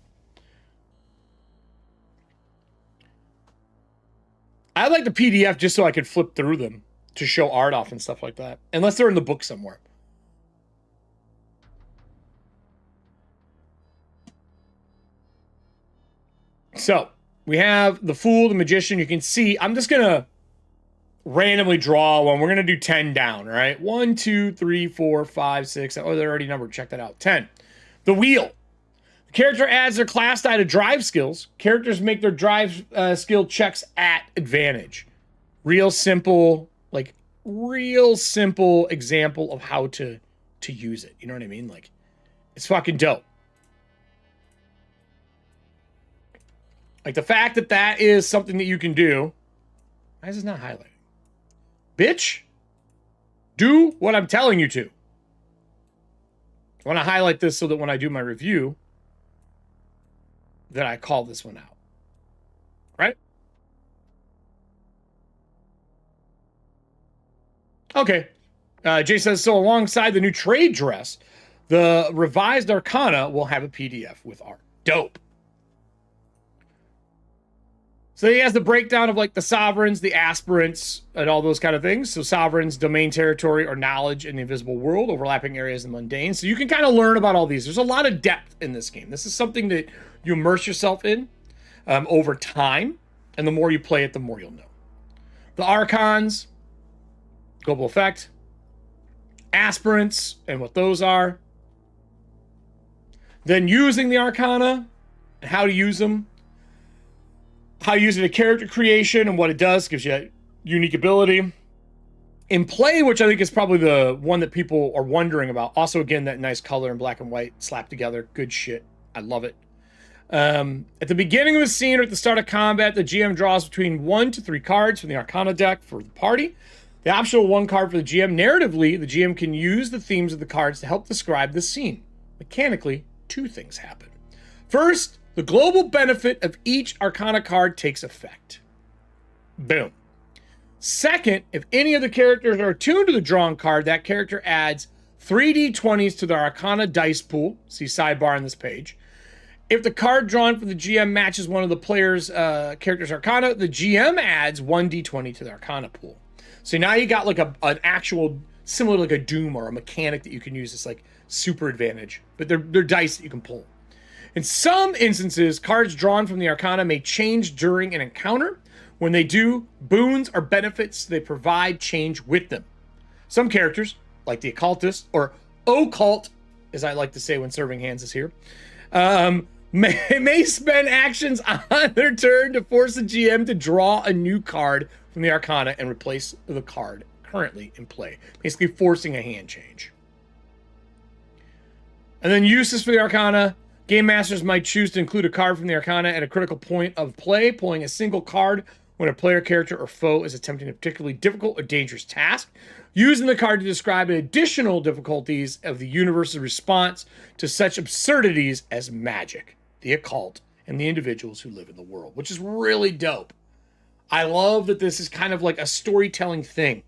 I like the PDF just so I could flip through them to show art off and stuff like that, unless they're in the book somewhere. So, we have the Fool, the Magician. You can see, I'm just going to randomly draw one. We're going to do 10 down, all right? 1, 2, 3, 4, 5, 6. Oh, they're already numbered. Check that out. 10. The Wheel. The character adds their class die to drive skills. Characters make their drive skill checks at advantage. Real simple example of how to use it. You know what I mean? Like, it's fucking dope. Like, the fact that that is something that you can do. Why is this not highlighting? Bitch, do what I'm telling you to. I want to highlight this so that when I do my review, that I call this one out. Right? Okay. Jay says, so alongside the new trade dress, the revised Arcana will have a PDF with art. Dope. So he has the breakdown of like the sovereigns, the aspirants, and all those kind of things. So sovereigns, domain territory, or knowledge in the invisible world, overlapping areas and mundane. So you can kind of learn about all these. There's a lot of depth in this game. This is something that you immerse yourself in over time. And the more you play it, the more you'll know. The archons, global effect, aspirants, and what those are. Then using the arcana, and how to use them. How to use it in character creation and what it does. Gives you a unique ability. In play, which I think is probably the one that people are wondering about. Also, again, that nice color in black and white slapped together. Good shit. I love it. At the beginning of a scene or at the start of combat, the GM draws between 1 to 3 cards from the Arcana deck for the party. The optional 1 card for the GM. Narratively, the GM can use the themes of the cards to help describe the scene. Mechanically, 2 things happen. First, the global benefit of each Arcana card takes effect. Boom. Second, if any of the characters are attuned to the drawn card, that character adds 3d20s to the Arcana dice pool. See sidebar on this page. If the card drawn for the GM matches one of the player's character's Arcana, the GM adds 1d20 to the Arcana pool. So now you got like an actual, similar to like a Doom or a mechanic that you can use. It's like super advantage. But they're dice that you can pull. In some instances, cards drawn from the Arcana may change during an encounter. When they do, boons or benefits they provide change with them. Some characters, like the Occultist, or Occult, as I like to say when serving hands is here, may spend actions on their turn to force the GM to draw a new card from the Arcana and replace the card currently in play. Basically forcing a hand change. And then uses for the Arcana. Game Masters might choose to include a card from the Arcana at a critical point of play, pulling a single card when a player, character, or foe is attempting a particularly difficult or dangerous task, using the card to describe additional difficulties of the universe's response to such absurdities as magic, the occult, and the individuals who live in the world, which is really dope. I love that this is kind of like a storytelling thing.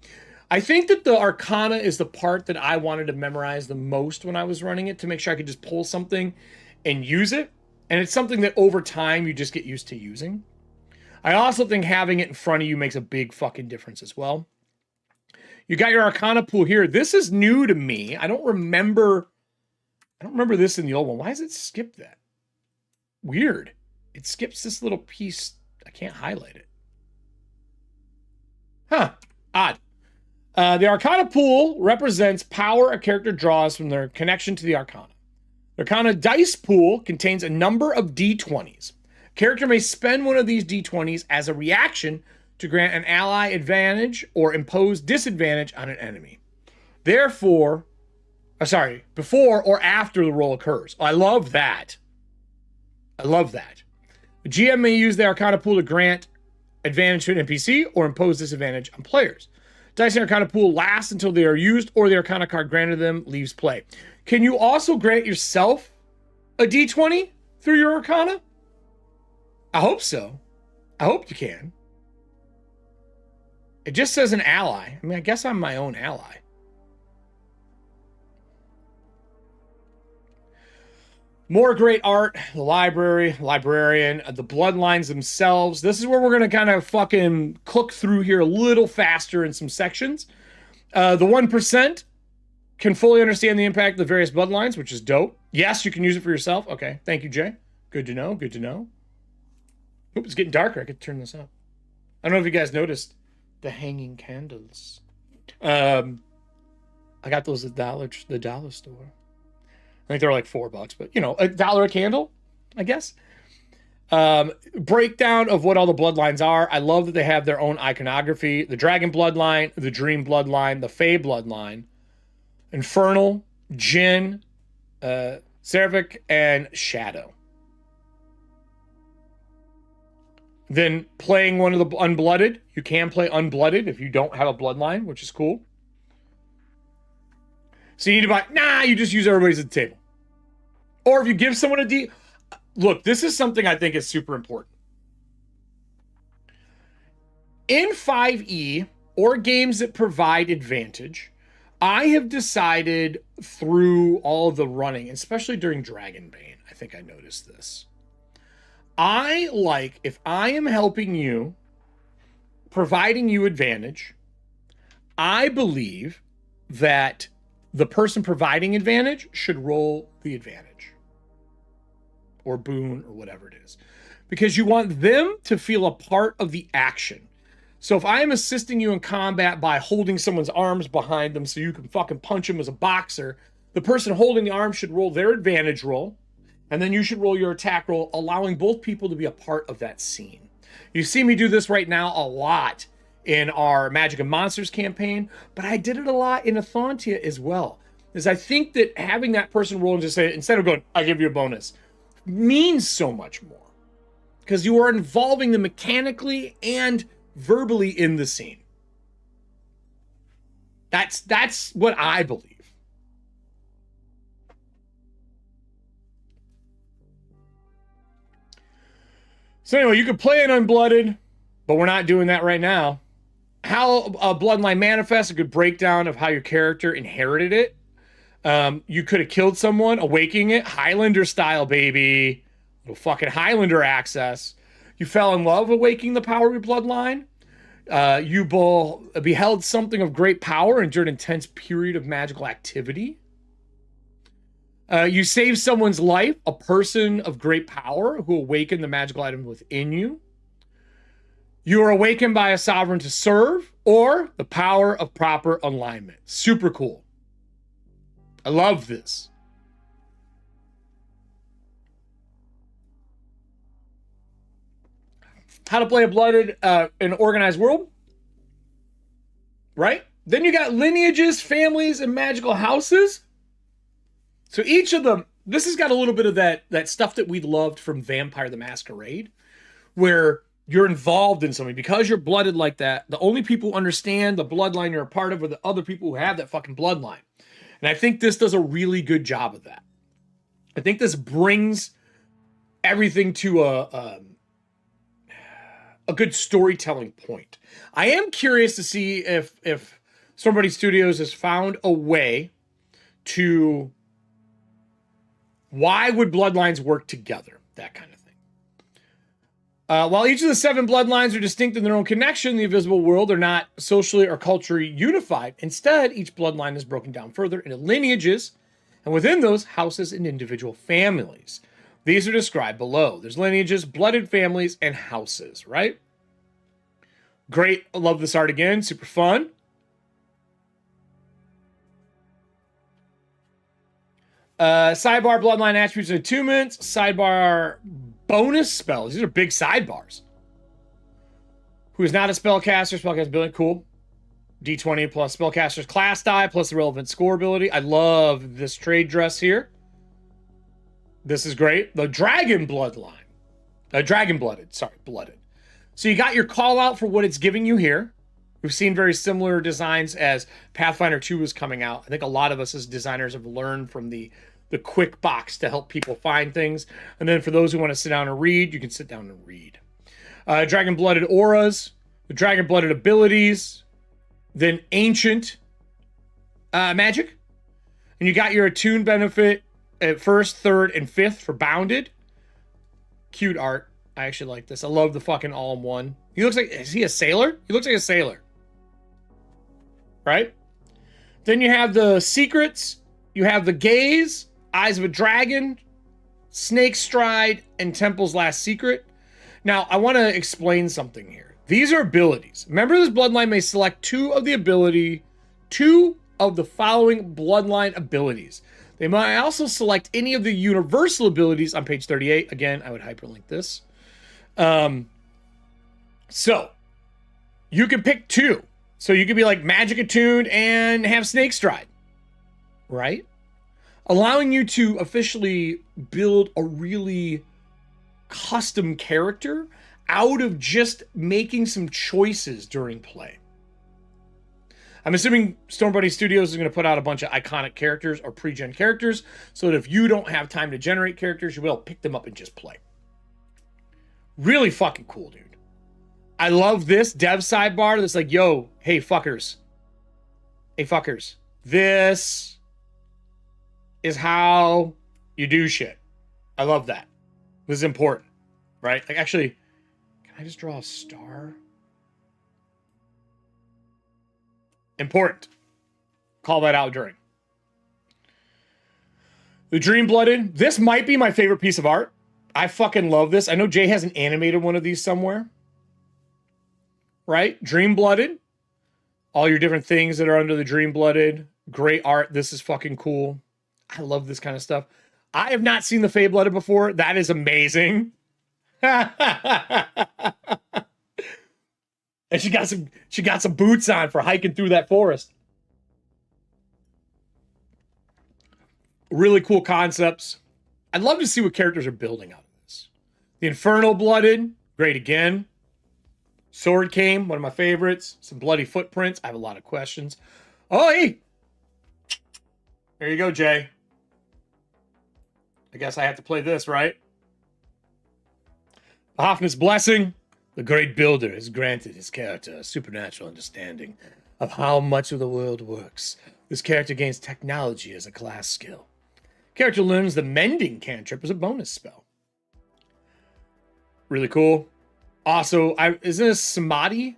I think that the Arcana is the part that I wanted to memorize the most when I was running it, to make sure I could just pull something and use it. And it's something that over time you just get used to using. I also think having it in front of you makes a big fucking difference as well. You got your Arcana pool here. This is new to me. I don't remember this in the old one. Why does it skip that? Weird. It skips this little piece. I can't highlight it. Huh. Odd. The Arcana pool represents power a character draws from their connection to the Arcana. The Arcana dice pool contains a number of d20s. A character may spend one of these d20s as a reaction to grant an ally advantage or impose disadvantage on an enemy. Before or after the roll occurs. I love that. I love that. The GM may use the Arcana pool to grant advantage to an NPC or impose disadvantage on players. Dice in Arcana pool lasts until they are used or the Arcana card granted them leaves play. Can you also grant yourself a d20 through your Arcana? I hope so. I hope you can. It just says an ally. I mean, I guess I'm my own ally. More great art, the library, librarian, the bloodlines themselves. This is where we're going to kind of fucking cook through here a little faster in some sections. The 1% can fully understand the impact of the various bloodlines, which is dope. Yes, you can use it for yourself. Okay, thank you, Jay. Good to know, good to know. Oop, it's getting darker. I could turn this up. I don't know if you guys noticed the hanging candles. I got those at the dollar store. I think they're like $4, but you know, $1 a candle, I guess. Breakdown of what all the bloodlines are. I love that they have their own iconography. The Dragon bloodline, the Dream bloodline, the Fae bloodline, Infernal, Jinn, Seraphic, and Shadow. Then playing one of the unblooded. You can play unblooded if you don't have a bloodline, which is cool. So you need to buy, nah, you just use everybody's at the table. Or if you give someone a D, look, this is something I think is super important. In 5e, or games that provide advantage, I have decided through all the running, especially during Dragonbane, I think I noticed this. I like, if I am helping you, providing you advantage, I believe that the person providing advantage should roll the advantage. Or boon, or whatever it is. Because you want them to feel a part of the action. So if I am assisting you in combat by holding someone's arms behind them so you can fucking punch them as a boxer, the person holding the arm should roll their advantage roll, and then you should roll your attack roll, allowing both people to be a part of that scene. You see me do this right now a lot in our Magic and Monsters campaign, but I did it a lot in Athontia as well. Is I think that having that person roll and just say, instead of going, I give you a bonus, means so much more. Because you are involving them mechanically and verbally in the scene. That's what I believe. So anyway, you could play an unblooded, but we're not doing that right now. How a bloodline manifests, a good breakdown of how your character inherited it. You could have killed someone, awakening it, Highlander style, baby. Little fucking Highlander access. You fell in love awakening the power of your bloodline. You beheld something of great power, endured an intense period of magical activity. You saved someone's life, a person of great power who awakened the magical item within you. You are awakened by a sovereign to serve, or the power of proper alignment. Super cool. I love this. How to play a blooded in an organized world. Right? Then you got lineages, families, and magical houses. So each of them, this has got a little bit of that stuff that we loved from Vampire the Masquerade, where you're involved in something. Because you're blooded like that, the only people who understand the bloodline you're a part of are the other people who have that fucking bloodline. And I think this does a really good job of that. I think this brings everything to a good storytelling point. I am curious to see if Stormbunny Studios has found a way to, why would bloodlines work together? That kind of thing. While each of the 7 bloodlines are distinct in their own connection, the invisible world are not socially or culturally unified. Instead, each bloodline is broken down further into lineages, and within those, houses and individual families. These are described below. There's lineages, blooded families, and houses, right? Great. I love this art again. Super fun. Sidebar bloodline attributes and attunements. Sidebar bonus spells. These are big sidebars. Who is not a spellcaster? Spellcaster ability. Cool. D20 plus spellcaster's class die plus the relevant score ability. I love this trade dress here. This is great. The dragon bloodline. Dragon blooded. Sorry, blooded. So you got your call out for what it's giving you here. We've seen very similar designs as Pathfinder 2 was coming out. I think a lot of us as designers have learned from the quick box to help people find things. And then for those who want to sit down and read, you can sit down and read. Dragon blooded auras, the dragon blooded abilities, then ancient magic. And you got your attuned benefit at 1st, 3rd, and 5th for bounded. Cute art. I actually like this. I love the fucking all-in-one. He looks like, is he a sailor? He looks like a sailor. Right? Then you have the secrets. You have the gaze, eyes of a dragon, snake stride, and temple's last secret. Now, I want to explain something here. These are abilities. Remember, this bloodline may select two of the following bloodline abilities. They might also select any of the universal abilities on page 38. Again, I would hyperlink this. So you can pick 2. So you could be like magic attuned and have snake stride, right? Allowing you to officially build a really custom character out of just making some choices during play. I'm assuming STORMBUNNY Studios is going to put out a bunch of iconic characters or pre-gen characters so that if you don't have time to generate characters, you'll be able to pick them up and just play. Really fucking cool, dude. I love this dev sidebar that's like, yo, hey, fuckers. Hey, fuckers. This is how you do shit. I love that. This is important, right? Like, actually, can I just draw a star? Important. Call that out during. The Dream Blooded. This might be my favorite piece of art. I fucking love this. I know Jay hasn't animated one of these somewhere. Right? Dream Blooded. All your different things that are under the Dream Blooded. Great art. This is fucking cool. I love this kind of stuff. I have not seen the Fey Blooded before. That is amazing. And she got some boots on for hiking through that forest. Really cool concepts. I'd love to see what characters are building out of this. The Infernal Blooded, great again. Sword Came, one of my favorites. Some bloody footprints. I have a lot of questions. Oh, hey! There you go, Jay. I guess I have to play this, right? Hoffman's Blessing. The great builder has granted his character a supernatural understanding of how much of the world works. This character gains technology as a class skill. Character learns the Mending cantrip as a bonus spell. Really cool. Also, isn't this Samadhi?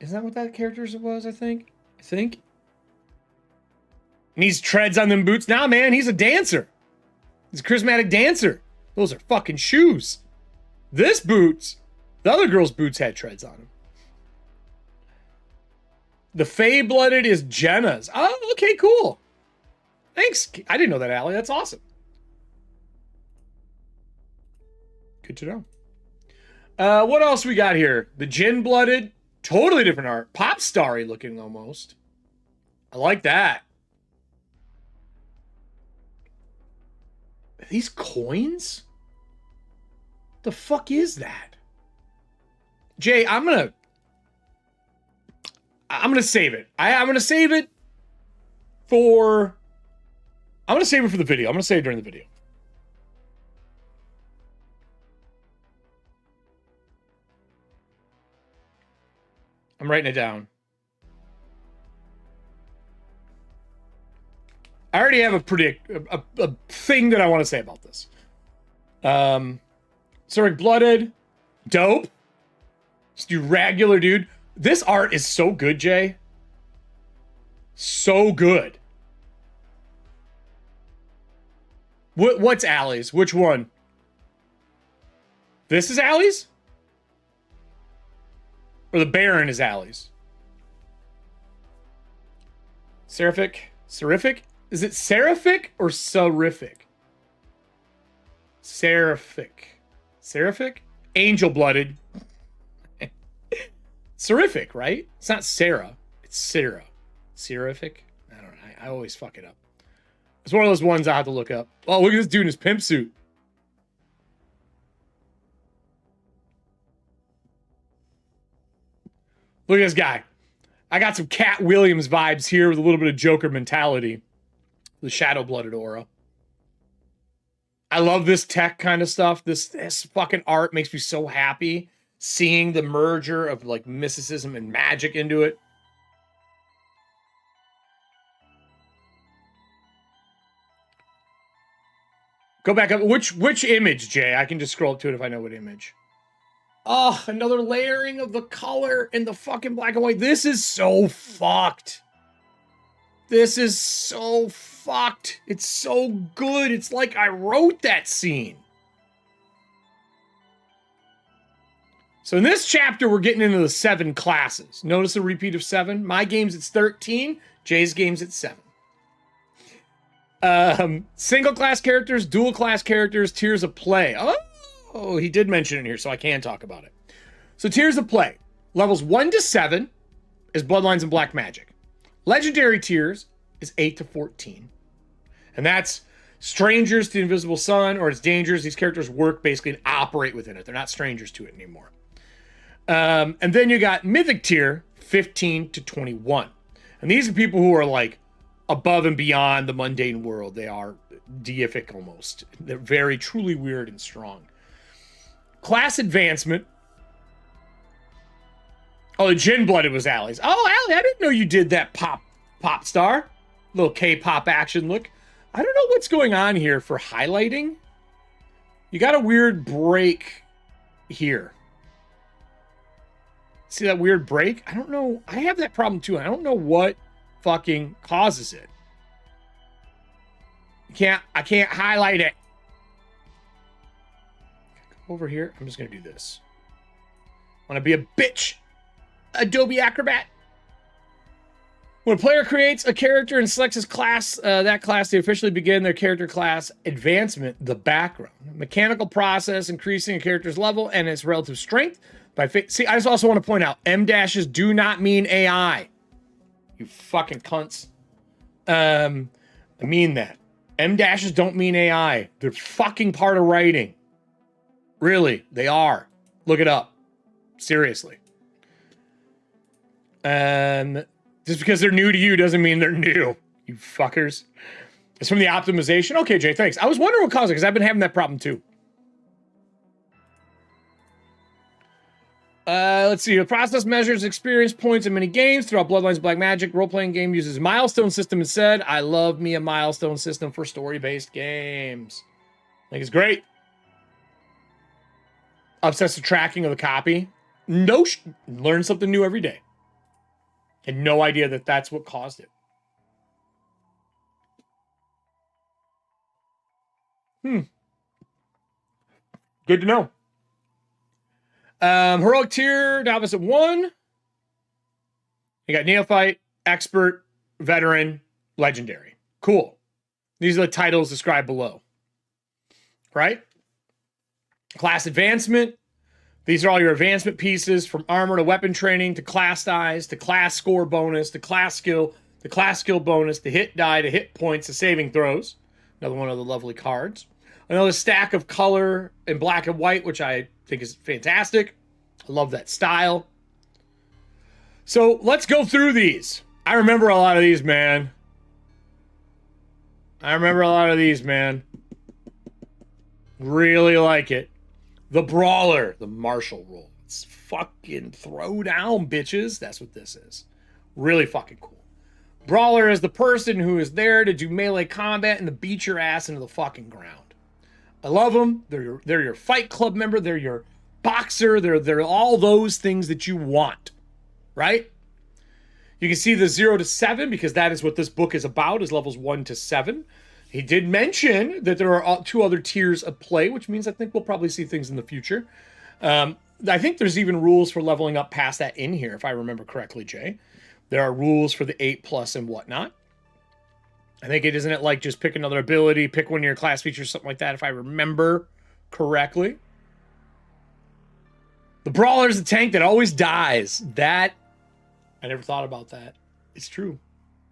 Is that what that character was, I think? And he's treads on them boots. Nah, man, he's a dancer. He's a charismatic dancer. Those are fucking shoes. This boots... The other girl's boots had treads on them. The Fey Blooded is Jenna's. Oh, okay, cool. Thanks. I didn't know that, Allie. That's awesome. Good to know. What else we got here? The Jinn Blooded. Totally different art. Pop starry looking almost. I like that. Are these coins? The fuck is that? Jay, I'm gonna save it. I'm gonna save it for the video. I'm gonna save it during the video. I'm writing it down. I already have a thing that I want to say about this. Erik Blooded, dope. Just do regular, dude. This art is so good, Jay. So good. What's Allie's? Which one? This is Allie's? Or the Baron is Allie's? Seraphic? Seraphic? Is it Seraphic or Seraphic? Seraphic. Seraphic? Angel Blooded. Seraphic, right? It's not Sarah. It's Sarah. Seraphic? I don't know. I always fuck it up. It's one of those ones I have to look up. Oh, look at this dude in his pimp suit. Look at this guy. I got some Cat Williams vibes here with a little bit of Joker mentality. The shadow-blooded aura. I love this tech kind of stuff. This fucking art makes me so happy. Seeing the merger of like mysticism and magic into it. Go back up. Which image, Jay? I can just scroll up to it if I know what image. Oh, another layering of the color in the fucking black and white. This is so fucked. This is so fucked. It's so good. It's like I wrote that scene. So in this chapter, we're getting into the 7 classes. Notice a repeat of 7. My game's at 13. Jay's game's at 7. Single class characters, dual class characters, tiers of play. Oh, he did mention it here, so I can talk about it. So tiers of play. Levels 1 to 7 is Bloodlines and Black Magic. Legendary tiers is 8 to 14. And that's strangers to the Invisible Sun or its dangers. These characters work basically and operate within it. They're not strangers to it anymore. And then you got mythic tier, 15 to 21. And these are people who are like above and beyond the mundane world. They are deific almost. They're very truly weird and strong. Class advancement. Oh, the gin-blooded was Allie's. Oh, Allie, I didn't know you did that pop star. Little K-pop action look. I don't know what's going on here for highlighting. You got a weird break here. See that weird break? I don't know. I have that problem too. I don't know what fucking causes it. I can't highlight it. Go over here. I'm just going to do this. Want to be a bitch. Adobe Acrobat. When a player creates a character and selects his class, that class, they officially begin their character class advancement, the background. Mechanical process, increasing a character's level and its relative strength. See, I just also want to point out, M dashes do not mean AI. You fucking cunts. I mean that. M dashes don't mean AI. They're fucking part of writing. Really, they are. Look it up. Seriously. Just because they're new to you doesn't mean they're new. You fuckers. It's from the optimization. Okay, Jay, thanks. I was wondering what caused it because I've been having that problem too. Let's see. The process measures experience points in many games. Throughout Bloodlines Black Magic, role-playing game uses milestone system instead. I love me a milestone system for story-based games. I think it's great. Obsessive tracking of the copy. Learn something new every day. Had no idea that that's what caused it. Good to know. Heroic tier, novice at 1. You got neophyte, expert, veteran, legendary. Cool. These are the titles described below. Right? Class advancement. These are all your advancement pieces, from armor to weapon training to class dice to class score bonus to class skill bonus to hit die to hit points to saving throws. Another one of the lovely cards. Another stack of color in black and white, which I think is fantastic. I love that style. So let's go through these. I remember a lot of these, man. Really like it. The Brawler, the martial role. It's fucking throw down, bitches. That's what this is. Really fucking cool. Brawler is the person who is there to do melee combat and to beat your ass into the fucking ground. I love them. They're your fight club member. They're your boxer. They're all those things that you want, right? You can see the 0 to 7 because that is what this book is about, is levels 1 to 7. He did mention that there are 2 other tiers of play, which means I think we'll probably see things in the future. I think there's even rules for leveling up past that in here, if I remember correctly, Jay. There are rules for the 8+ and whatnot. I think isn't it like just pick another ability, pick one of your class features, something like that, if I remember correctly. The Brawler is the tank that always dies. That, I never thought about that. It's true.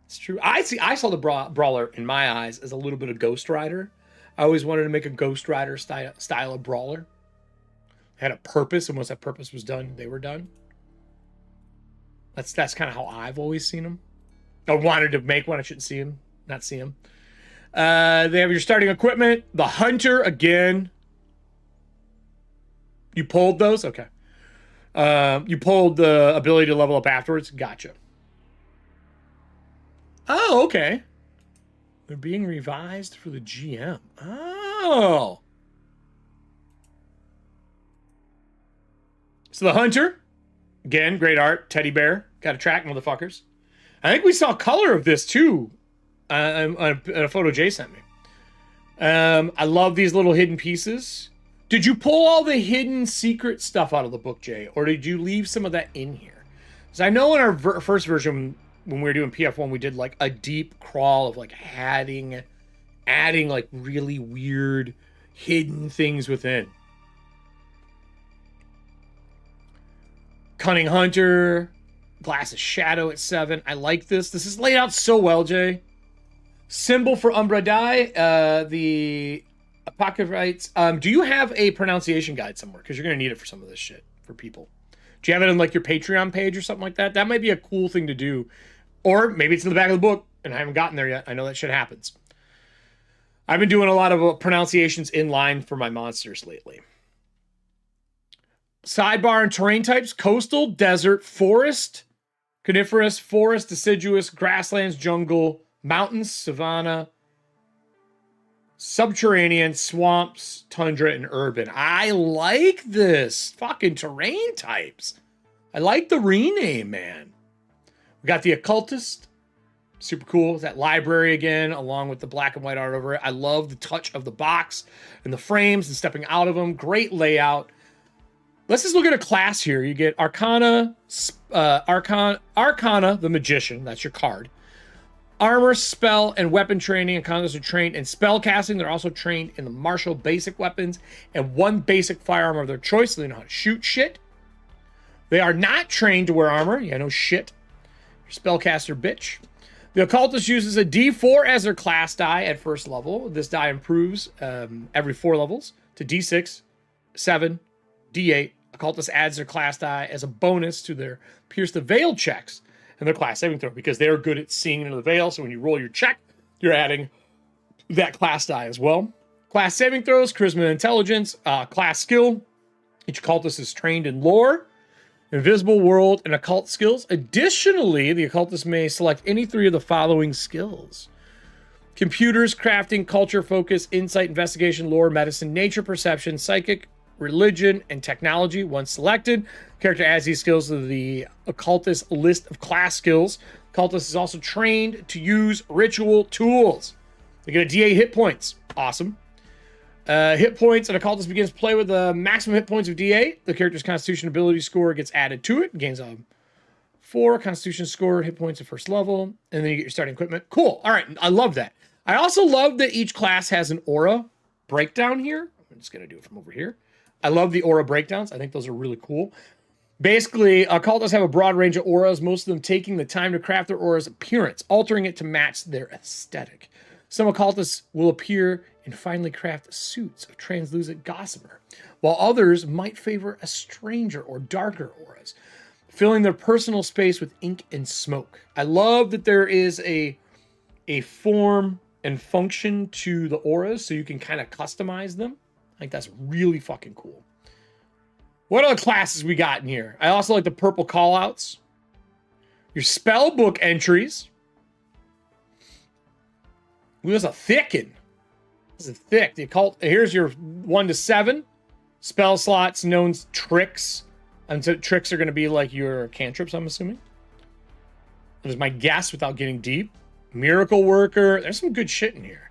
It's true. I saw the Brawler in my eyes as a little bit of Ghost Rider. I always wanted to make a Ghost Rider style of Brawler. Had a purpose, and once that purpose was done, they were done. That's kind of how I've always seen them. I wanted to make one. I shouldn't see him. Not see him. They have your starting equipment. The Hunter, again. You pulled those? Okay. You pulled the ability to level up afterwards. Gotcha. Oh, okay. They're being revised for the GM. Oh. So the Hunter, again, great art, teddy bear, got to track motherfuckers. I think we saw color of this too, on a photo Jay sent me. I love these little hidden pieces. Did you pull all the hidden secret stuff out of the book, Jay, or did you leave some of that in here? Because I know in our first version, when we were doing PF1, we did like a deep crawl of like adding like really weird hidden things within. Cunning Hunter, Glass of Shadow at 7. I like this. This is laid out so well, Jay. Symbol for Umbra Die, the Apocryphites. Do you have a pronunciation guide somewhere? Because you're going to need it for some of this shit for people. Do you have it on like your Patreon page or something like that? That might be a cool thing to do. Or maybe it's in the back of the book and I haven't gotten there yet. I know that shit happens. I've been doing a lot of pronunciations in line for my monsters lately. Sidebar and terrain types: coastal, desert, forest, coniferous, forest, deciduous, grasslands, jungle, mountains, savanna, subterranean, swamps, tundra, and urban. I like this fucking terrain types. I like the rename, man. We got the occultist. Super cool. That library again, along with the black and white art over it. I love the touch of the box and the frames and stepping out of them. Great layout. Let's just look at a class here. You get Arcana, Arcana, the Magician. That's your card. Armor, spell, and weapon training. Arcanas are trained in spell casting. They're also trained in the martial basic weapons and one basic firearm of their choice, so they know how to shoot shit. They are not trained to wear armor. Yeah, no shit. Your spellcaster bitch. The occultist uses a D4 as their class die at first level. This die improves every 4 levels to D6, 7, D8. Occultist adds their class die as a bonus to their Pierce the Veil checks and their class saving throw because they're good at seeing into the veil. So when you roll your check, you're adding that class die as well. Class saving throws: charisma and intelligence. Class skill: each occultist is trained in lore, invisible world, and occult skills. Additionally, the occultist may select any 3 of the following skills: computers, crafting, culture, focus, insight, investigation, lore, medicine, nature, perception, psychic, religion, and technology. Once selected, character adds these skills to the occultist list of class skills. Occultist is also trained to use ritual tools. They get a D8 hit points. Awesome. Hit points: an occultist begins play with the maximum hit points of D8. The character's constitution ability score gets added to it. Gains a 4 constitution score, hit points at first level, and then you get your starting equipment. Cool. All right. I love that. I also love that each class has an aura breakdown here. I'm just going to do it from over here. I love the aura breakdowns. I think those are really cool. Basically, occultists have a broad range of auras, most of them taking the time to craft their aura's appearance, altering it to match their aesthetic. Some occultists will appear in finely crafted suits of translucent gossamer, while others might favor a stranger or darker auras, filling their personal space with ink and smoke. I love that there is a form and function to the auras, so you can kind of customize them. I think that's really fucking cool. What other classes we got in here? I also like the purple callouts. Your spell book entries. Ooh, that's a thick one. This is thick. The occult. Here's your 1 to 7 spell slots, known tricks. And so tricks are going to be like your cantrips, I'm assuming. There's my guess without getting deep. Miracle worker. There's some good shit in here.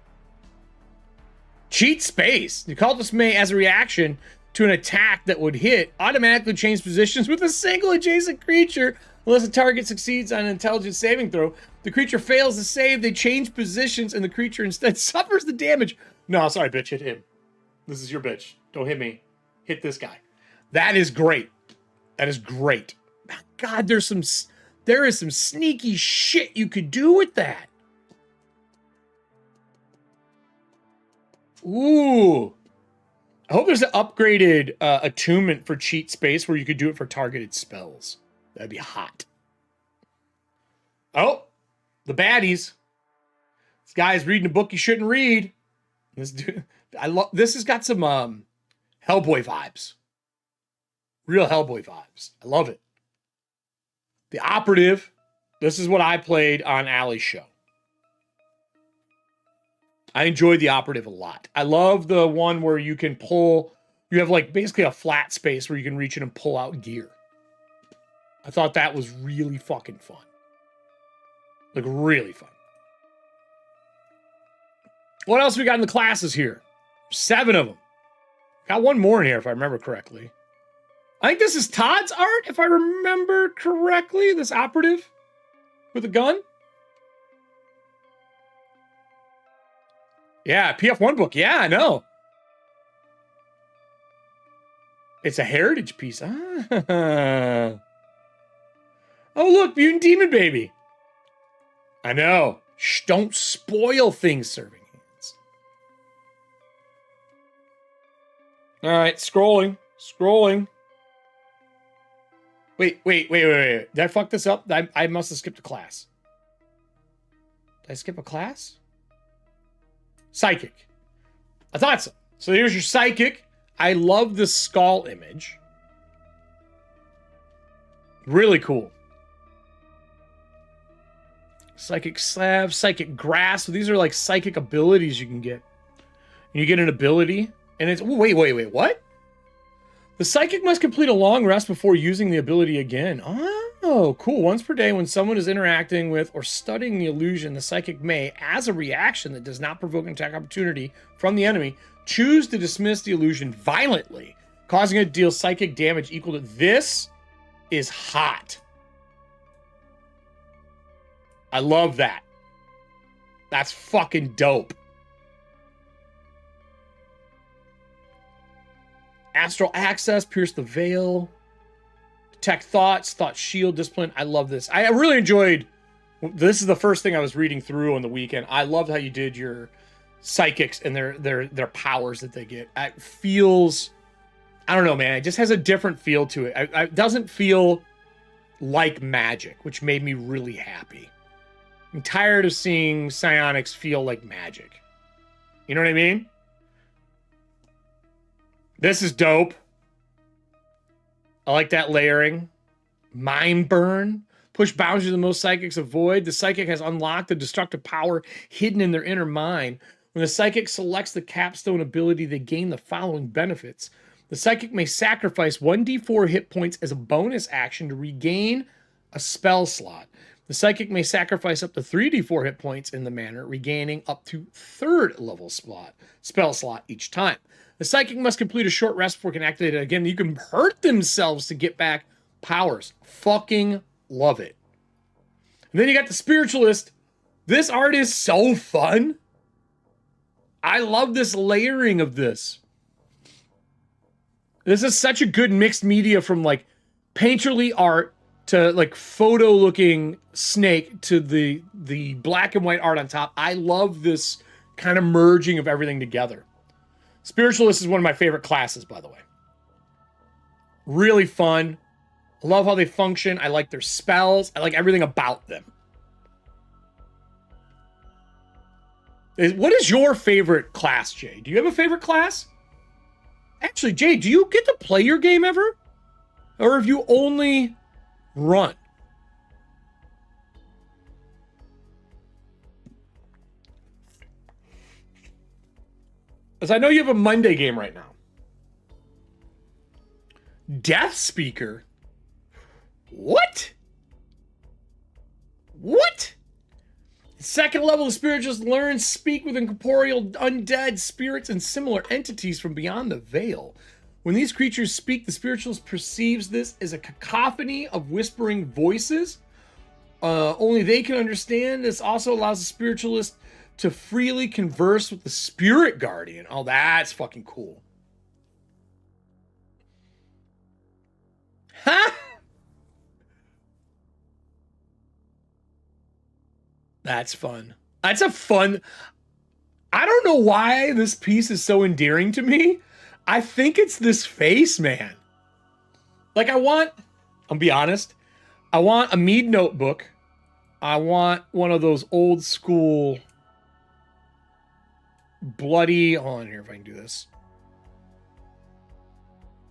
Cheat space. The occultist may, as a reaction to an attack that would hit, automatically change positions with a single adjacent creature unless the target succeeds on an intelligence saving throw. The creature fails to save, they change positions, and the creature instead suffers the damage. No, sorry, bitch, hit him. This is your bitch. Don't hit me. Hit this guy. That is great. That is great. God, there is some sneaky shit you could do with that. Ooh. I hope there's an upgraded attunement for cheat space where you could do it for targeted spells. That'd be hot. Oh, the baddies. This guy's reading a book he shouldn't read. This dude, this has got some Hellboy vibes. Real Hellboy vibes. I love it. The operative. This is what I played on Allie's show. I enjoyed the operative a lot. I love the one where you can pull, you have like basically a flat space where you can reach in and pull out gear. I thought that was really fucking fun. Like really fun. What else we got in the classes here? 7 of them. Got one more in here if I remember correctly. I think this is Todd's art, if I remember correctly. This operative with a gun. Yeah, PF1 book. Yeah, I know. It's a heritage piece. Ah. Oh, look, Mutant Demon Baby. I know. Shh, don't spoil things, Serving Hands. All right, scrolling. Wait. Did I fuck this up? I must have skipped a class. Did I skip a class? Psychic. I thought so. So here's your psychic. I love the skull image. Really cool. Psychic Slab, Psychic Grasp. These are like psychic abilities you can get. And you get an ability, and it's... Wait, what? The psychic must complete a long rest before using the ability again. Oh, cool. Once per day, when someone is interacting with or studying the illusion, the psychic may, as a reaction that does not provoke an attack opportunity from the enemy, choose to dismiss the illusion violently, causing it to deal psychic damage equal to... This is hot. I love that. That's fucking dope. Astral Access, Pierce the Veil, Detect Thoughts, Thought Shield, Discipline. I love this. I really enjoyed... This is the first thing I was reading through on the weekend. I loved how you did your psychics and their powers that they get. It feels... I don't know, man. It just has a different feel to it. It doesn't feel like magic, which made me really happy. I'm tired of seeing psionics feel like magic. You know what I mean? This is dope. I like that layering. Mind Burn. Push boundaries the most psychics avoid. The psychic has unlocked the destructive power hidden in their inner mind. When the psychic selects the capstone ability, they gain the following benefits. The psychic may sacrifice 1d4 hit points as a bonus action to regain a spell slot. The psychic may sacrifice up to 3d4 hit points in the manner, regaining up to 3rd level spell slot each time. The psychic must complete a short rest before it can activate it again. You can hurt themselves to get back powers. Fucking love it. And then you got the spiritualist. This art is so fun. I love this layering of this. This is such a good mixed media from like painterly art to like photo looking snake to the black and white art on top. I love this kind of merging of everything together. Spiritualist is one of my favorite classes, by the way. Really fun. I love how they function. I like their spells. I like everything about them. What is your favorite class, Jay? Do you have a favorite class? Actually, Jay, do you get to play your game ever? Or have you only run? As I know you have a Monday game right now. Death Speaker? What? What? Second level of spiritualists learn speak with incorporeal undead spirits and similar entities from beyond the veil. When these creatures speak, the spiritualist perceives this as a cacophony of whispering voices. Only they can understand. This also allows the spiritualist to freely converse with the spirit guardian. Oh, that's fucking cool. Huh? That's fun. That's a fun... I don't know why this piece is so endearing to me. I think it's this face, man. Like, I'll be honest, I want a Mead notebook. I want one of those old school bloody... Hold on here if I can do this.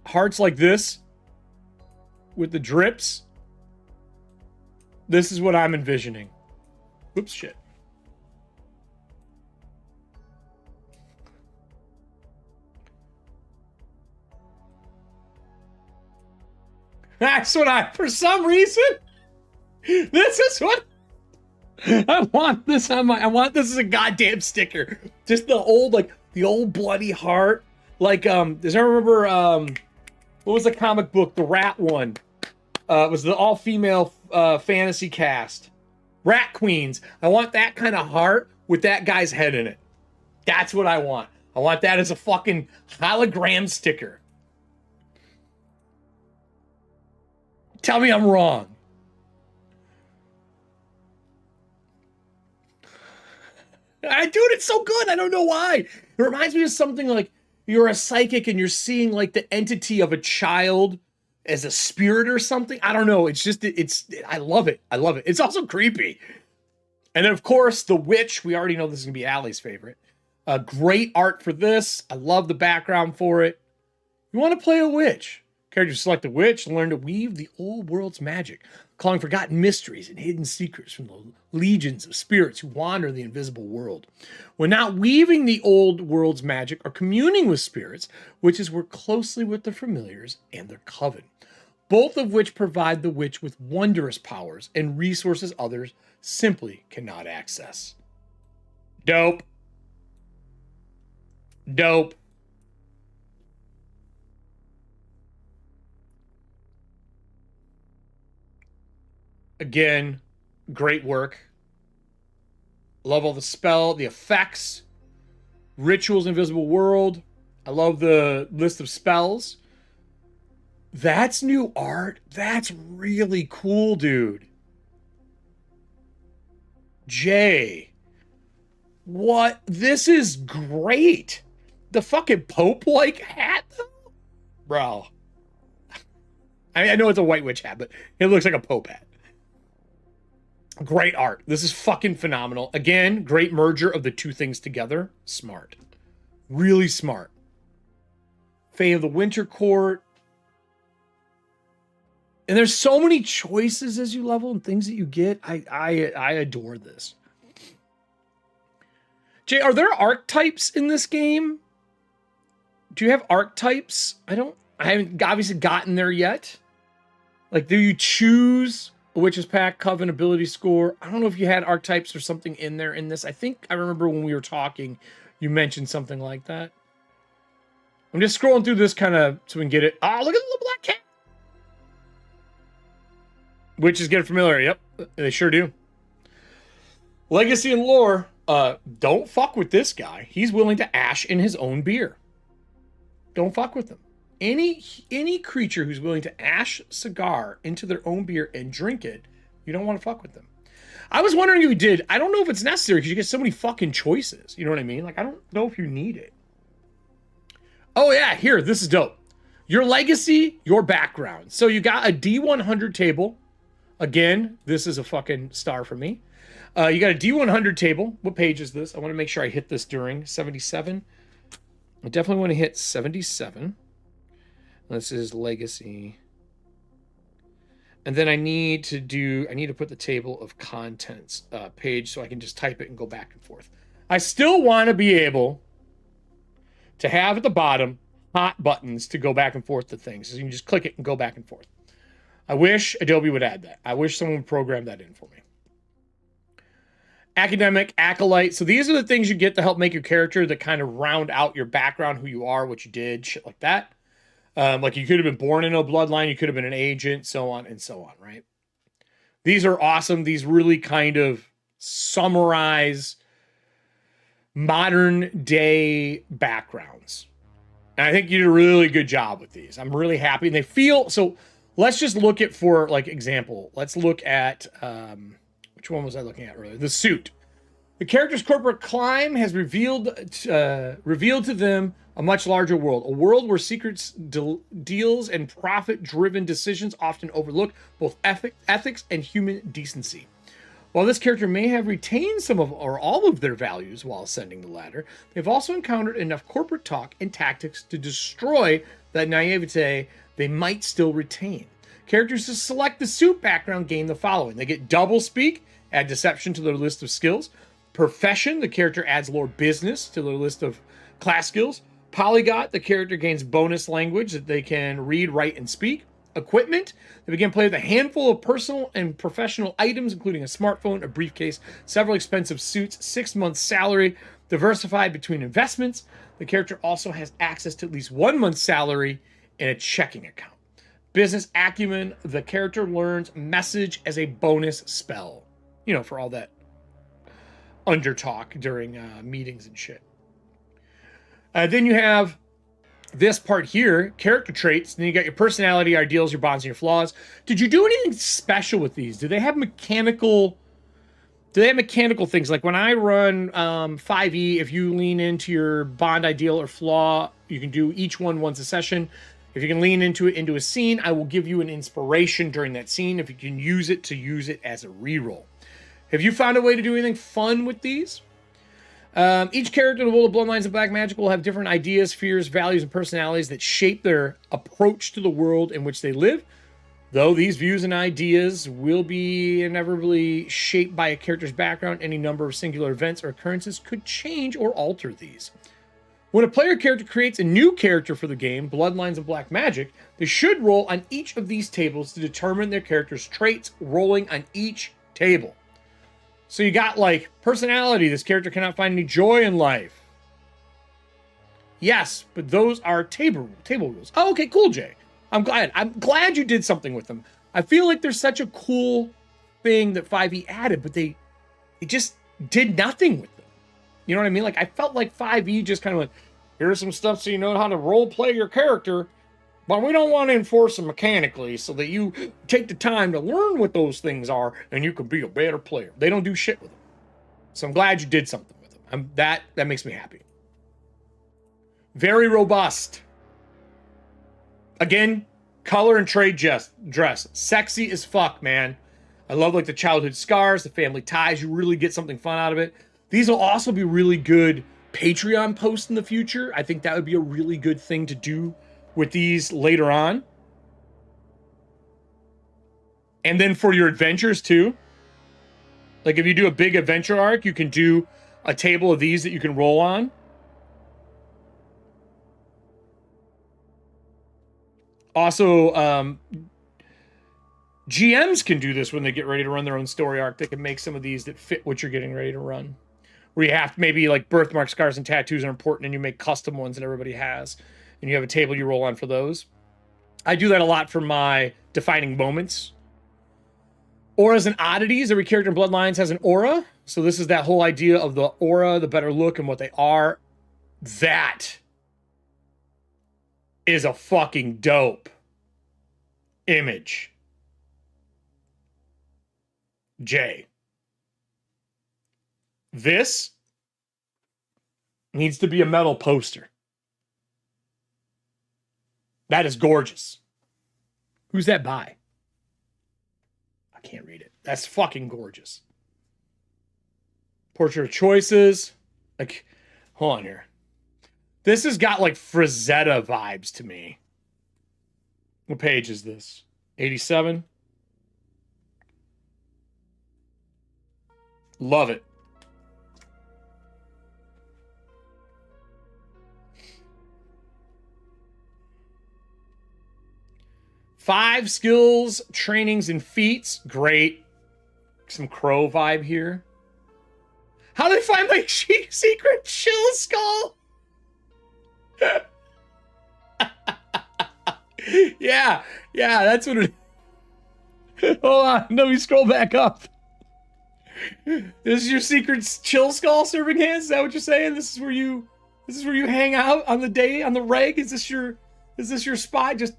Hearts like this with the drips. This is what I'm envisioning. Oops, shit. That's what for some reason, this is what I want this on I want this as a goddamn sticker. Just the old, like, the old bloody heart. Like, does anyone remember, what was the comic book, the rat one? It was the all-female fantasy cast. Rat Queens. I want that kind of heart with that guy's head in it. That's what I want. I want that as a fucking hologram sticker. Tell me I'm wrong. Dude, it's so good. I don't know why. It reminds me of something like you're a psychic and you're seeing like the entity of a child as a spirit or something. I don't know. It's just, I love it. I love it. It's also creepy. And then, of course, the witch. We already know this is going to be Allie's favorite. Great art for this. I love the background for it. You want to play a witch. Characters select a witch and learn to weave the old world's magic, calling forgotten mysteries and hidden secrets from the legions of spirits who wander the invisible world. When not weaving the old world's magic or communing with spirits, witches work closely with their familiars and their coven, both of which provide the witch with wondrous powers and resources others simply cannot access. Dope. Dope. Again, great work. Love all the spell, the effects, rituals, invisible world. I love the list of spells. That's new art. That's really cool, dude. Jay. What? This is great. The fucking Pope-like hat, though? Bro. I mean, I know it's a White Witch hat, but it looks like a Pope hat. Great art. This is fucking phenomenal. Again, great merger of the two things together. Smart. Really smart. Fae of the Winter Court. And there's so many choices as you level and things that you get. I adore this. Jay, are there archetypes in this game? Do you have archetypes? I haven't obviously gotten there yet. Like, do you choose a Witch's Pack, Coven, ability score? I don't know if you had archetypes or something in there in this. I think I remember when we were talking, you mentioned something like that. I'm just scrolling through this kind of so we can get it. Oh, look at the little black cat. Witches get familiar. Yep, they sure do. Legacy and lore. Don't fuck with this guy. He's willing to ash in his own beer. Don't fuck with him. Any creature who's willing to ash cigar into their own beer and drink it, you don't want to fuck with them. I was wondering if you did. I don't know if it's necessary because you get so many fucking choices. You know what I mean? Like, I don't know if you need it. Oh yeah, here, this is dope. Your legacy, your background. So you got a D100 table. Again, this is a fucking star for me. You got a D100 table. What page is this? I want to make sure I hit this during 77. I definitely want to hit 77. This is legacy. And then I need to put the table of contents page so I can just type it and go back and forth. I still want to be able to have at the bottom hot buttons to go back and forth to things. So you can just click it and go back and forth. I wish Adobe would add that. I wish someone would program that in for me. Academic, acolyte. So these are the things you get to help make your character that kind of round out your background, who you are, what you did, shit like that. Like you could have been born in a bloodline, you could have been an agent, so on and so on, right? These are awesome. These really kind of summarize modern day backgrounds. And I think you did a really good job with these. I'm really happy. And they feel, so let's just look at, for like example, let's look at, which one was I looking at earlier? The suit. The character's corporate climb has revealed to them a much larger world, a world where secrets, deals, and profit-driven decisions often overlook both ethics and human decency. While this character may have retained some of or all of their values while ascending the ladder, they've also encountered enough corporate talk and tactics to destroy that naivete they might still retain. Characters to select the suit background gain the following. They get double speak, add deception to their list of skills. Profession, the character adds lore business to their list of class skills. Polyglot, the character gains bonus language that they can read, write, and speak. Equipment, they begin playing with a handful of personal and professional items, including a smartphone, a briefcase, several expensive suits, 6 months salary, diversified between investments. The character also has access to at least 1 month's salary and a checking account. Business acumen, the character learns message as a bonus spell. You know, for all that undertalk during meetings and shit. Then you have this part here, character traits. Then you got your personality, ideals, your bonds, and your flaws. Did you do anything special with these? Do they have mechanical things? Like when I run 5e, if you lean into your bond, ideal, or flaw, you can do each one once a session. If you can lean into it into a scene, I will give you an inspiration during that scene. If you can use it as a reroll. Have you found a way to do anything fun with these? Each character in the world of Bloodlines and Black Magic will have different ideas, fears, values, and personalities that shape their approach to the world in which they live. Though these views and ideas will be inevitably shaped by a character's background, any number of singular events or occurrences could change or alter these. When a player character creates a new character for the game, Bloodlines of Black Magic, they should roll on each of these tables to determine their character's traits, rolling on each table. So you got, like, personality. This character cannot find any joy in life. Yes, but those are table rules. Oh, okay, cool, Jay. I'm glad you did something with them. I feel like there's such a cool thing that 5e added, but they just did nothing with them. You know what I mean? Like, I felt like 5e just kind of went, here's some stuff so you know how to role play your character, but we don't want to enforce them mechanically so that you take the time to learn what those things are and you can be a better player. They don't do shit with them. So I'm glad you did something with them. That makes me happy. Very robust. Again, color and trade dress. Sexy as fuck, man. I love, like, the childhood scars, the family ties. You really get something fun out of it. These will also be really good Patreon posts in the future. I think that would be a really good thing to do with these later on. And then for your adventures too. Like, if you do a big adventure arc, you can do a table of these that you can roll on. Also, GMs can do this when they get ready to run their own story arc. They can make some of these that fit what you're getting ready to run. Where you have to, maybe, like, birthmarks, scars, and tattoos are important, and you make custom ones that everybody has. And you have a table you roll on for those. I do that a lot for my defining moments. Auras and oddities. Every character in Bloodlines has an aura. So this is that whole idea of the aura, the better look, and what they are. That is a fucking dope image. Jay. This needs to be a metal poster. That is gorgeous. Who's that by? I can't read it. That's fucking gorgeous. Portrait of choices. Like, hold on here. This has got, like, Frazetta vibes to me. What page is this? 87? Love it. Five skills, trainings, and feats. Great. Some crow vibe here. How did I find my secret chill skull? yeah, that's what it is. Hold on, let me scroll back up. This is your secret chill skull, serving hands? Is that what you're saying? This is where you hang out on the day, on the reg? Is this your spot? Just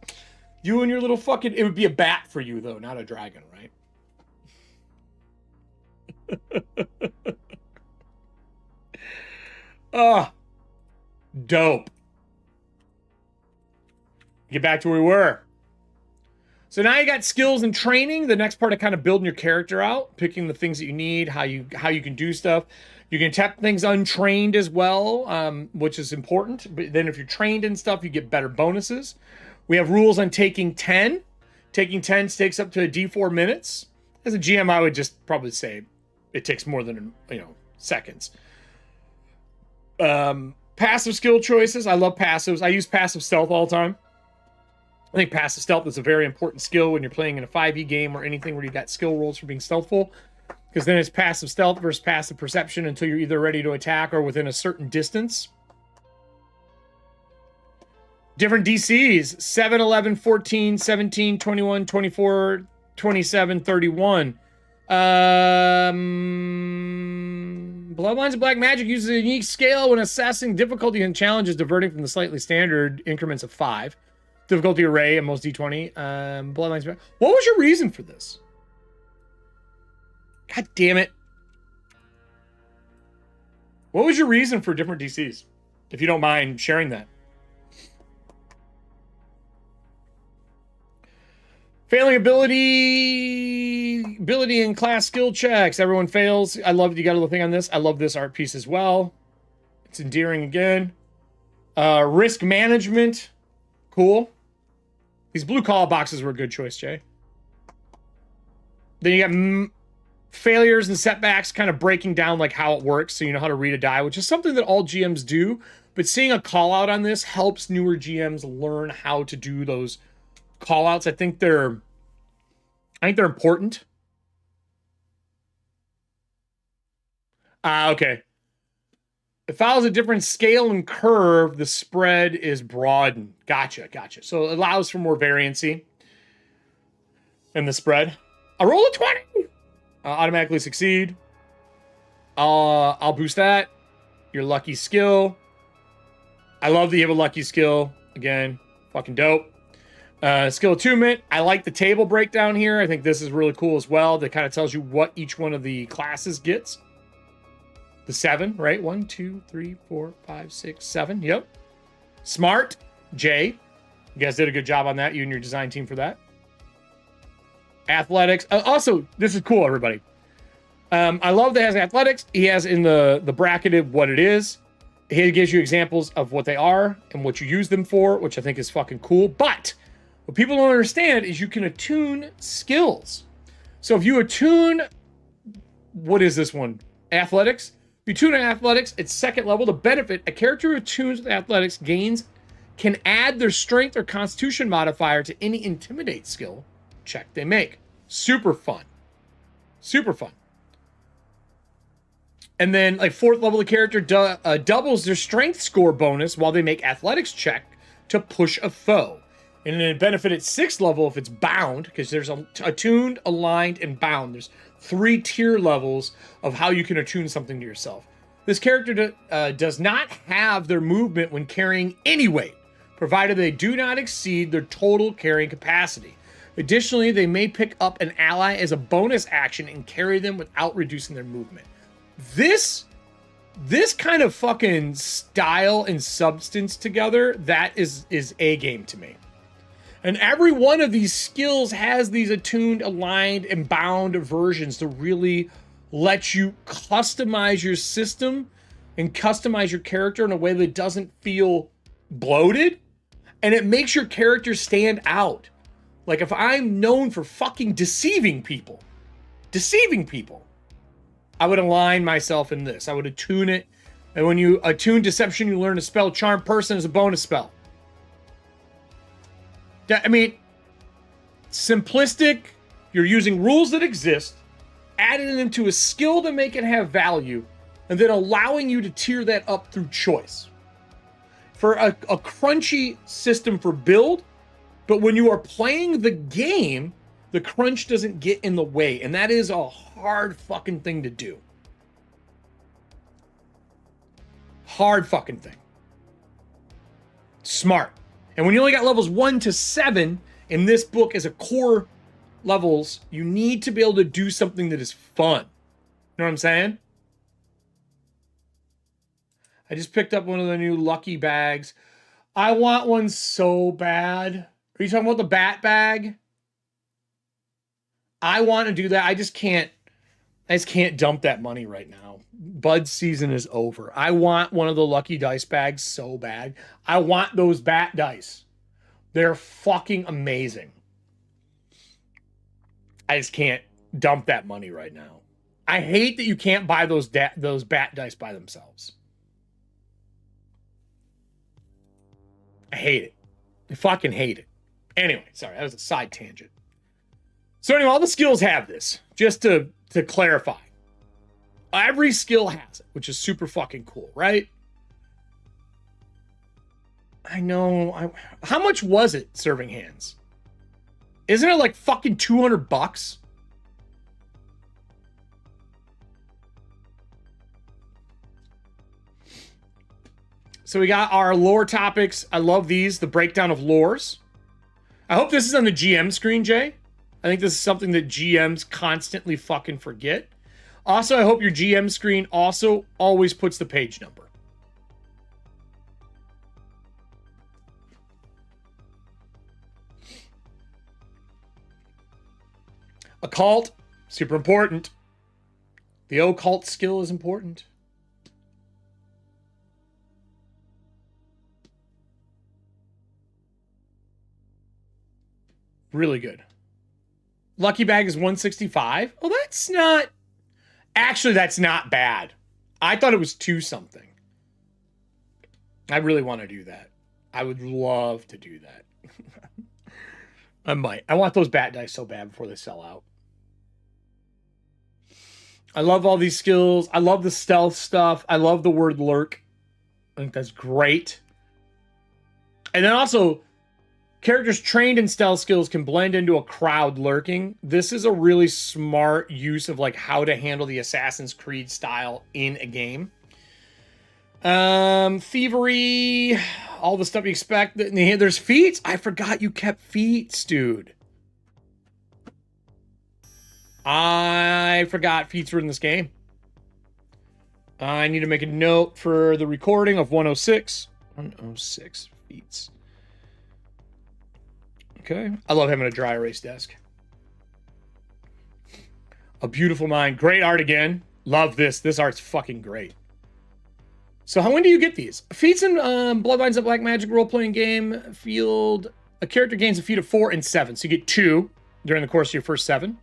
you and your little fucking... It would be a bat for you, though, not a dragon, right? Oh, dope. Get back to where we were. So now you got skills and training. The next part of kind of building your character out, picking the things that you need, how you can do stuff. You can tap things untrained as well, which is important. But then if you're trained in stuff, you get better bonuses. We have rules on taking 10. Taking 10 takes up to a D4 minutes. As a GM, I would just probably say it takes more than, seconds. Passive skill choices. I love passives. I use passive stealth all the time. I think passive stealth is a very important skill when you're playing in a 5e game or anything where you got skill rolls for being stealthful. Because then it's passive stealth versus passive perception until you're either ready to attack or within a certain distance. Different DCs. 7, 11, 14, 17, 21, 24, 27, 31. Bloodlines of Black Magic uses a unique scale when assessing difficulty and challenges diverting from the slightly standard increments of 5. Difficulty array and most D20. Bloodlines. What was your reason for this? God damn it. What was your reason for different DCs? If you don't mind sharing that. Failing ability and class skill checks. Everyone fails. I love, you got a little thing on this. I love this art piece as well. It's endearing again. Risk management. Cool. These blue call boxes were a good choice, Jay. Then you got failures and setbacks, kind of breaking down like how it works, so you know how to read a die, which is something that all GMs do. But seeing a call out on this helps newer GMs learn how to do those call outs. I think they're important. Okay. It follows a different scale and curve. The spread is broadened. Gotcha. So it allows for more variancy in the spread. A roll of 20. Automatically succeed. I'll boost that. Your lucky skill. I love that you have a lucky skill. Again, fucking dope. Skill attunement. I like the table breakdown here. I think this is really cool as well. That kind of tells you what each one of the classes gets. The 7, right? 1, 2, 3, 4, 5, 6, 7. Yep. Smart. J. You guys did a good job on that. You and your design team for that. Athletics. Also, this is cool, everybody. I love that it has athletics. He has in the bracketed what it is. He gives you examples of what they are and what you use them for, which I think is fucking cool. But what people don't understand is you can attune skills. So if you attune, what is this one? Athletics. If you tune in athletics, it's second level. The benefit, a character who attunes with athletics can add their strength or constitution modifier to any intimidate skill check they make. Super fun. Super fun. And then, like, fourth level, the character doubles their strength score bonus while they make athletics check to push a foe. And then it benefit at sixth level if it's bound, because there's attuned, aligned, and bound. There's 3 tier levels of how you can attune something to yourself. This character does not have their movement when carrying any weight, provided they do not exceed their total carrying capacity. Additionally, they may pick up an ally as a bonus action and carry them without reducing their movement. This kind of fucking style and substance together, that is A game to me. And every one of these skills has these attuned, aligned, and bound versions to really let you customize your system and customize your character in a way that doesn't feel bloated. And it makes your character stand out. Like if I'm known for fucking deceiving people, I would align myself in this. I would attune it. And when you attune deception, you learn to spell charm person as a bonus spell. I mean, simplistic. You're using rules that exist, adding them to a skill to make it have value, and then allowing you to tier that up through choice. For a crunchy system for build, but when you are playing the game, the crunch doesn't get in the way, and that is a hard fucking thing to do. Hard fucking thing. Smart. And when you only got levels 1 to 7 in this book as a core levels, you need to be able to do something that is fun. You know what I'm saying? I just picked up one of the new lucky bags. I want one so bad. Are you talking about the bat bag? I want to do that. I just can't dump that money right now. Bud season is over. I want one of the lucky dice bags so bad. I want those bat dice. They're fucking amazing. I just can't dump that money right now. I hate that you can't buy those bat dice by themselves. I hate it. I fucking hate it. Anyway, sorry, that was a side tangent. So anyway, all the skills have this. Just to clarify. Every skill has it, which is super fucking cool, right? I know. How much was it, Serving Hands? Isn't it like fucking $200? So we got our lore topics. I love these, the breakdown of lores. I hope this is on the GM screen, Jay. I think this is something that GMs constantly fucking forget. Also, I hope your GM screen also always puts the page number. Occult, super important. The occult skill is important. Really good. Lucky bag is 165. Well, that's not... Actually, that's not bad. I thought it was 2 something. I really want to do that. I would love to do that. I might. I want those bat dice so bad before they sell out. I love all these skills. I love the stealth stuff. I love the word lurk. I think that's great. And then also... Characters trained in stealth skills can blend into a crowd lurking. This is a really smart use of like how to handle the Assassin's Creed style in a game. Thievery, all the stuff you expect. There's feats. I forgot you kept feats, dude. I forgot feats were in this game. I need to make a note for the recording of 106. 106 feats. Okay. I love having a dry erase desk. A Beautiful Mind. Great art again. Love this. This art's fucking great. So when do you get these? Feats in Bloodlines Black Magic role-playing game field. A character gains a feat of 4 and 7. So you get 2 during the course of your first 7.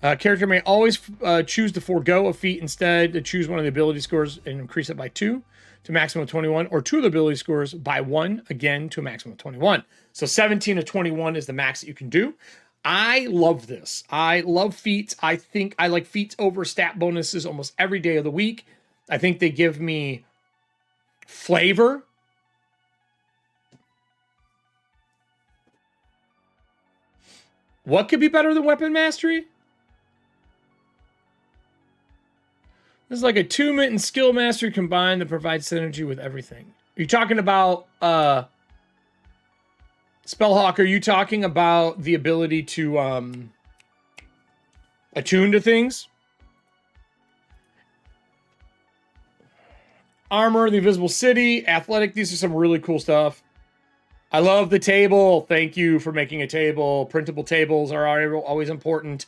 A character may always choose to forego a feat instead to choose one of the ability scores and increase it by 2 to a maximum of 21, or 2 of the ability scores by 1, again, to a maximum of 21. So 17 to 21 is the max that you can do. I love this. I love feats. I think I like feats over stat bonuses almost every day of the week. I think they give me flavor. What could be better than weapon mastery? This is like a 2-minute and skill mastery combined that provides synergy with everything. Are you talking about Spellhawk? Are you talking about the ability to attune to things? Armor, the Invisible City, Athletic. These are some really cool stuff. I love the table. Thank you for making a table. Printable tables are always important.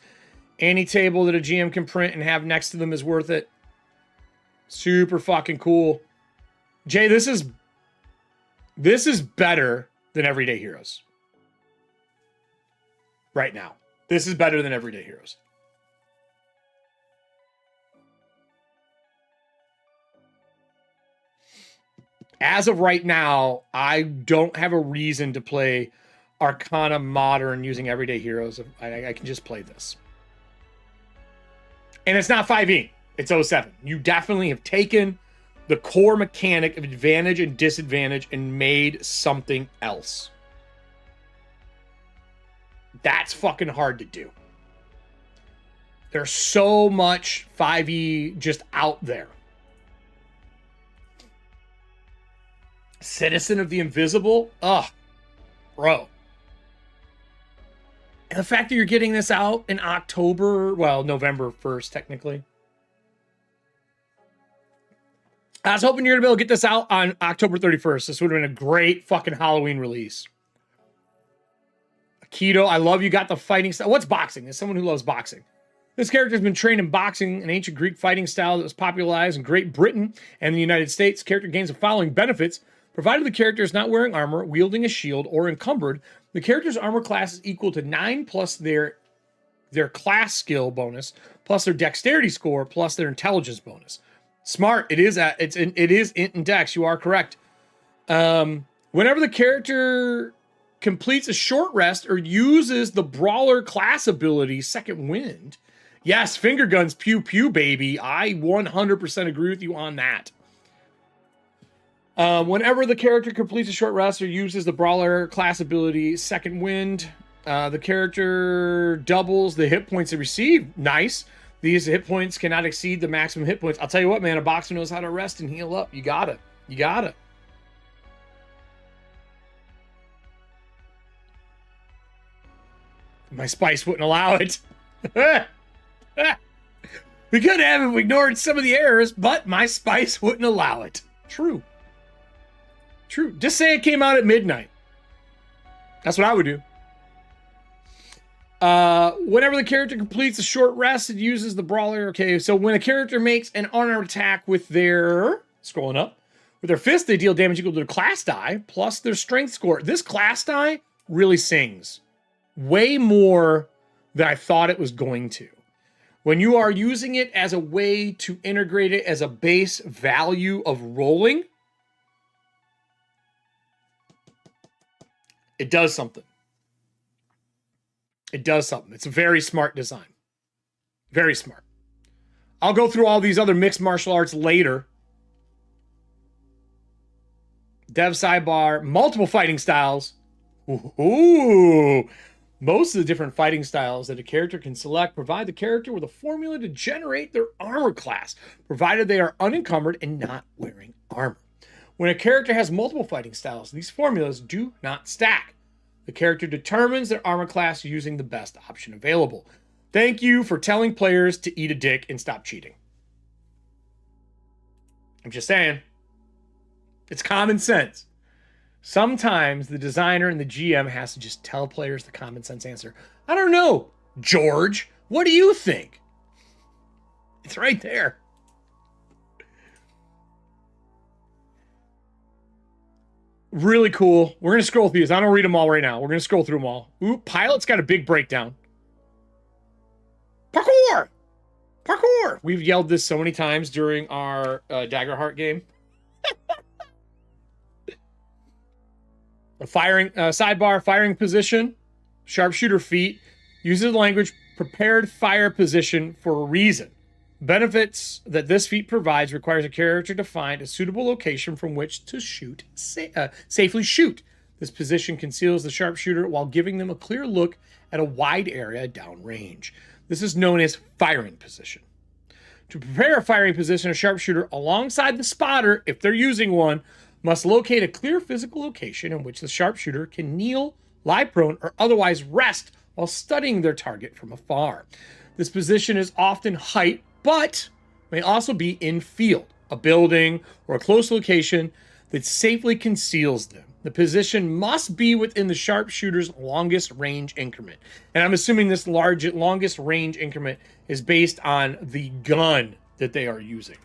Any table that a GM can print and have next to them is worth it. Super fucking cool. Jay, this is better than Everyday Heroes. Right now. This is better than Everyday Heroes. As of right now, I don't have a reason to play Arcana Modern using Everyday Heroes. I can just play this. And it's not 5e. It's 07. You definitely have taken the core mechanic of advantage and disadvantage and made something else. That's fucking hard to do. There's so much 5e just out there. Citizen of the Invisible? Ugh. Bro. And the fact that you're getting this out in October, well, November 1st, technically. I was hoping you're going to be able to get this out on October 31st. This would have been a great fucking Halloween release. Keto, I love you got the fighting style. What's boxing? As someone who loves boxing. This character has been trained in boxing, an ancient Greek fighting style that was popularized in Great Britain and the United States. Character gains the following benefits. Provided the character is not wearing armor, wielding a shield, or encumbered, the character's armor class is equal to 9 plus their class skill bonus, plus their dexterity score, plus their intelligence bonus. Smart. It is int and dex. You are correct. Whenever the character completes a short rest or uses the brawler class ability, Second Wind. Yes, finger guns, pew pew, baby. I 100% agree with you on that. Whenever the character completes a short rest or uses the brawler class ability, Second Wind, the character doubles the hit points they receive. Nice. These hit points cannot exceed the maximum hit points. I'll tell you what, man, a boxer knows how to rest and heal up. You gotta. You gotta. My spice wouldn't allow it. We could have if we ignored some of the errors, but my spice wouldn't allow it. True. True. Just say it came out at midnight. That's what I would do. Whenever the character completes a short rest, it uses the brawler. Okay, so when a character makes an unarmed attack with their, scrolling up, with their fist, they deal damage equal to their class die plus their strength score. This class die really sings. Way more than I thought it was going to. When you are using it as a way to integrate it as a base value of rolling, it does something. It does something. It's a very smart design. Very smart. I'll go through all these other mixed martial arts later. Dev sidebar, multiple fighting styles. Ooh. Most of the different fighting styles that a character can select provide the character with a formula to generate their armor class, provided they are unencumbered and not wearing armor. When a character has multiple fighting styles, these formulas do not stack. The character determines their armor class using the best option available. Thank you for telling players to eat a dick and stop cheating. I'm just saying. It's common sense. Sometimes the designer and the GM has to just tell players the common sense answer. I don't know, George. What do you think? It's right there. Really cool. We're going to scroll through these. I don't read them all right now. We're going to scroll through them all. Ooh, Pilot's got a big breakdown. Parkour! Parkour! We've yelled this so many times during our Daggerheart game. A firing sidebar, firing position, sharpshooter feat, uses the language prepared fire position for a reason. Benefits that this feat provides requires a character to find a suitable location from which to shoot safely shoot. This position conceals the sharpshooter while giving them a clear look at a wide area downrange. This is known as firing position. To prepare a firing position, a sharpshooter alongside the spotter, if they're using one, must locate a clear physical location in which the sharpshooter can kneel, lie prone, or otherwise rest while studying their target from afar. This position is often height, but may also be in field, a building, or a close location that safely conceals them. The position must be within the sharpshooter's longest range increment. And I'm assuming this longest range increment is based on the gun that they are using.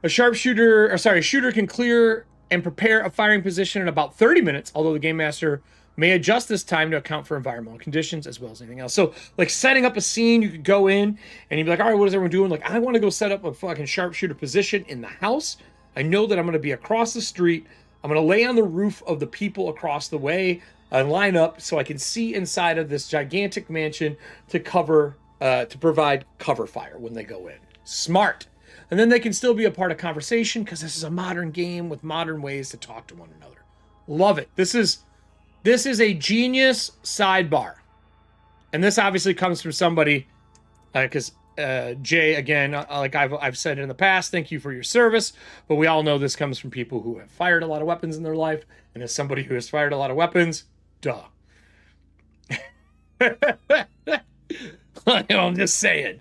A shooter can clear and prepare a firing position in about 30 minutes, although the game master may adjust this time to account for environmental conditions as well as anything else. So, like, setting up a scene, you could go in and you'd be like, all right, what is everyone doing? Like, I want to go set up a fucking sharpshooter position in the house. I know that I'm going to be across the street. I'm going to lay on the roof of the people across the way and line up so I can see inside of this gigantic mansion to provide cover fire when they go in. Smart. And then they can still be a part of conversation because this is a modern game with modern ways to talk to one another. Love it. This is a genius sidebar. And this obviously comes from somebody, because Jay, again, like I've said in the past, thank you for your service. But we all know this comes from people who have fired a lot of weapons in their life. And as somebody who has fired a lot of weapons, duh. I'm just saying.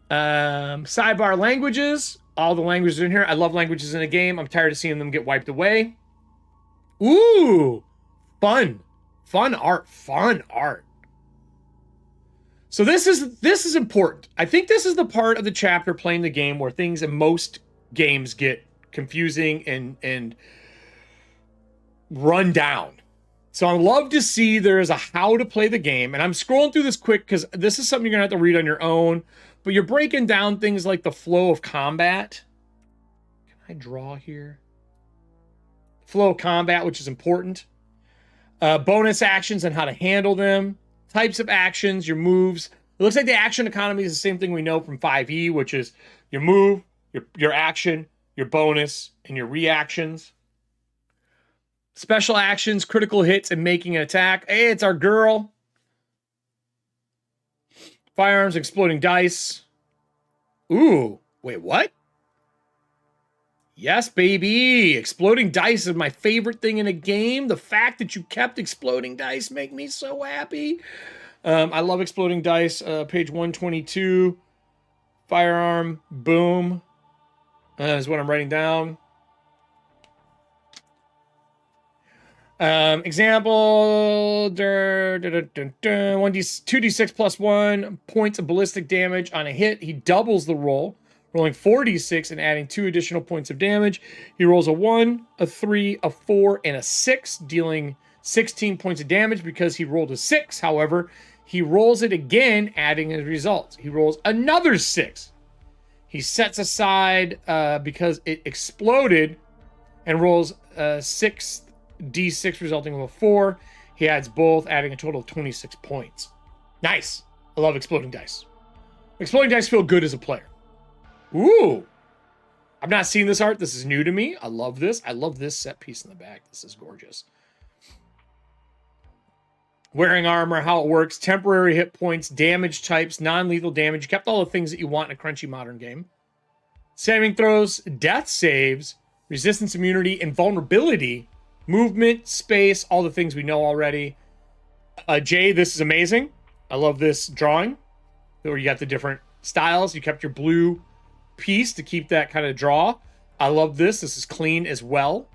Sidebar languages. All the languages in here. I love languages in a game. I'm tired of seeing them get wiped away. Ooh, fun art. So this is important. I think this is the part of the chapter playing the game where things in most games get confusing and run down. So I'd love to see there is a how to play the game. And I'm scrolling through this quick because this is something you're going to have to read on your own. But you're breaking down things like the flow of combat. Can I draw here? Flow of combat, which is important. Bonus actions and how to handle them. Types of actions, your moves. It looks like the action economy is the same thing we know from 5e, which is your move, your action, your bonus, and your reactions. Special actions, critical hits, and making an attack. Hey, it's our girl. Firearms, exploding dice. Ooh, wait, what? Yes, baby. Exploding dice is my favorite thing in a game. The fact that you kept exploding dice make me so happy. I love exploding dice. Page 122. Firearm, boom. Is what I'm writing down. Example, 2d6 plus 1 points of ballistic damage on a hit. He doubles the roll, rolling 4d6 and adding 2 additional points of damage. He rolls a 1, a 3, a 4, and a 6, dealing 16 points of damage because he rolled a 6. However, he rolls it again, adding his results. He rolls another 6. He sets aside, because it exploded, and rolls 6d6, resulting in a 4. He adds both, adding a total of 26 points. Nice. I love exploding dice. Exploding dice feel good as a player. Ooh. I've not seen this art. This is new to me. I love this. I love this set piece in the back. This is gorgeous. Wearing armor, how it works, temporary hit points, damage types, non-lethal damage. You kept all the things that you want in a crunchy modern game. Saving throws, death saves, resistance, immunity, invulnerability, movement, space, all the things we know already. Jay, this is amazing. I love this drawing where you got the different styles. You kept your blue piece to keep that kind of draw. I love this. This is clean as well.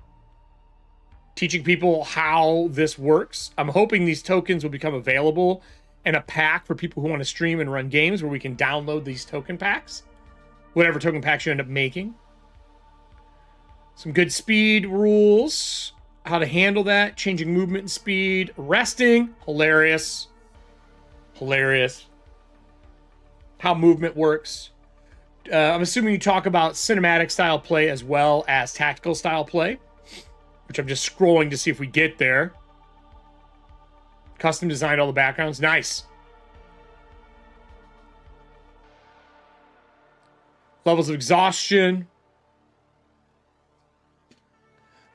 Teaching people how this works. I'm hoping these tokens will become available in a pack for people who want to stream and run games where we can download these token packs. Whatever token packs you end up making. Some good speed rules. How to handle that. Changing movement and speed. Resting. Hilarious. Hilarious. How movement works. I'm assuming you talk about cinematic style play as well as tactical style play, which I'm just scrolling to see if we get there. Custom designed all the backgrounds. Nice. Levels of exhaustion.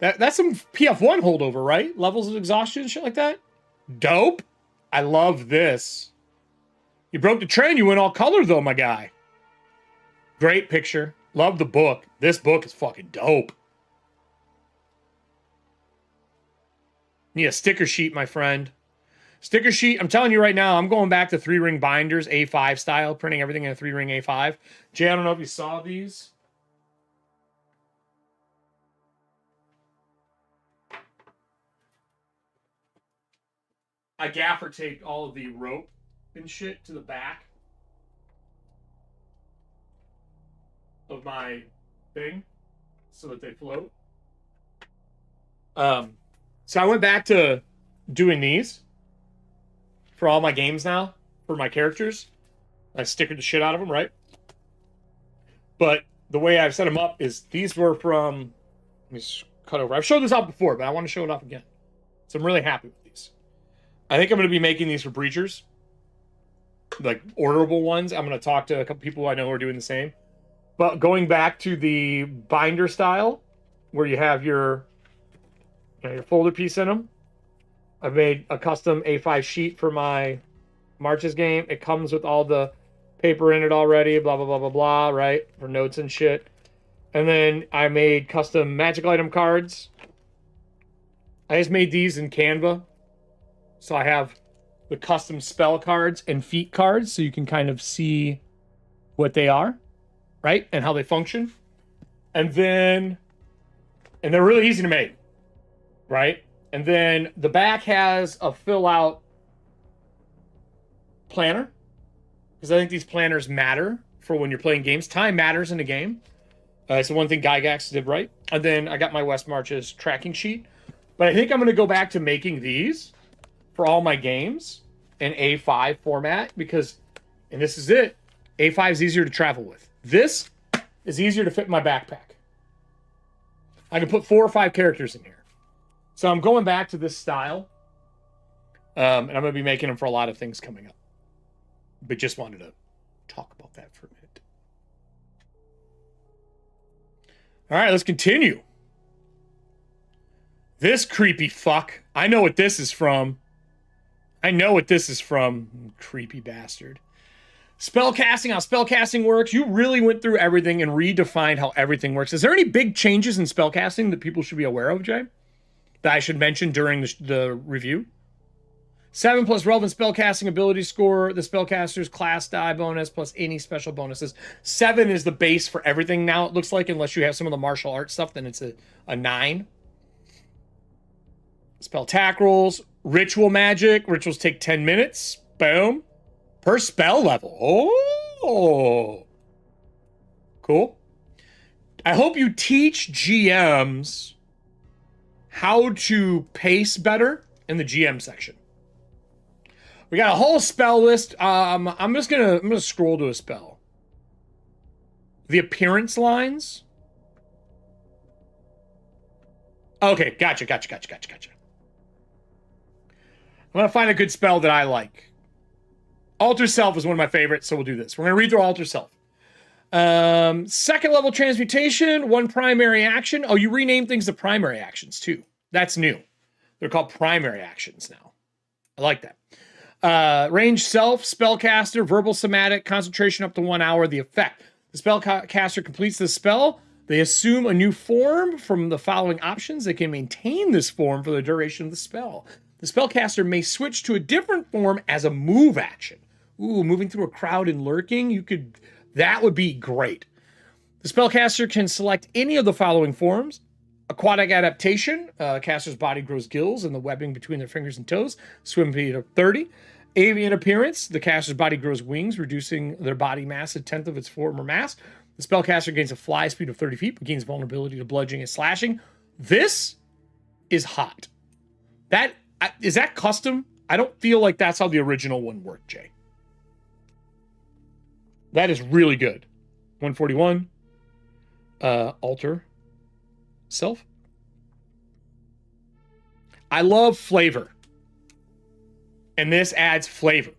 That's some PF1 holdover, right? Levels of exhaustion, shit like that. Dope. I love this. You broke the trend. You went all color, though, my guy. Great picture. Love the book. This book is fucking dope. Need a sticker sheet, my friend. Sticker sheet. I'm telling you right now, I'm going back to 3-ring binders, A5 style, printing everything in a 3-ring A5. Jay, I don't know if you saw these. I gaffer taped all of the rope and shit to the back of my thing so that they float. So I went back to doing these for all my games now, for my characters. I stickered the shit out of them, right? But the way I've set them up is these were from... Let me just cut over. I've showed this off before, but I want to show it off again. So I'm really happy with these. I think I'm going to be making these for breachers. Like, orderable ones. I'm going to talk to a couple people I know who are doing the same. But going back to the binder style, where you have your folder piece in them. I've made a custom A5 sheet for my Marches game. It comes with all the paper in it already, blah, blah, blah, blah, blah, right? For notes and shit. And then I made custom magic item cards. I just made these in Canva. So I have the custom spell cards and feat cards so you can kind of see what they are, right? And how they function. And they're really easy to make, right? And then the back has a fill out planner, because I think these planners matter for when you're playing games. Time matters in a game. It's the one thing Gygax did right. And then I got my West Marches tracking sheet. But I think I'm going to go back to making these for all my games in A5 format, because, and this is it, A5 is easier to travel with. This is easier to fit in my backpack. I can put 4 or 5 characters in here. So I'm going back to this style. And I'm going to be making them for a lot of things coming up. But just wanted to talk about that for a minute. All right, let's continue. This creepy fuck. I know what this is from. Creepy bastard. Spellcasting, how spellcasting works. You really went through everything and redefined how everything works. Is there any big changes in spellcasting that people should be aware of, Jay? That I should mention during the review? 7 plus relevant spellcasting ability score, the spellcaster's class die bonus, plus any special bonuses. 7 is the base for everything now, it looks like, unless you have some of the martial arts stuff, then it's a 9. Spell attack rolls. Ritual magic. Rituals take 10 minutes. Boom. Per spell level. Oh. Cool. I hope you teach GMs how to pace better in the GM section. We got a whole spell list. I'm gonna scroll to a spell. The appearance lines. Okay, gotcha. I'm gonna find a good spell that I like. Alter Self is one of my favorites, so we'll do this. We're gonna read through Alter Self. Second level transmutation, 1 primary action. Oh, you rename things to primary actions too. That's new. They're called primary actions now. I like that. Range self, spellcaster, verbal somatic, concentration up to 1 hour. The effect. The spellcaster completes the spell. They assume a new form from the following options. They can maintain this form for the duration of the spell. The spellcaster may switch to a different form as a move action. Ooh, moving through a crowd and lurking. That would be great. The spellcaster can select any of the following forms. Aquatic adaptation. Caster's body grows gills and the webbing between their fingers and toes. Swim speed of 30. Avian appearance. The caster's body grows wings, reducing their body mass a tenth of its former mass. The spellcaster gains a fly speed of 30 feet, but gains vulnerability to bludgeoning and slashing. This is hot. Is that custom? I don't feel like that's how the original one worked, Jay. That is really good. 141. Alter Self. I love flavor. And this adds flavor.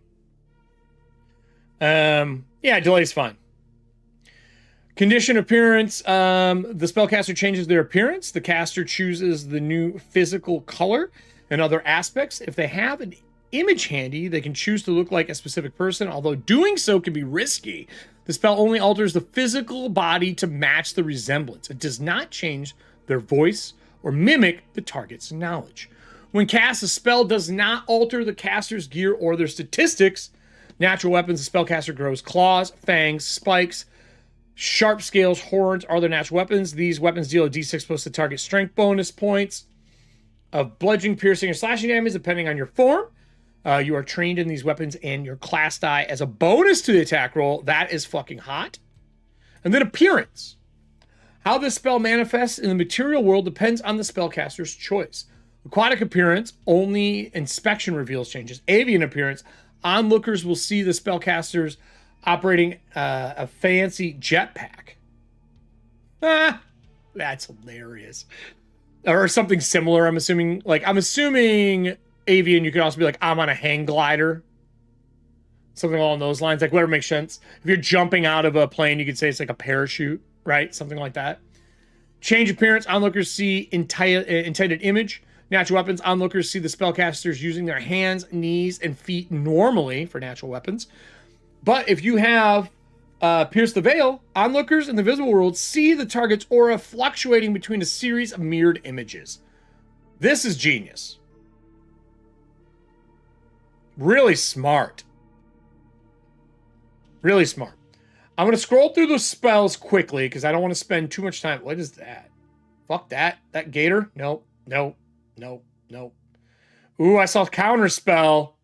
Yeah, delay's fine. Condition appearance. The spellcaster changes their appearance. The caster chooses the new physical color and other aspects. If they have an image handy, they can choose to look like a specific person, although doing so can be risky. The spell only alters the physical body to match the resemblance. It does not change their voice or mimic the target's knowledge. When cast, a spell does not alter the caster's gear or their statistics. Natural weapons, the spellcaster grows claws, fangs, spikes, sharp scales, horns are their natural weapons. These weapons deal a d6 plus the target strength bonus points of bludgeoning, piercing, or slashing damage, depending on your form. You are trained in these weapons and your class die as a bonus to the attack roll. That is fucking hot. And then appearance. How this spell manifests in the material world depends on the spellcaster's choice. Aquatic appearance, only inspection reveals changes. Avian appearance, onlookers will see the spellcasters operating a fancy jetpack. That's hilarious. Or something similar, I'm assuming. I'm assuming Avian, you could also be like, I'm on a hang glider. Something along those lines. Whatever makes sense. If you're jumping out of a plane, you could say it's like a parachute, right? Something like that. Change appearance, onlookers see intended image. Natural weapons, onlookers see the spellcasters using their hands, knees, and feet normally for natural weapons. But if you have Pierce the Veil, onlookers in the visible world see the target's aura fluctuating between a series of mirrored images. This is genius. Really smart. Really smart. I'm going to scroll through the spells quickly because I don't want to spend too much time. What is that? Fuck that. That gator? Nope. Ooh, I saw counter spell.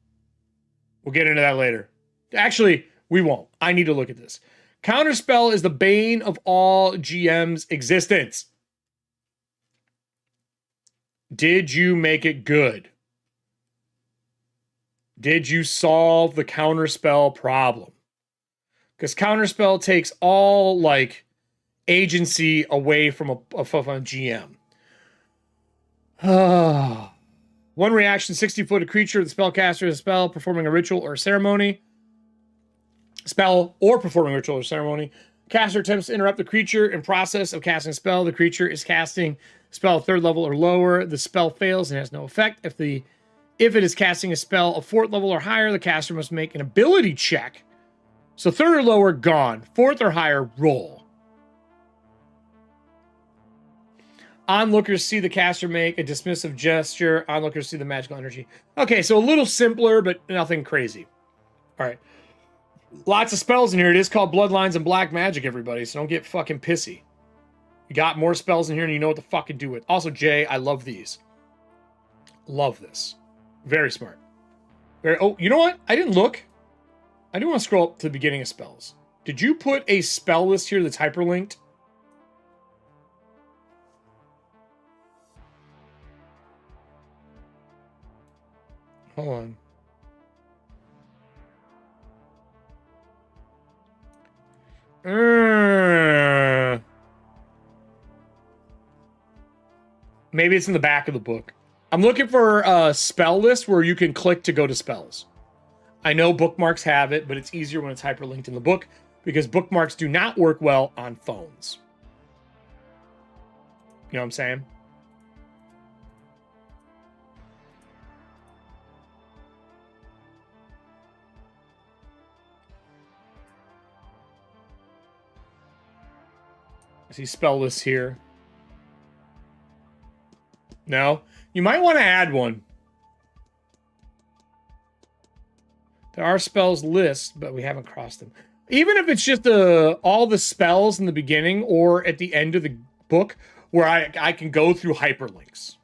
We'll get into that later. Actually, we won't. I need to look at this. Counter spell is the bane of all GM's existence. Did you make it good? Did you solve the counter spell problem? Because counter spell takes all agency away from a GM. One reaction, 60-foot a creature, the spellcaster is a spell, performing a ritual or ceremony. Caster attempts to interrupt the creature in process of casting a spell. The creature is casting a spell 3rd level or lower. The spell fails and has no effect. If it is casting a spell of 4th level or higher, the caster must make an ability check. So 3rd or lower, gone. 4th or higher, roll. Onlookers see the caster make a dismissive gesture. Onlookers see the magical energy. Okay, so a little simpler, but nothing crazy. All right. Lots of spells in here. It is called Bloodlines and Black Magic, everybody, so don't get fucking pissy. You got more spells in here and you know what to fucking do with. Also, Jay, I love these. Love this. Very smart. Very. Oh, you know what? I didn't look. I do want to scroll up to the beginning of spells. Did you put a spell list here that's hyperlinked? Hold on. Maybe it's in the back of the book. I'm looking for a spell list where you can click to go to spells. I know bookmarks have it, but it's easier when it's hyperlinked in the book because bookmarks do not work well on phones. You know what I'm saying? I see spell lists here. No? You might want to add one. There are spells lists, but we haven't crossed them. Even if it's just all the spells in the beginning or at the end of the book where I can go through hyperlinks.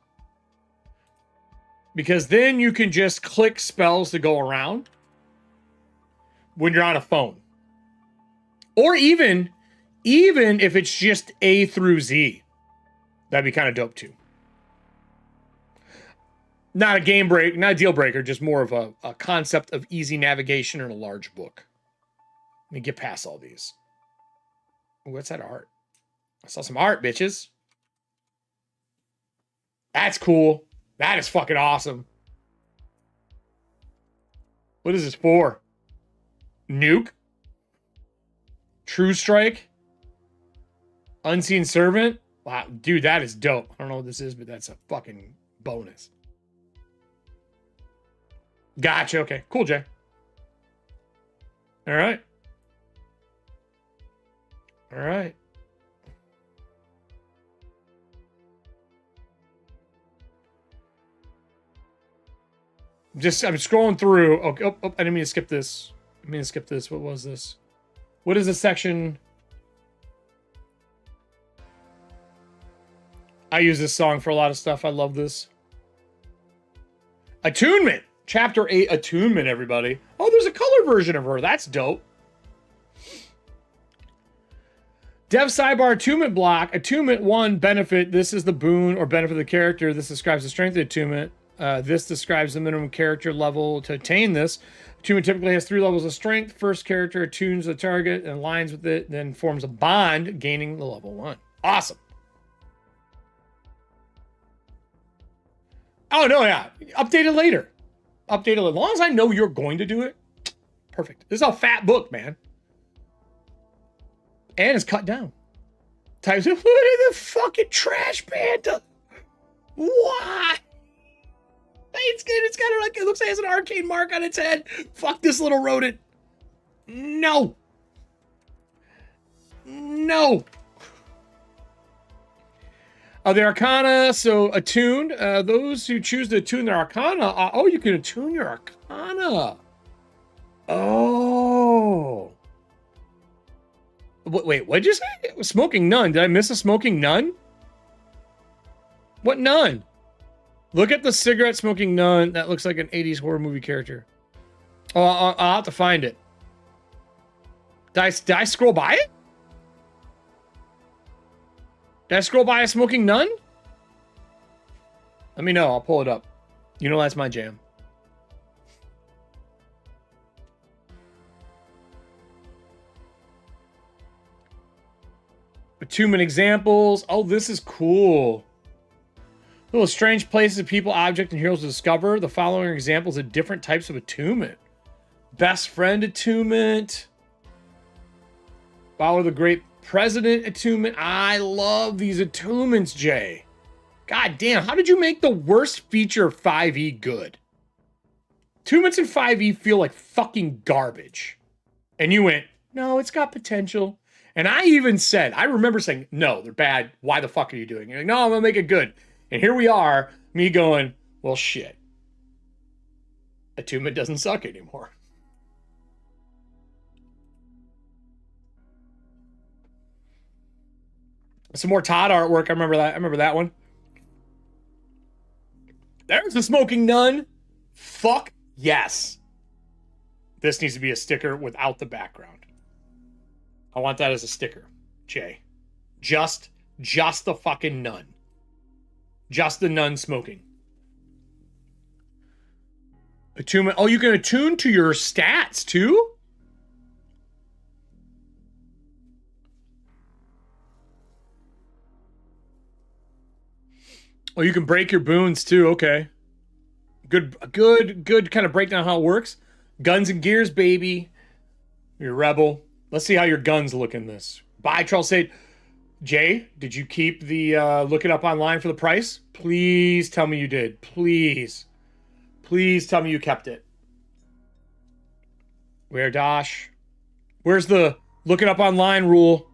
Because then you can just click spells to go around when you're on a phone. Or even if it's just A through Z. That'd be kind of dope too. Not a game break, not a deal breaker, just more of a concept of easy navigation in a large book. Let me get past all these. Ooh, what's that art? I saw some art, bitches. That's cool. That is fucking awesome. What is this for? Nuke? True Strike? Unseen Servant? Wow, dude, that is dope. I don't know what this is, but that's a fucking bonus. Gotcha. Okay. Cool, Jay. All right. All right. I'm scrolling through. Okay. Oh, I didn't mean to skip this. What was this? What is this section? I use this song for a lot of stuff. I love this. Attunement. Chapter 8, Attunement, everybody. Oh, there's a color version of her. That's dope. Dev sidebar attunement block. Attunement 1, benefit. This is the boon or benefit of the character. This describes the strength of the attunement. This describes the minimum character level to attain this. Attunement typically has 3 levels of strength. First character attunes the target and aligns with it, then forms a bond, gaining the level 1. Awesome. Oh, no, yeah. Update it later. Update it. As long as I know you're going to do it, perfect. This is a fat book, man. And it's cut down. Types of, look at the fucking trash panda. Why? It's got like, it looks like it has an arcane mark on its head. Fuck this little rodent. No. No. The Arcana, so attuned. Those who choose to attune their Arcana. Oh, you can attune your Arcana. Oh. Wait, what'd you say? Smoking Nun. Did I miss a Smoking Nun? What nun? Look at the cigarette smoking nun. That looks like an 80s horror movie character. Oh, I'll have to find it. Did I scroll by it? Did I scroll by a smoking nun? Let me know. I'll pull it up. You know that's my jam. Attunement examples. Oh, this is cool. Little strange places people, object, and heroes to discover. The following are examples of different types of attunement. Best friend attunement. Follow the great president attunement. I love these attunements, Jay. God damn, how did you make the worst feature of 5e good? Attunements in 5e feel like fucking garbage. And you went, no, it's got potential. And I even said, I remember saying, no, they're bad. Why the fuck are you doing it? You're like, no, I'm gonna make it good. And here we are, me going, well, shit. Attunement doesn't suck anymore. Some more Todd artwork. I remember that one. There's the smoking nun. Fuck yes. This needs to be a sticker without the background. I want that as a sticker, Jay. Just the fucking nun. Just the nun smoking. Attunement. Oh, you can attune to your stats too? Oh, you can break your boons too. Okay. Good kind of breakdown how it works. Guns and gears, baby. You're a rebel. Let's see how your guns look in this. Bye, Troll State. Jay, did you keep the look it up online for the price? Please tell me you did. Please. Please tell me you kept it. Where, Dosh? Where's the look it up online rule?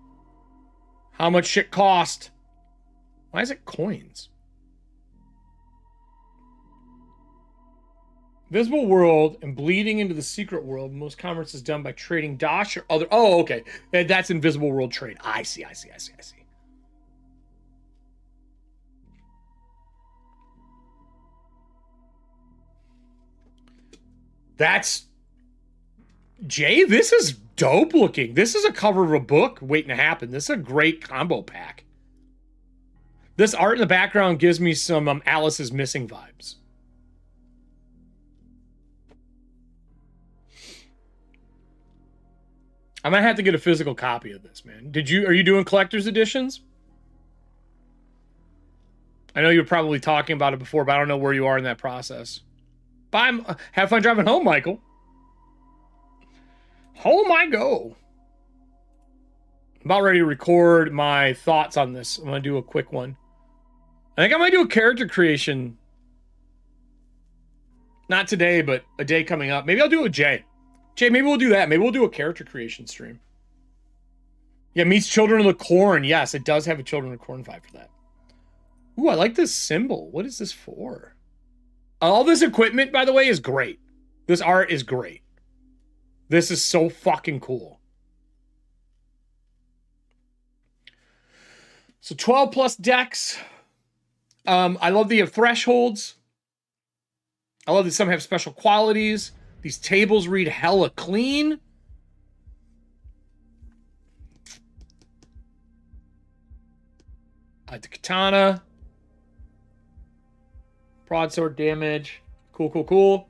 How much shit cost? Why is it coins? Visible world and bleeding into the secret world. Most commerce is done by trading Dosh or other. Oh, okay. That's invisible world trade. I see. That's Jay. This is dope looking. This is a cover of a book waiting to happen. This is a great combo pack. This art in the background gives me some Alice is Missing vibes. I might have to get a physical copy of this, man. Are you doing collector's editions? I know you were probably talking about it before, but I don't know where you are in that process. Bye. Have fun driving home, Michael. Home I go. I'm about ready to record my thoughts on this. I'm going to do a quick one. I think I might do a character creation. Not today, but a day coming up. Maybe I'll do it with Jay. Jay, maybe we'll do that. Maybe we'll do a character creation stream. Yeah, meets Children of the Corn. Yes, it does have a Children of the Corn vibe for that. Ooh, I like this symbol. What is this for? All this equipment, by the way, is great. This art is great. This is so fucking cool. So 12 plus decks. I love the thresholds. I love that some have special qualities. These tables read hella clean. I like the katana. Broadsword damage. Cool.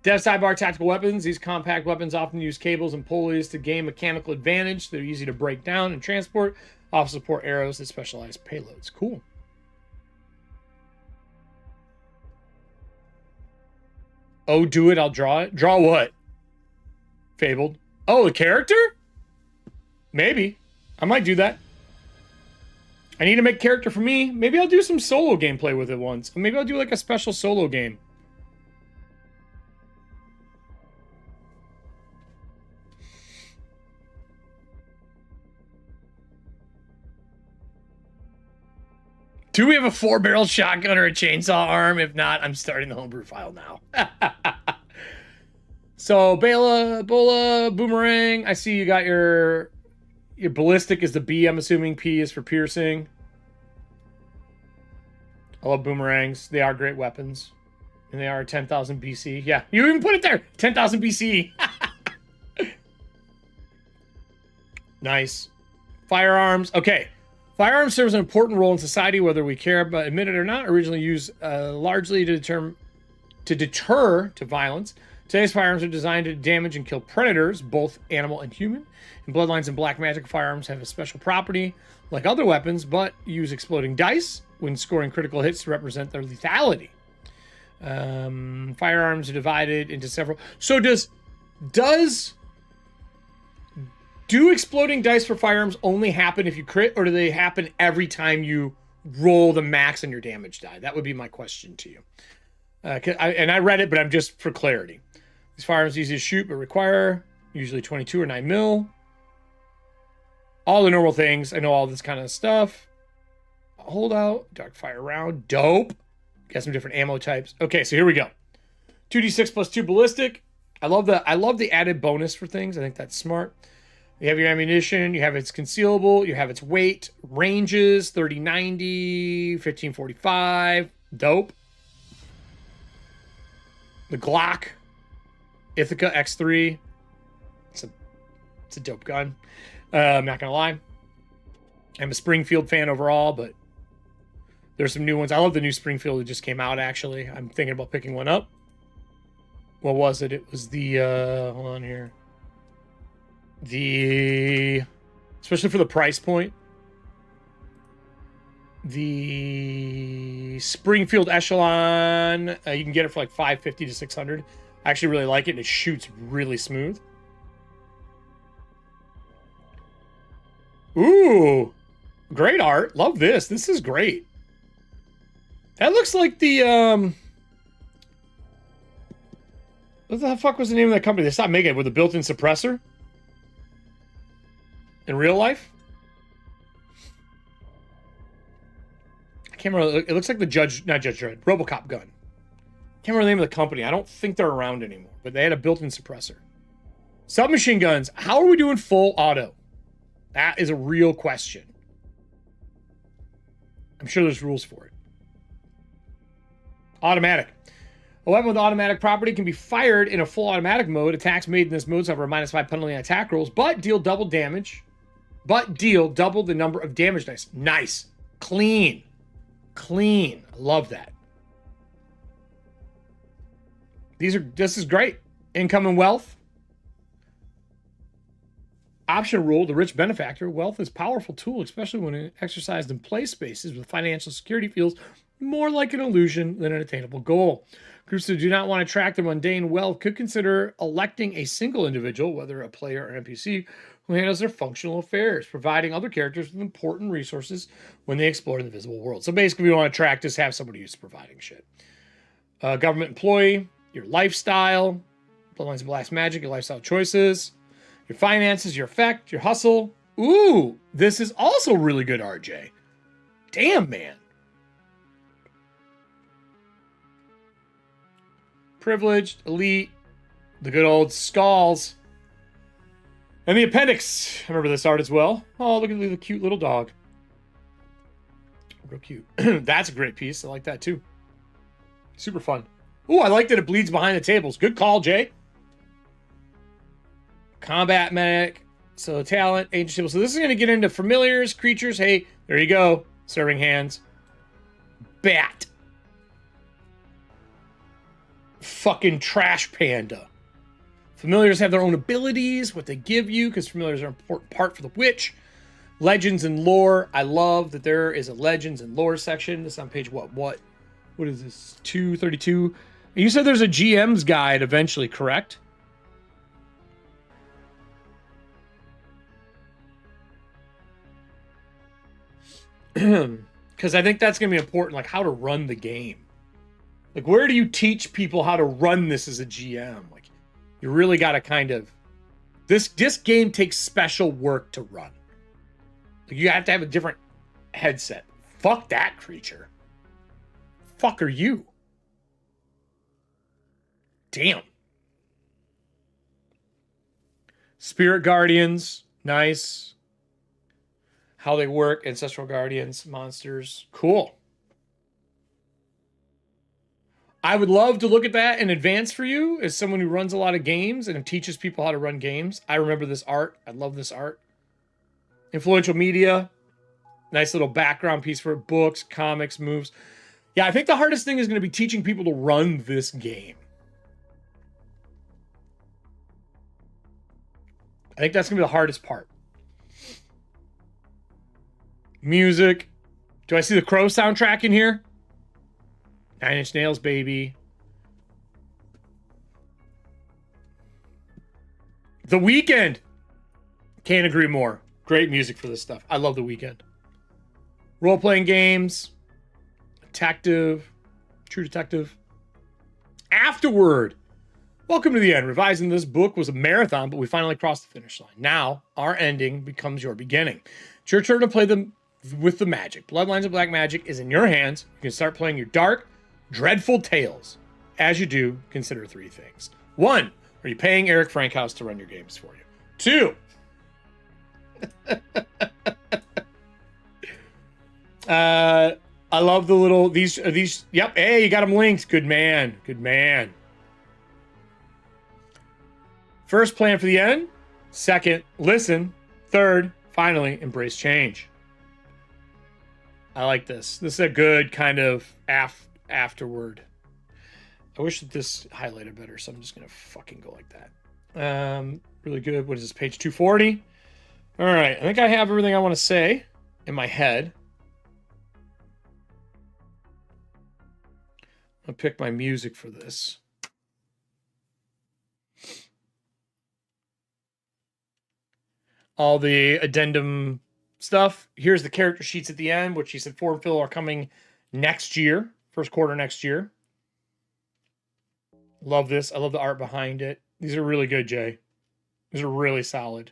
Dev sidebar tactical weapons. These compact weapons often use cables and pulleys to gain mechanical advantage. They're easy to break down and transport. Also support arrows that specialize payloads. Cool. Oh, do it. I'll draw it. Draw what? Fabled. Oh, the character? Maybe. I might do that. I need to make character for me. Maybe I'll do some solo gameplay with it once. Maybe I'll do like a special solo game. Do we have a 4-barrel shotgun or a chainsaw arm? If not, I'm starting the homebrew file now. So, Bola, Boomerang. I see you got your ballistic is the B, I'm assuming. P is for piercing. I love boomerangs. They are great weapons. And they are 10,000 BC. Yeah, you even put it there. 10,000 BC. Nice. Firearms. Okay. Firearms serves an important role in society, whether we care about admit it or not. Originally used largely to deter to violence. Today's firearms are designed to damage and kill predators, both animal and human. In Bloodlines and Black Magic, firearms have a special property like other weapons, but use exploding dice when scoring critical hits to represent their lethality. Firearms are divided into several. So do exploding dice for firearms only happen if you crit, or do they happen every time you roll the max on your damage die? That would be my question to you. And I read it, but I'm just for clarity. These firearms are easy to shoot, but require usually 22 or 9 mil. All the normal things. I know all this kind of stuff. Hold out, dark fire round, dope. Got some different ammo types. Okay, so here we go. 2d6 plus 2 ballistic. I love the added bonus for things. I think that's smart. You have your ammunition, you have its concealable, you have its weight, ranges, 30-90, 15-45. Dope. The Glock Ithaca X3. It's a dope gun. I'm not gonna lie. I'm a Springfield fan overall, but there's some new ones. I love the new Springfield that just came out, actually. I'm thinking about picking one up. What was it? It was the, hold on here. Especially for the price point. The Springfield Echelon, you can get it for like $550 to $600. I actually really like it, and it shoots really smooth. Ooh, great art. Love this. This is great. That looks like the, what the fuck was the name of that company? They stopped making it with a built-in suppressor in real life. I can't remember. It looks like the not Judge Dredd, RoboCop gun. Can't remember the name of the company. I don't think they're around anymore, but they had a built-in suppressor. Submachine guns. How are we doing full auto? That is a real question. I'm sure there's rules for it. Automatic. A weapon with automatic property can be fired in a full automatic mode. Attacks made in this mode suffer a -5 penalty on attack rolls, but deal double damage. But deal double the number of damage dice. Nice. Clean. Clean. I love that. This is great. Income and wealth. Option rule, the rich benefactor. Wealth is a powerful tool, especially when exercised in play spaces with financial security feels more like an illusion than an attainable goal. Groups who do not want to track their mundane wealth could consider electing a single individual, whether a player or NPC, who handles their functional affairs, providing other characters with important resources when they explore the visible world. So basically, if you want to track, just have somebody who's providing shit. Government employee, your lifestyle, Bloodlines Black Magic, your lifestyle choices, your finances, your effect, your hustle. Ooh, this is also really good, RJ. Damn, man. Privileged, elite, the good old skulls. And the appendix. I remember this art as well. Oh, look at the cute little dog. Real cute. That's a great piece. I like that too. Super fun. Ooh, I like that it bleeds behind the tables. Good call, Jay. Combat medic. So talent, ancient table. So this is going to get into familiars, creatures. Hey, there you go. Serving hands. Bat. Fucking trash panda. Familiars have their own abilities, what they give you, because familiars are an important part for the witch. Legends and lore. I love that there is a legends and lore section. This is on page what is this? 232. You said there's a GM's guide eventually, correct? Because I think that's going to be important, like how to run the game. Like, where do you teach people how to run this as a GM? Like, you really got to kind of... This game takes special work to run. Like, you have to have a different headset. Fuck that creature. Fuck are you? Damn. Spirit Guardians. Nice. How they work. Ancestral Guardians. Monsters. Cool. I would love to look at that in advance for you as someone who runs a lot of games and teaches people how to run games. I remember this art. I love this art. Influential media. Nice little background piece for it. Books, comics, moves. Yeah, I think the hardest thing is going to be teaching people to run this game. I think that's going to be the hardest part. Music. Do I see the Crow soundtrack in here? 9 Inch Nails, baby. The Weeknd. Can't agree more. Great music for this stuff. I love The Weeknd. Role-playing games. Detective. True Detective. Afterward. Welcome to the end. Revising this book was a marathon, but we finally crossed the finish line. Now, our ending becomes your beginning. It's your turn to play them with the magic. Bloodlines of Black Magic is in your hands. You can start playing your dark, dreadful tales. As you do, consider 3 things. 1, are you paying Erik Frankhouse to run your games for you? 2, I love the little, these, yep, hey, you got them linked. Good man, good man. First, plan for the end. Second, listen. Third, finally, embrace change. I like this. This is a good kind of afterward. I wish that this highlighted better, so I'm just going to fucking go like that. Really good. What is this, page 240? All right, I think I have everything I want to say in my head. I'll pick my music for this. All the addendum stuff. Here's the character sheets at the end, which he said form fill are coming next year, first quarter next year. Love this. I love the art behind it. These are really good, Jay. These are really solid.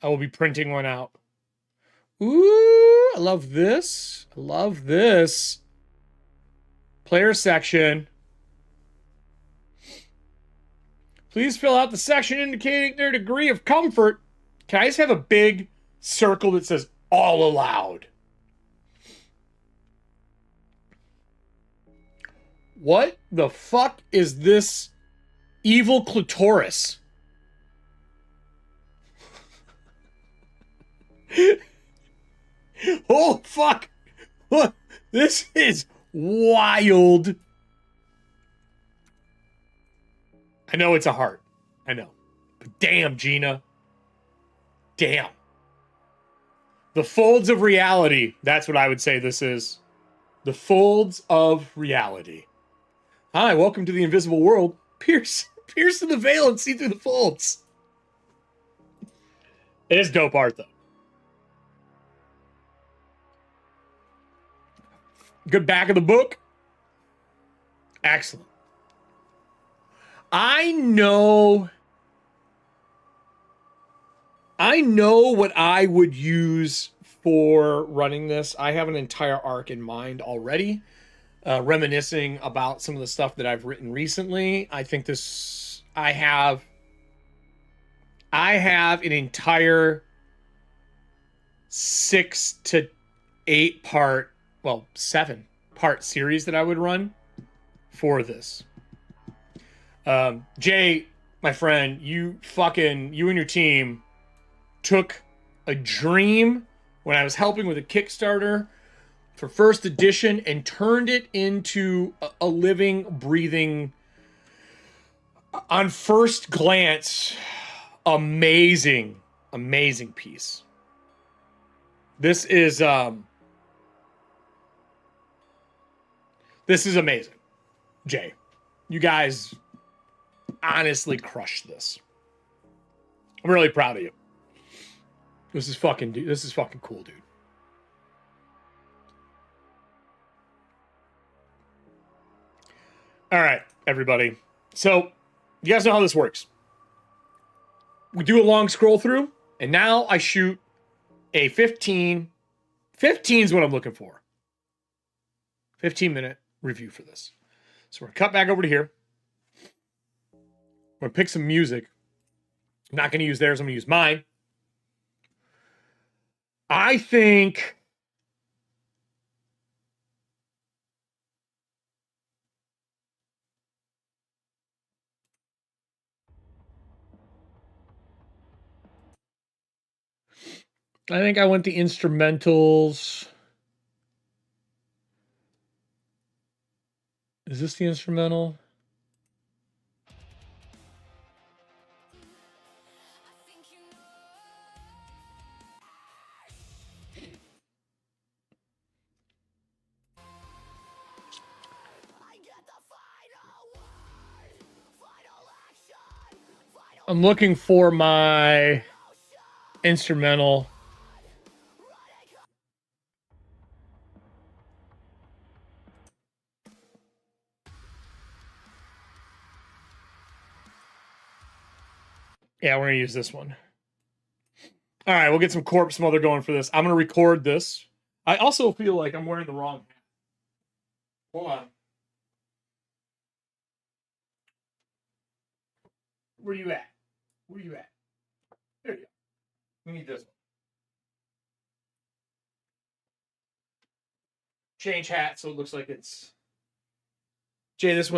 I will be printing one out. Ooh, I love this. I love this. Player section. Please fill out the section indicating their degree of comfort. Can I just have a big circle that says all allowed? What the fuck is this evil clitoris? Oh, fuck. This is wild. I know it's a heart. I know. But damn, Gina. Damn. The folds of reality. That's what I would say this is. The folds of reality. Hi, welcome to the invisible world. Pierce through the veil and see through the folds. It is dope art, though. Good back of the book. Excellent. I know what I would use for running this. I have an entire arc in mind already, reminiscing about some of the stuff that I've written recently. I think this, I have an entire 6 to 8 part, well, 7 part series that I would run for this. Jay, my friend, you and your team took a dream when I was helping with a Kickstarter for first edition and turned it into a living, breathing, on first glance, amazing piece. This is amazing. Jay, you guys honestly crushed this. I'm really proud of you. This is fucking cool, dude. All right, everybody. So, you guys know how this works. We do a long scroll through, and now I shoot a 15 is what I'm looking for. 15-minute review for this. So we're going to cut back over to here. We're going to pick some music. I'm not going to use theirs. I'm going to use mine. I think I went the instrumentals. Is this the instrumental? I'm looking for my instrumental. Yeah, we're going to use this one. All right, we'll get some Corpse Mother going for this. I'm going to record this. I also feel like I'm wearing the wrong hat. Hold on. Where you at? Where you at? There you go. We need this one. Change hat so it looks like it's... Jay, this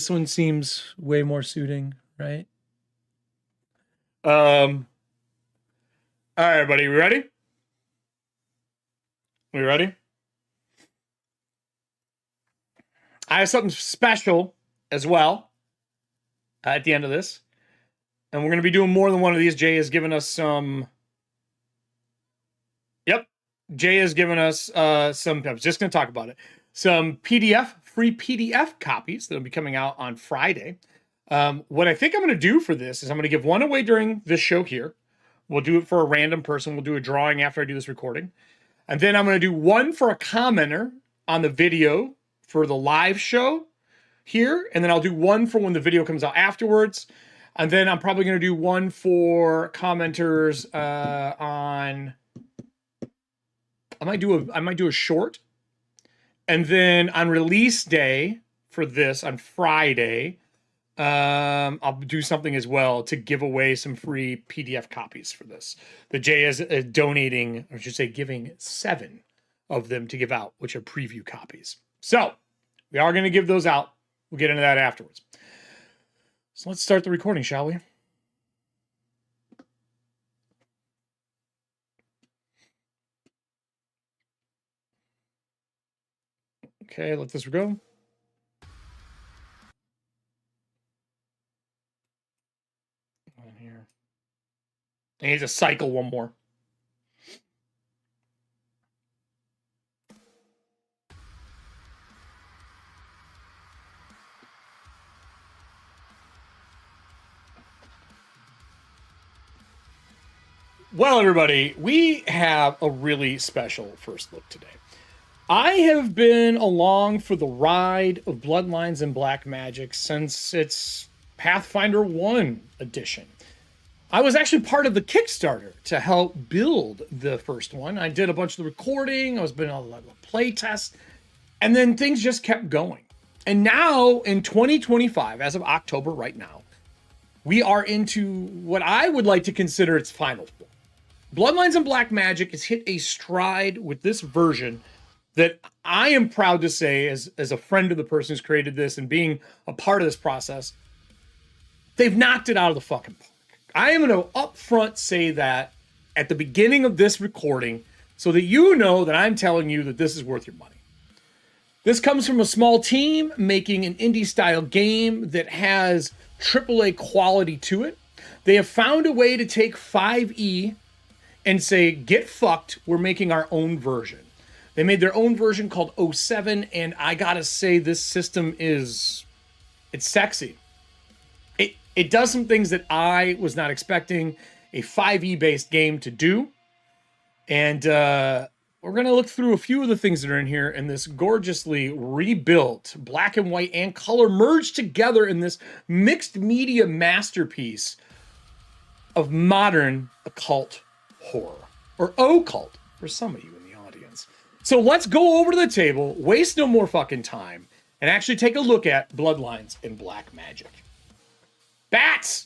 one seems way more suiting, right? All right, everybody, we ready? We ready? I have something special as well at the end of this. And we're going to be doing more than one of these. Jay has given us some... Yep. Jay has given us some... I was just going to talk about it. Some free PDF copies that will be coming out on Friday. What I think I'm going to do for this is I'm going to give one away during this show here. We'll do it for a random person. We'll do a drawing after I do this recording. And then I'm going to do one for a commenter on the video for the live show here. And then I'll do one for when the video comes out afterwards. And then I'm probably going to do one for commenters on... I might do a short. And then on release day for this on Friday, I'll do something as well to give away some free PDF copies for this. The Jay is donating, or I should say giving 7 of them to give out, which are preview copies. So we are going to give those out. We'll get into that afterwards. So let's start the recording, shall we? Okay, let this go. Here. I need to cycle one more. Well, everybody, we have a really special first look today. I have been along for the ride of Bloodlines and Black Magic since its Pathfinder 1 edition. I was actually part of the Kickstarter to help build the first one. I did a bunch of the recording. I was doing a lot of play tests. And then things just kept going. And now in 2025, as of October right now, we are into what I would like to consider its final form. Bloodlines and Black Magic has hit a stride with this version that I am proud to say, as a friend of the person who's created this and being a part of this process, they've knocked it out of the fucking park. I am going to upfront say that at the beginning of this recording so that you know that I'm telling you that this is worth your money. This comes from a small team making an indie-style game that has AAA quality to it. They have found a way to take 5e and say, get fucked, we're making our own version. They made their own version called 07, and I gotta say, this system it's sexy. It does some things that I was not expecting a 5e-based game to do. And we're gonna look through a few of the things that are in here in this gorgeously rebuilt, black and white and color merged together in this mixed media masterpiece of modern occult horror, or occult for some of you in the audience. So let's go over to the table, waste no more fucking time, and actually take a look at Bloodlines and Black Magic. Bats!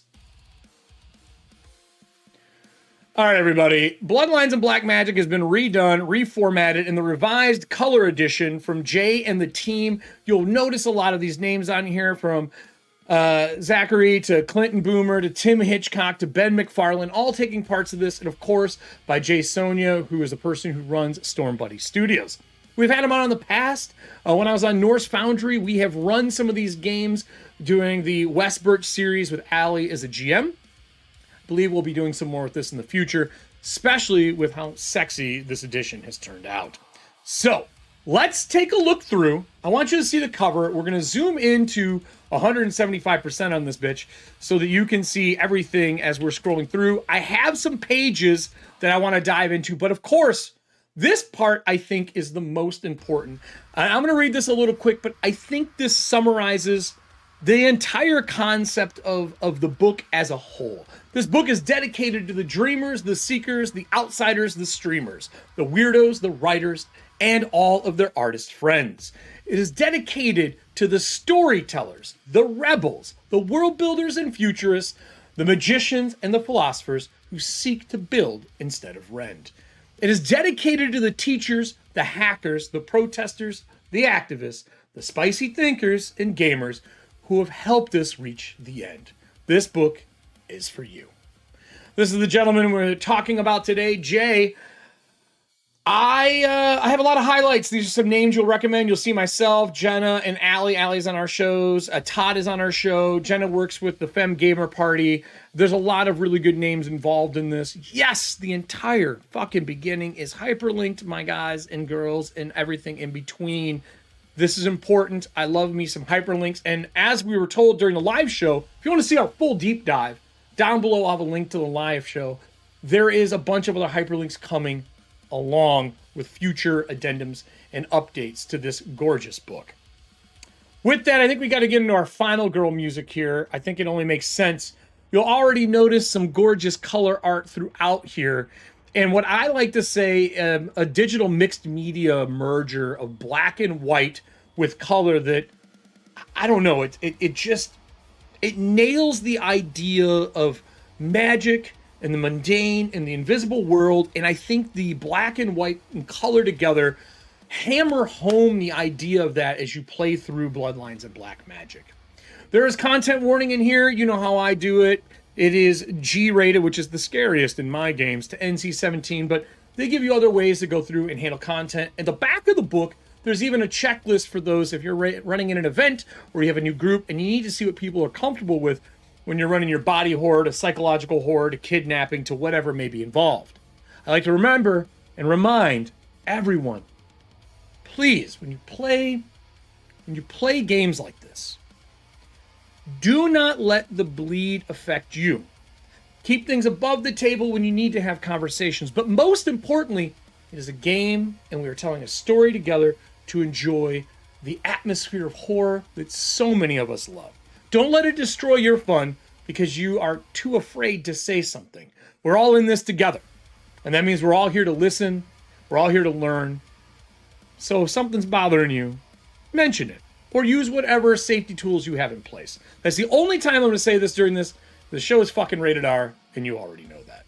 All right, everybody. Bloodlines and Black Magic has been redone, reformatted in the revised color edition from Jay and the team. You'll notice a lot of these names on here, from Zachary to Clinton Boomer to Tim Hitchcock to Ben McFarlane, all taking parts of this, and of course by Jay Sonia, who is the person who runs STORMBUNNY Studios. We've had him on in the past. When I was on Norse Foundry, we have run some of these games doing the West Birch series with Allie as a GM. I believe we'll be doing some more with this in the future, especially with how sexy this edition has turned out. So let's take a look through. I want you to see the cover. We're going to zoom into 175% on this bitch so that you can see everything as we're scrolling through. I have some pages that I want to dive into, but of course, this part I think is the most important. I'm going to read this a little quick, but I think this summarizes the entire concept of the book as a whole. This book is dedicated to the dreamers, the seekers, the outsiders, the streamers, the weirdos, the writers, and all of their artist friends. It is dedicated to the storytellers, the rebels, the world builders and futurists, the magicians and the philosophers who seek to build instead of rend. It is dedicated to the teachers, the hackers, the protesters, the activists, the spicy thinkers, and gamers who have helped us reach the end. This book is for you. This is the gentleman we're talking about today, Jay. I have a lot of highlights. These are some names you'll recommend. You'll see myself, Jenna, and Allie. Allie's on our shows. Todd is on our show. Jenna works with the Femme Gamer Party. There's a lot of really good names involved in this. Yes, the entire fucking beginning is hyperlinked, my guys and girls, and everything in between. This is important. I love me some hyperlinks. And as we were told during the live show, if you want to see our full deep dive, down below I'll have a link to the live show. There is a bunch of other hyperlinks coming along with future addendums and updates to this gorgeous book. With that, I think we got to get into our final girl music here. I think it only makes sense. You'll already notice some gorgeous color art throughout here. And what I like to say, a digital mixed media merger of black and white with color that, I don't know, it nails the idea of magic and the mundane and the invisible world. And I think the black and white and color together hammer home the idea of that as you play through Bloodlines and Black Magic. There is content warning in here. You know how I do it. It is G-rated, which is the scariest in my games, to NC-17, but they give you other ways to go through and handle content. At the back of the book, there's even a checklist for those if you're running in an event or you have a new group and you need to see what people are comfortable with when you're running your body horde, a psychological horde, a kidnapping, to whatever may be involved. I like to remember and remind everyone, please, when you play games like this, do not let the bleed affect you. Keep things above the table when you need to have conversations. But most importantly, it is a game and we are telling a story together to enjoy the atmosphere of horror that so many of us love. Don't let it destroy your fun because you are too afraid to say something. We're all in this together. And that means we're all here to listen. We're all here to learn. So if something's bothering you, mention it. Or use whatever safety tools you have in place. That's the only time I'm going to say this during this. The show is fucking rated R, and you already know that.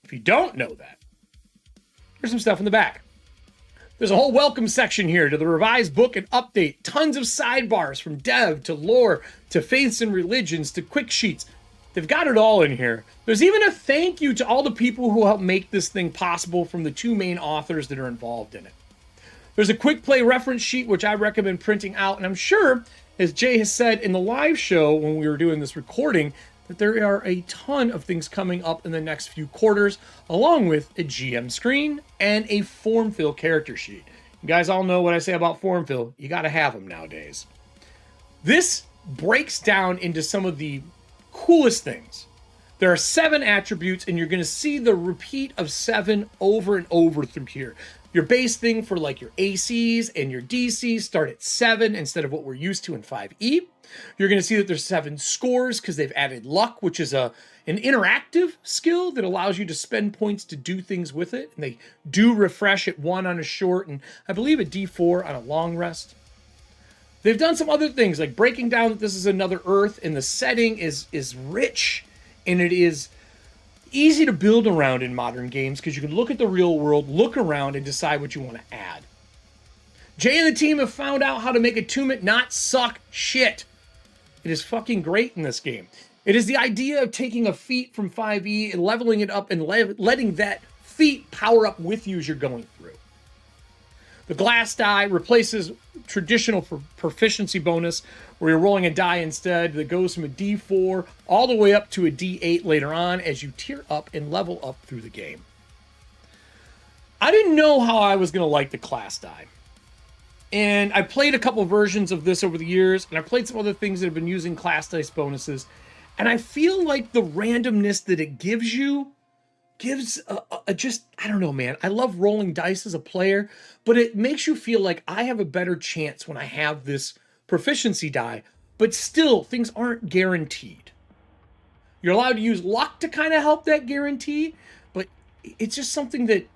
If you don't know that, there's some stuff in the back. There's a whole welcome section here to the revised book and update. Tons of sidebars from dev to lore to faiths and religions to quick sheets. They've got it all in here. There's even a thank you to all the people who helped make this thing possible from the two main authors that are involved in it. There's a quick play reference sheet, which I recommend printing out. And I'm sure, as Jay has said in the live show when we were doing this recording, that there are a ton of things coming up in the next few quarters, along with a GM screen and a form fill character sheet. You guys all know what I say about form fill. You got to have them nowadays. This breaks down into some of the coolest things. There are 7 attributes, and you're going to see the repeat of 7 over and over through here. Your base thing for like your ACs and your DCs start at 7 instead of what we're used to in 5e. You're going to see that there's 7 scores because they've added luck, which is an interactive skill that allows you to spend points to do things with it. And they do refresh at 1 on a short and I believe a D4 on a long rest. They've done some other things like breaking down that this is another Earth and the setting is rich and it is easy to build around in modern games because you can look at the real world, look around, and decide what you want to add. Jay and the team have found out how to make attunement not suck shit. It is fucking great in this game. It is the idea of taking a feat from 5e and leveling it up and letting that feat power up with you as you're going through. The glass die replaces traditional proficiency bonus where you're rolling a die instead that goes from a D4 all the way up to a D8 later on as you tier up and level up through the game. I didn't know how I was going to like the class die. And I played a couple versions of this over the years, and I played some other things that have been using class dice bonuses. And I feel like the randomness that it gives you gives just, I don't know, man. I love rolling dice as a player, but it makes you feel like I have a better chance when I have this proficiency die, but still things aren't guaranteed. You're allowed to use luck to kind of help that guarantee, but it's just something that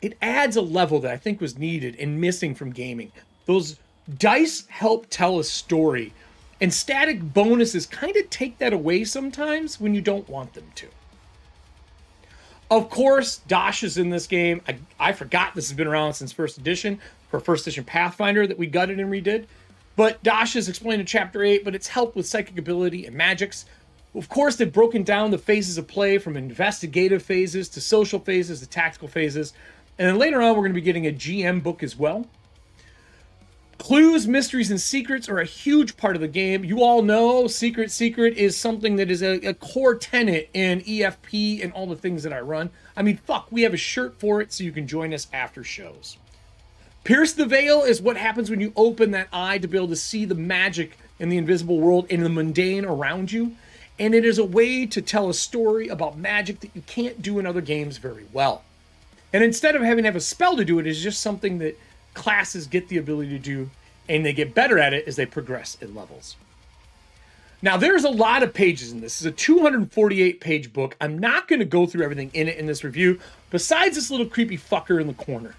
it adds a level that I think was needed and missing from gaming. Those dice help tell a story, and static bonuses kind of take that away sometimes when you don't want them to. Of course, Dosh is in this game. I forgot this has been around since first edition, for first edition Pathfinder that we gutted and redid. But Dosh is explained in Chapter 8, but it's helped with psychic ability and magics. Of course, they've broken down the phases of play from investigative phases to social phases to tactical phases. And then later on, we're going to be getting a GM book as well. Clues, mysteries, and secrets are a huge part of the game. You all know Secret is something that is a core tenet in EFP and all the things that I run. I mean, fuck, we have a shirt for it so you can join us after shows. Pierce the Veil is what happens when you open that eye to be able to see the magic in the invisible world and the mundane around you. And it is a way to tell a story about magic that you can't do in other games very well. And instead of having to have a spell to do it, it's just something that classes get the ability to do, and they get better at it as they progress in levels. Now, there's a lot of pages in this. This is a 248-page book. I'm not going to go through everything in it in this review, besides this little creepy fucker in the corner.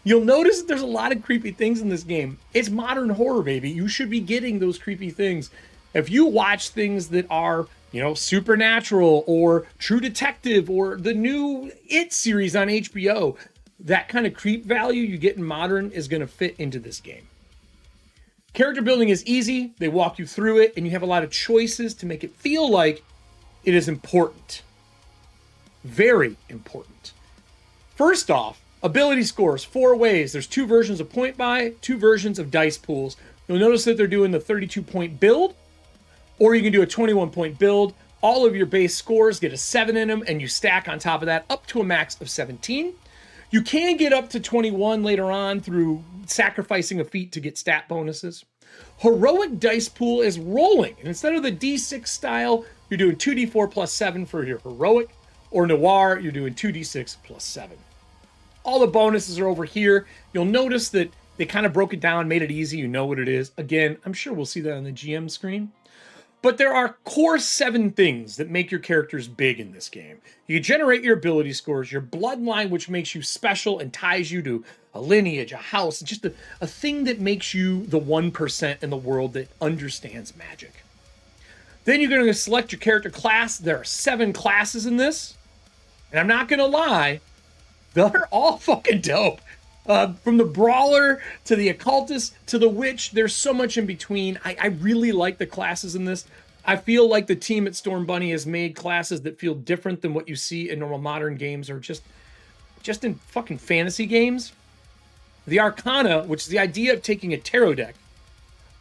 You'll notice that there's a lot of creepy things in this game. It's modern horror, baby. You should be getting those creepy things. If you watch things that are, Supernatural or True Detective or the new It series on HBO, that kind of creep value you get in modern is going to fit into this game. Character building is easy. They walk you through it, and you have a lot of choices to make it feel like it is important. Very important. First off, ability scores, 4 ways. There's 2 versions of point buy, 2 versions of dice pools. You'll notice that they're doing the 32-point build, or you can do a 21-point build. All of your base scores get a 7 in them, and you stack on top of that up to a max of 17. You can get up to 21 later on through sacrificing a feat to get stat bonuses. Heroic dice pool is rolling. And instead of the D6 style, you're doing 2d4 plus 7 for your heroic. Or noir, you're doing 2d6 plus 7. All the bonuses are over here. You'll notice that they kind of broke it down, made it easy. You know what it is. Again, I'm sure we'll see that on the GM screen. But there are core 7 things that make your characters big in this game. You generate your ability scores, your bloodline, which makes you special and ties you to a lineage, a house, just a thing that makes you the 1% in the world that understands magic. Then you're going to select your character class. There are 7 classes in this. And I'm not going to lie, they're all fucking dope. From the brawler to the occultist to the witch, there's so much in between. I really like the classes in this. I feel like the team at STORMBUNNY has made classes that feel different than what you see in normal modern games or just in fucking fantasy games. The Arcana, which is the idea of taking a tarot deck,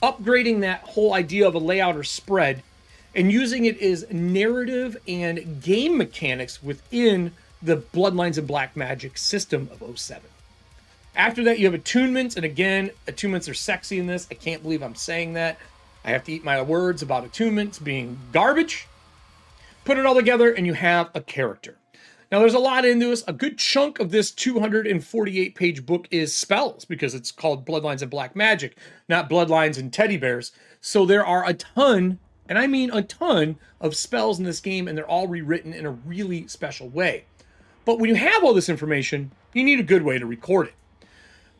upgrading that whole idea of a layout or spread, and using it as narrative and game mechanics within the Bloodlines and Black Magic system of 07. After that, you have attunements, and again, attunements are sexy in this. I can't believe I'm saying that. I have to eat my words about attunements being garbage. Put it all together, and you have a character. Now, there's a lot into this. A good chunk of this 248-page book is spells, because it's called Bloodlines and Black Magic, not Bloodlines and Teddy Bears. So there are a ton, and I mean a ton, of spells in this game, and they're all rewritten in a really special way. But when you have all this information, you need a good way to record it.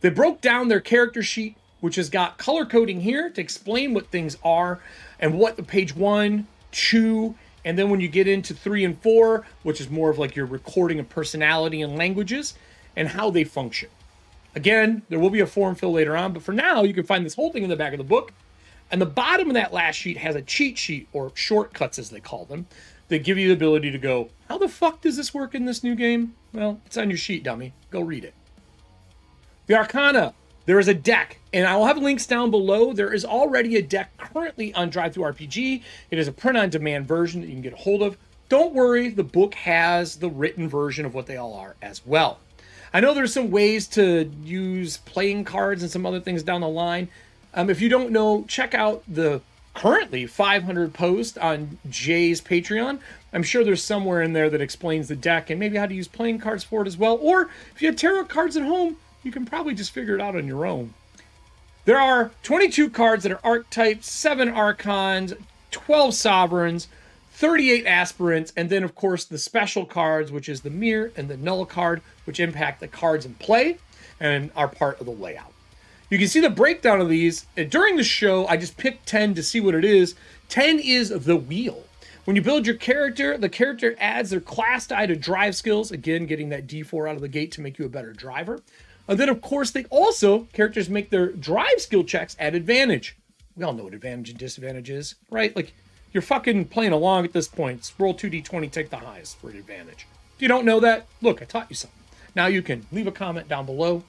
They broke down their character sheet, which has got color coding here to explain what things are and what the page 1, 2, and then when you get into 3 and 4, which is more of like your recording of personality and languages and how they function. Again, there will be a form fill later on, but for now, you can find this whole thing in the back of the book. And the bottom of that last sheet has a cheat sheet, or shortcuts as they call them, that give you the ability to go, how the fuck does this work in this new game? Well, it's on your sheet, dummy. Go read it. The Arcana, there is a deck, and I will have links down below. There is already a deck currently on DriveThruRPG. It is a print-on-demand version that you can get a hold of. Don't worry, the book has the written version of what they all are as well. I know there's some ways to use playing cards and some other things down the line. If you don't know, check out the currently 500 post on Jay's Patreon. I'm sure there's somewhere in there that explains the deck and maybe how to use playing cards for it as well. Or if you have tarot cards at home, you can probably just figure it out on your own. There are 22 cards that are archetypes, 7 archons, 12 sovereigns, 38 aspirants, and then of course the special cards, which is the mirror and the null card, which impact the cards in play and are part of the layout. You can see the breakdown of these. During the show, I just picked 10 to see what it is. 10 is the wheel. When you build your character, the character adds their class die to drive skills, again, getting that D4 out of the gate to make you a better driver. And then, of course, characters make their drive skill checks at advantage. We all know what advantage and disadvantage is, right? Like, You're fucking playing along at this point. Roll 2d20, take the highest for an advantage. If you don't know that, look, I taught you something. Now you can leave a comment down below,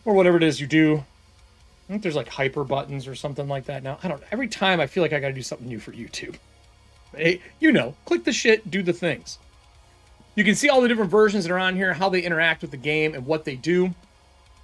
or whatever it is you do. I think there's like hyper buttons or something like that now. I don't know. Every time I feel like I got to do something new for YouTube. Hey, you know, click the shit, do the things. You can see all the different versions that are on here, how they interact with the game and what they do.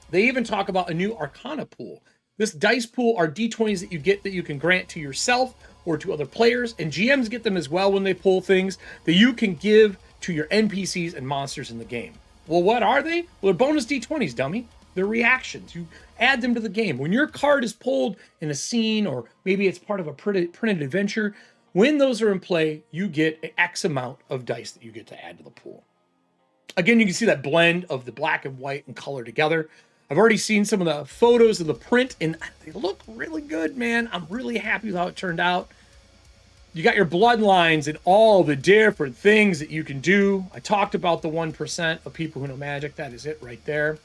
They even talk about a new Arcana pool. This dice pool are D20s that you get that you can grant to yourself or to other players, and GMs get them as well when they pull things that you can give to your NPCs and monsters in the game. Well, what are they? Well, they're bonus D20s, dummy. They're reactions. You add them to the game. When your card is pulled in a scene, or maybe it's part of a printed adventure, when those are in play, you get an X amount of dice that you get to add to the pool. Again, you can see that blend of the black and white and color together. I've already seen some of the photos of the print, and they look really good, man. I'm really happy with how it turned out. You got your bloodlines and all the different things that you can do. I talked about the 1% of people who know magic. That is it right there.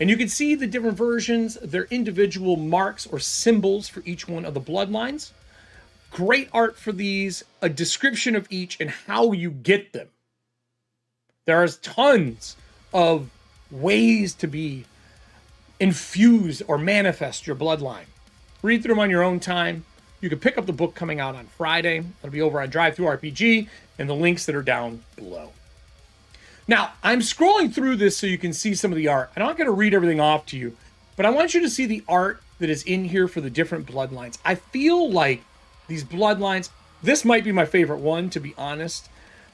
And you can see the different versions, their individual marks or symbols for each one of the bloodlines. Great art for these, a description of each and how you get them. There is tons of ways to be infuse or manifest your bloodline. Read through them on your own time. You can pick up the book coming out on Friday. It'll be over on DriveThruRPG and the links that are down below. Now, I'm scrolling through this so you can see some of the art. I'm not going to read everything off to you, but I want you to see the art that is in here for the different bloodlines. I feel like these bloodlines, this might be my favorite one, to be honest,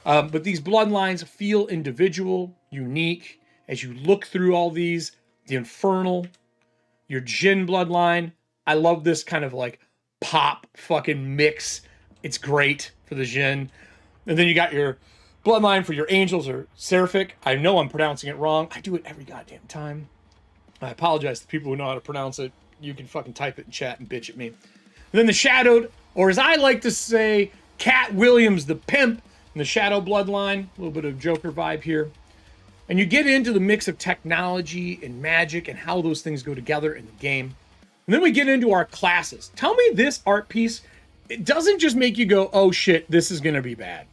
but these bloodlines feel individual, unique. As you look through all these, the Infernal, your Jinn bloodline. I love this kind of like pop fucking mix. It's great for the Jinn. And then you got your bloodline for your angels or Seraphic. I know I'm pronouncing it wrong. I do it every goddamn time. I apologize to people who know how to pronounce it. You can fucking type it in chat and bitch at me. And then the Shadowed, or as I like to say, Cat Williams the Pimp in the Shadow bloodline. A little bit of Joker vibe here. And you get into the mix of technology and magic and how those things go together in the game. And then we get into our classes. Tell me this art piece, it doesn't just make you go, oh shit, this is going to be bad.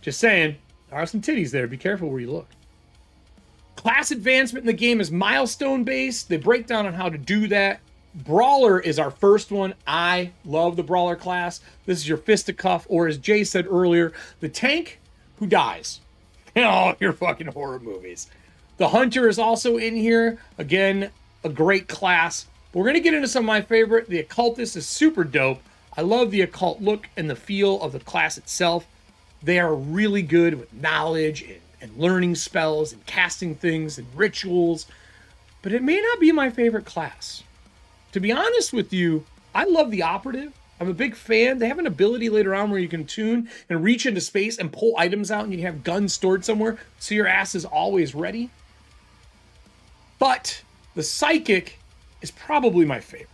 Just saying, there are some titties there. Be careful where you look. Class advancement in the game is milestone based. They break down on how to do that. Brawler is our first one. I love the Brawler class. This is your fisticuff, or as Jay said earlier, the tank who dies in all your fucking horror movies. The Hunter is also in here. Again, a great class. But we're going to get into some of my favorite. The Occultist is super dope. I love the occult look and the feel of the class itself. They are really good with knowledge and learning spells and casting things and rituals. But it may not be my favorite class. To be honest with you, I love the Operative. I'm a big fan. They have an ability later on where you can tune and reach into space and pull items out, and you have guns stored somewhere, so your ass is always ready. But the Psychic is probably my favorite.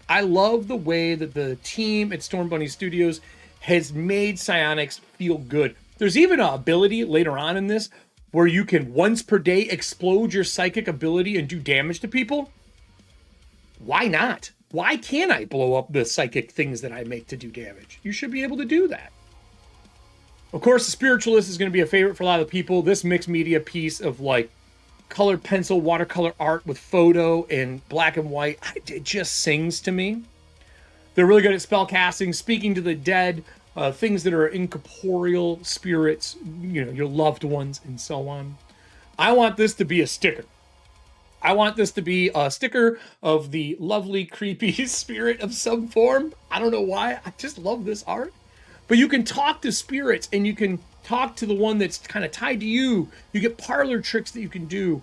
I love the way that the team at Stormbunny Studios has made psionics feel good. There's even an ability later on in this where you can once per day explode your psychic ability and do damage to people. Why not? Why can't I blow up the psychic things that I make to do damage? You should be able to do that. Of course, the Spiritualist is going to be a favorite for a lot of people. This mixed media piece of like colored pencil, watercolor art with photo and black and white, it just sings to me. They're really good at spell casting, speaking to the dead, things that are incorporeal spirits, you know, your loved ones and so on. I want this to be a sticker. I want this to be a sticker of the lovely, creepy spirit of some form. I don't know why. I just love this art. But you can talk to spirits, and you can talk to the one that's kind of tied to you. You get parlor tricks that you can do.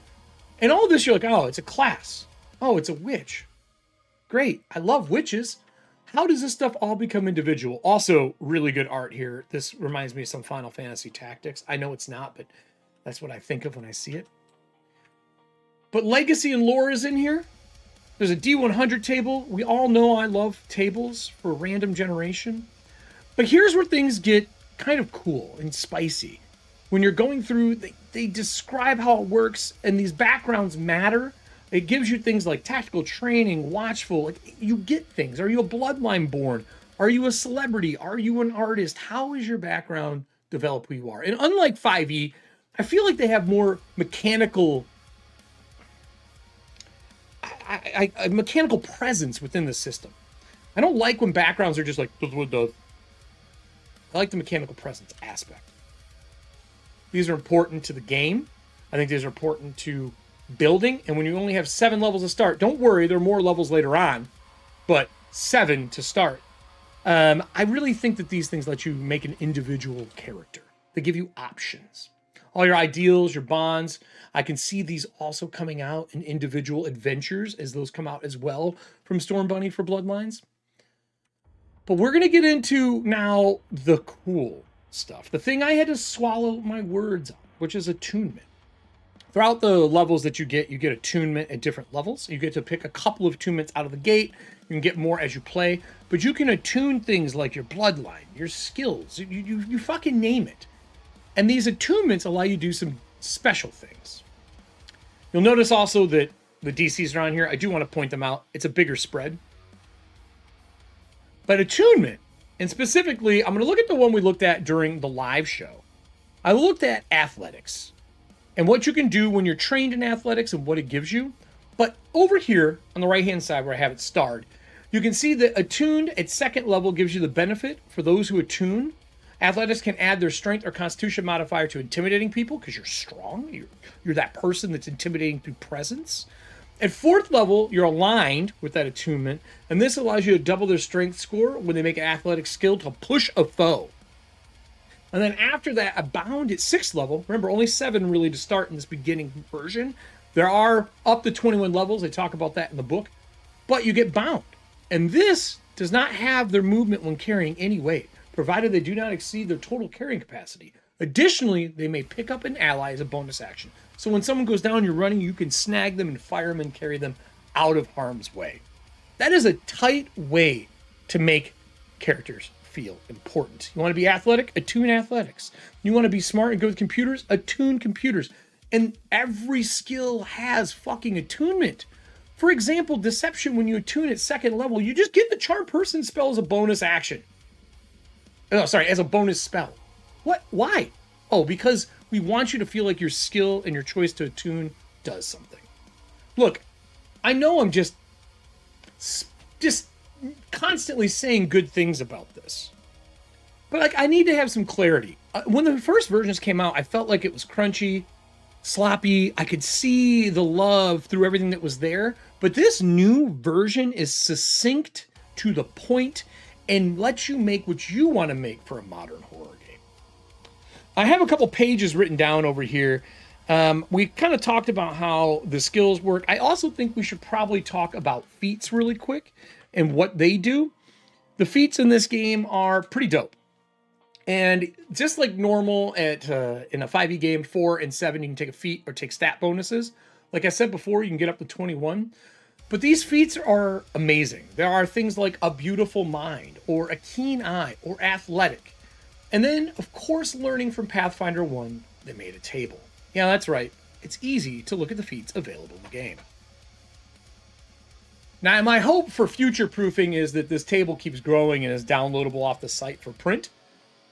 And all this, you're like, oh, it's a class. Oh, it's a witch. Great. I love witches. How does this stuff all become individual? Also, really good art here. This reminds me of some Final Fantasy Tactics. I know it's not, but that's what I think of when I see it. But Legacy and Lore is in here. There's a D100 table. We all know I love tables for random generation. But here's where things get kind of cool and spicy. When you're going through, they describe how it works, and these backgrounds matter. It gives you things like tactical training, watchful. Like, you get things. Are you a bloodline born? Are you a celebrity? Are you an artist? How is your background develop who you are? And unlike 5e, I feel like they have more mechanical a mechanical presence within the system. I don't like when backgrounds are just like, does what it does. I like the mechanical presence aspect. These are important to the game. I think these are important to building. And when you only have 7 levels to start, don't worry, there are more levels later on, but 7 to start. I really think that these things let you make an individual character. They give you options. All your ideals, your bonds. I can see these also coming out in individual adventures as those come out as well from Stormbunny for Bloodlines. But we're going to get into now the cool stuff. The thing I had to swallow my words on, which is attunement. Throughout the levels that you get attunement at different levels. You get to pick a couple of attunements out of the gate. You can get more as you play. But you can attune things like your bloodline, your skills. You fucking name it. And these attunements allow you to do some special things. You'll notice also that the DCs are on here. I do want to point them out. It's a bigger spread. But attunement, and specifically, I'm going to look at the one we looked at during the live show. I looked at athletics and what you can do when you're trained in athletics and what it gives you. But over here on the right-hand side where I have it starred, you can see that attuned at 2nd level gives you the benefit for those who attune. Athletics can add their strength or constitution modifier to intimidating people because you're strong. You're that person that's intimidating through presence. At 4th level, you're aligned with that attunement, and this allows you to double their strength score when they make an athletic skill to push a foe. And then after that, a bound at 6th level. Remember, only 7 really to start in this beginning version. There are up to 21 levels. They talk about that in the book. But you get bound. And this does not have their movement when carrying any weight, provided they do not exceed their total carrying capacity. Additionally, they may pick up an ally as a bonus action. So when someone goes down, you're running, you can snag them and fire them and carry them out of harm's way. That is a tight way to make characters feel important. You want to be athletic? Attune athletics. You want to be smart and good with computers? Attune computers. And every skill has fucking attunement. For example, deception, when you attune at 2nd level, you just get the charm person spell as a bonus action. Oh, sorry, as a bonus spell. What? Why? Oh, because we want you to feel like your skill and your choice to attune does something. Look, I know I'm just constantly saying good things about this. But like, I need to have some clarity. When the first versions came out, I felt like it was crunchy, sloppy. I could see the love through everything that was there. But this new version is succinct, to the point, and lets you make what you want to make for a modern horror game. I have a couple pages written down over here. We kind of talked about how the skills work. I also think we should probably talk about feats really quick and what they do. The feats in this game are pretty dope. And just like normal in a 5e game, 4 and 7, you can take a feat or take stat bonuses. Like I said before, you can get up to 21. But these feats are amazing. There are things like a beautiful mind, or a keen eye, or athletic. And then, of course, learning from Pathfinder 1, they made a table. Yeah, that's right. It's easy to look at the feats available in the game. Now, my hope for future proofing is that this table keeps growing and is downloadable off the site for print,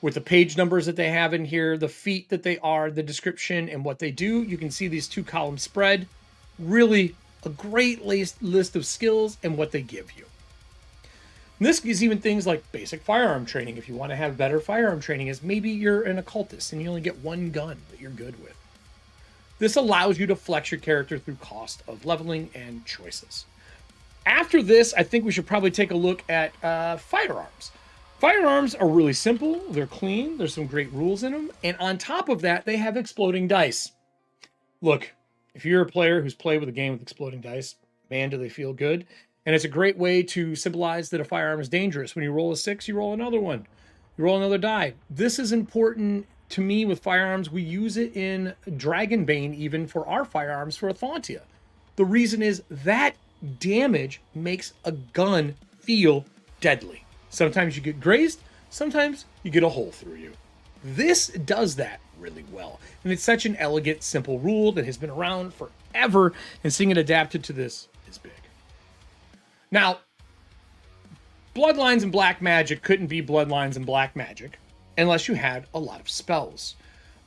with the page numbers that they have in here, the feat that they are, the description, and what they do. You can see these 2-column spread. Really a great list of skills and what they give you. And this is even things like basic firearm training. If you want to have better firearm training, as maybe you're an occultist and you only get 1 gun that you're good with. This allows you to flex your character through cost of leveling and choices. After this, I think we should probably take a look at firearms. Firearms are really simple. They're clean. There's some great rules in them. And on top of that, they have exploding dice. Look, if you're a player who's played with a game with exploding dice, man, do they feel good. And it's a great way to symbolize that a firearm is dangerous. When you roll a 6, you roll another one. You roll another die. This is important to me with firearms. We use it in Dragonbane even for our firearms for Athantia. The reason is that damage makes a gun feel deadly. Sometimes you get grazed, sometimes you get a hole through you. This does that really well. And it's such an elegant, simple rule that has been around ever, and seeing it adapted to this is big. Now, Bloodlines and Black Magic couldn't be Bloodlines and Black Magic unless you had a lot of spells.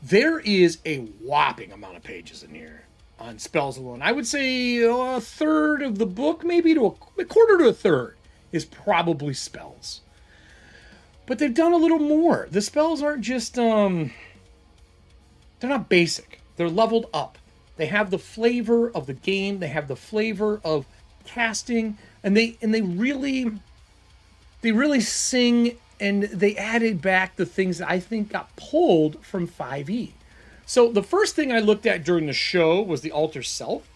There is a whopping amount of pages in here on spells alone. I would say a third of the book, maybe to a quarter to a third, is probably spells. But they've done a little more. The spells aren't just, they're not basic. They're leveled up. They have the flavor of the game. They have the flavor of casting. And they really sing, and they added back the things that I think got pulled from 5e. So the first thing I looked at during the show was the Alter Self.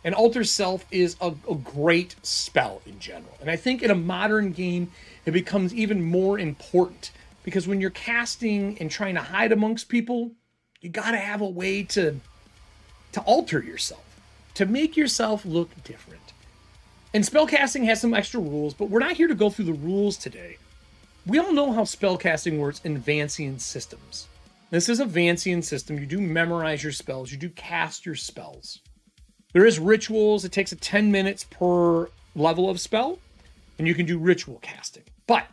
And Alter Self is a great spell in general. And I think in a modern game, it becomes even more important. Because when you're casting and trying to hide amongst people, you gotta have a way to alter yourself. To make yourself look different. And spellcasting has some extra rules, but we're not here to go through the rules today. We all know how spellcasting works in Vancian systems. This is a Vancian system. You do memorize your spells. You do cast your spells. There is rituals. It takes 10 minutes per level of spell, and you can do ritual casting. But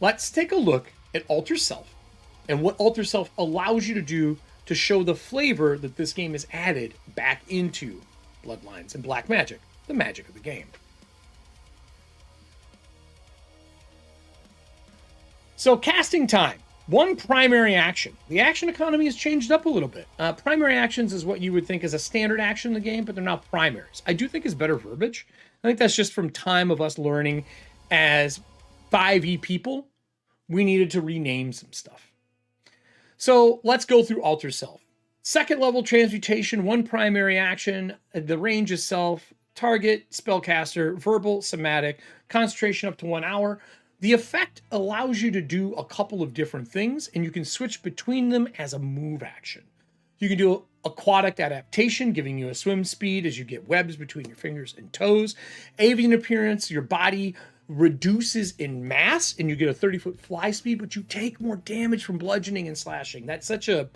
let's take a look at Alter Self and what Alter Self allows you to do to show the flavor that this game has added back into Bloodlines and Black Magic, the magic of the game. So casting time, one primary action. The action economy has changed up a little bit. Primary actions is what you would think is a standard action in the game, but they're not primaries. I do think is better verbiage. I think that's just from time of us learning as 5e people, we needed to rename some stuff. So let's go through Alter Self. Second level transmutation, one primary action, the range is self, target, spellcaster, verbal, somatic, concentration up to 1 hour. The effect allows you to do a couple of different things, and you can switch between them as a move action. You can do aquatic adaptation, giving you a swim speed as you get webs between your fingers and toes. Avian appearance, your body reduces in mass, and you get a 30-foot fly speed, but you take more damage from bludgeoning and slashing. That's such an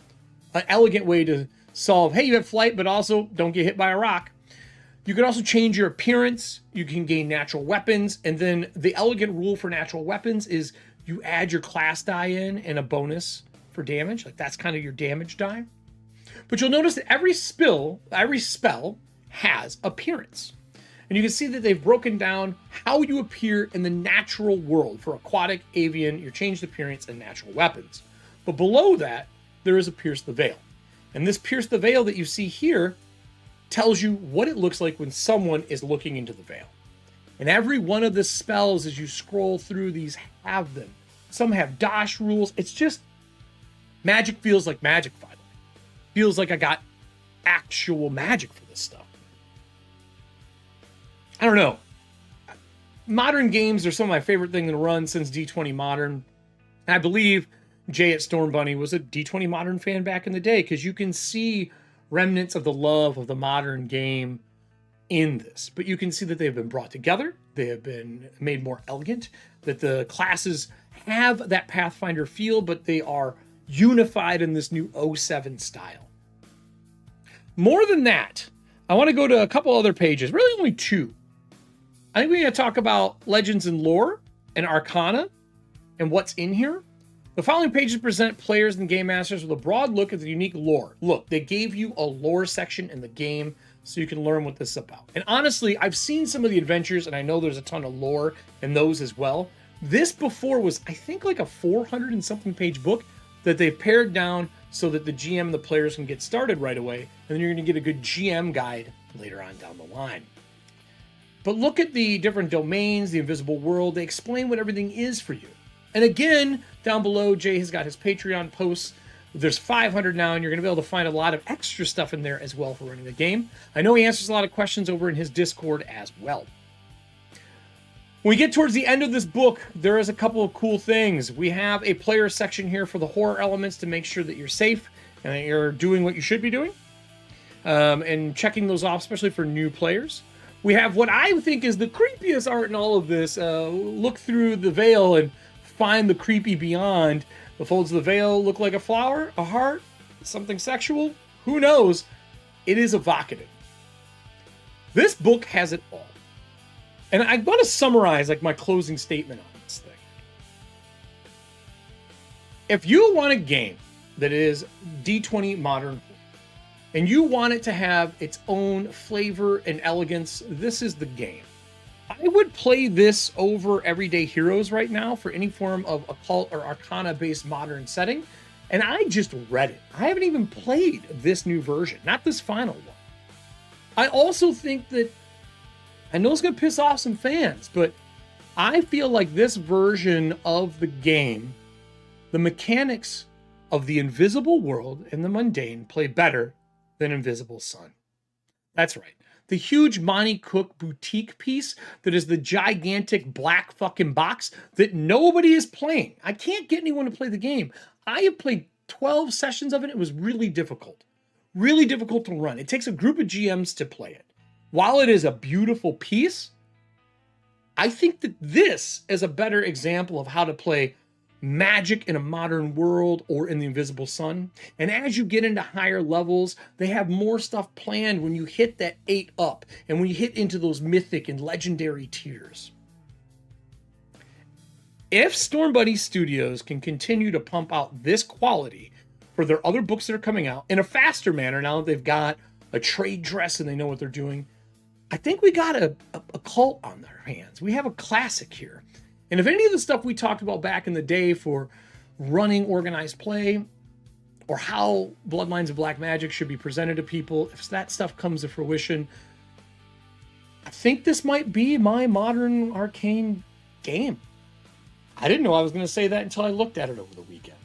elegant way to solve, hey, you have flight, but also don't get hit by a rock. You can also change your appearance. You can gain natural weapons. And then the elegant rule for natural weapons is you add your class die in and a bonus for damage. Like that's kind of your damage die. But you'll notice that every spell has appearance. And you can see that they've broken down how you appear in the natural world for aquatic, avian, your changed appearance, and natural weapons. But below that, there is a Pierce the Veil. And this Pierce the Veil that you see here tells you what it looks like when someone is looking into the veil. And every one of the spells as you scroll through these have them. Some have dash rules. It's just, magic feels like magic finally. Feels like I got actual magic for this stuff. I don't know. Modern games are some of my favorite thing to run since D20 Modern. And I believe Jay at STORMBUNNY was a D20 Modern fan back in the day, because you can see remnants of the love of the modern game in this. But you can see that they've been brought together. They have been made more elegant. That the classes have that Pathfinder feel, but they are unified in this new 07 style. More than that, I want to go to a couple other pages. Really only two. I think we're going to talk about Legends and Lore and Arcana and what's in here. The following pages present players and game masters with a broad look at the unique lore. Look, they gave you a lore section in the game so you can learn what this is about. And honestly, I've seen some of the adventures, and I know there's a ton of lore in those as well. This before was, I think, like a 400 and something page book that they've pared down so that the GM and the players can get started right away. And then you're going to get a good GM guide later on down the line. But look at the different domains, the invisible world. They explain what everything is for you. And again, down below, Jay has got his Patreon posts. There's 500 now, and you're going to be able to find a lot of extra stuff in there as well for running the game. I know he answers a lot of questions over in his Discord as well. When we get towards the end of this book, there is a couple of cool things. We have a player section here for the horror elements to make sure that you're safe and that you're doing what you should be doing. And checking those off, especially for new players. We have what I think is the creepiest art in all of this. Look through the veil and find the creepy beyond. The folds of the veil look like a flower, a heart, something sexual. Who knows? It is evocative. This book has it all. And I want to summarize like my closing statement on this thing. If you want a game that is D20 modern and you want it to have its own flavor and elegance, this is the game. I would play this over Everyday Heroes right now for any form of occult or arcana-based modern setting, and I just read it. I haven't even played this new version, not this final one. I also think that, I know it's going to piss off some fans, but I feel like this version of the game, the mechanics of the invisible world and the mundane play better than Invisible Sun. That's right. The huge Monty Cook boutique piece that is the gigantic black fucking box that nobody is playing. I can't get anyone to play the game. I have played 12 sessions of it. It was really difficult. Really difficult to run. It takes a group of GMs to play it. While it is a beautiful piece, I think that this is a better example of how to play Magic in a modern world or in the Invisible Sun. And as you get into higher levels, they have more stuff planned when you hit that 8 up and when you hit into those mythic and legendary tiers. If Stormbunny Studios can continue to pump out this quality for their other books that are coming out in a faster manner, now that they've got a trade dress and they know what they're doing, I think we got a cult on their hands. We have a classic here. And if any of the stuff we talked about back in the day for running organized play or how Bloodlines of Black Magic should be presented to people, if that stuff comes to fruition, I think this might be my modern arcane game. I didn't know I was going to say that until I looked at it over the weekend.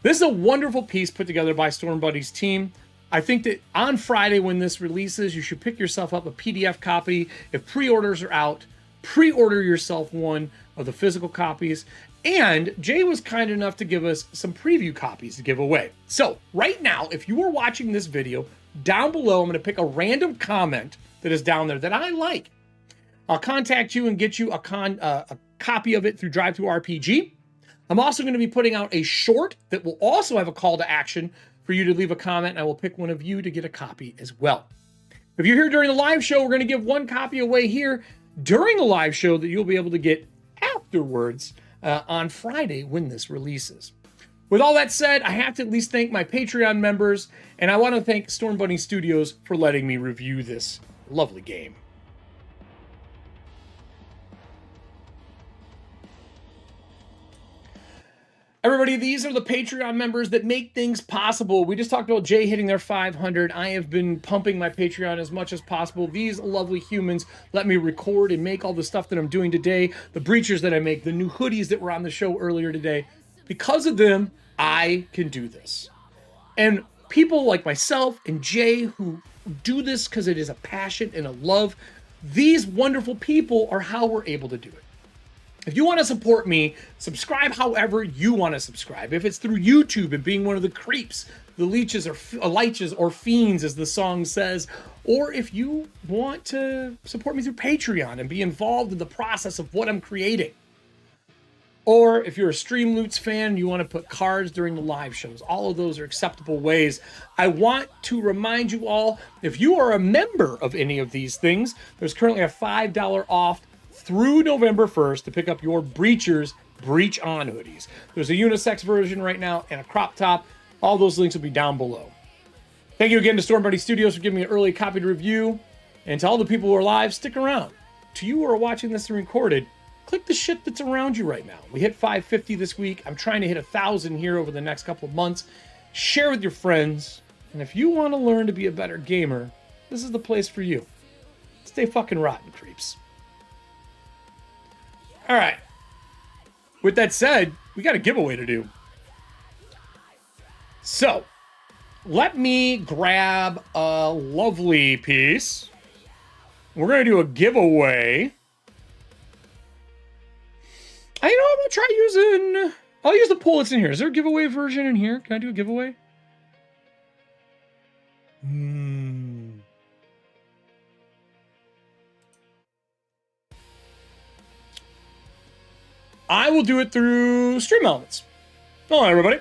This is a wonderful piece put together by Stormbunny's team. I think that on Friday when this releases, you should pick yourself up a PDF copy. If pre-orders are out, pre-order yourself one of the physical copies. And Jay was kind enough to give us some preview copies to give away. So right now, if you are watching this video, down below, I'm going to pick a random comment that is down there that I like. I'll contact you and get you a copy of it through DriveThruRPG. I'm also going to be putting out a short that will also have a call to action for you to leave a comment, and I will pick one of you to get a copy as well. If you're here during the live show, we're going to give one copy away here during the live show that you'll be able to get afterwards on Friday when this releases. With all that said, I have to at least thank my Patreon members, and I want to thank Stormbunny Studios for letting me review this lovely game. Everybody, these are the Patreon members that make things possible. We just talked about Jay hitting their 500. I have been pumping my Patreon as much as possible. These lovely humans let me record and make all the stuff that I'm doing today, the breachers that I make, the new hoodies that were on the show earlier today. Because of them, I can do this. And people like myself and Jay who do this because it is a passion and a love, these wonderful people are how we're able to do it. If you want to support me, subscribe however you want to subscribe. If it's through YouTube and being one of the creeps, the leeches or fiends, as the song says, or if you want to support me through Patreon and be involved in the process of what I'm creating. Or if you're a Streamloots fan, you want to put cards during the live shows. All of those are acceptable ways. I want to remind you all, if you are a member of any of these things, there's currently a $5 off through November 1st to pick up your Breachers Breach On hoodies. There's a unisex version right now and a crop top. All those links will be down below. Thank you again to Stormbunny Studios for giving me an early copy to review. And to all the people who are live, stick around. To you who are watching this and recorded, click the shit that's around you right now. We hit 550 this week. I'm trying to hit 1,000 here over the next couple of months. Share with your friends. And if you want to learn to be a better gamer, this is the place for you. Stay fucking rotten, creeps. All right. With that said, we got a giveaway to do. So, let me grab a lovely piece. We're going to do a giveaway. I'm going to try using... I'll use the poll that's in here. Is there a giveaway version in here? Can I do a giveaway? I will do it through Stream Elements. Hold on, everybody.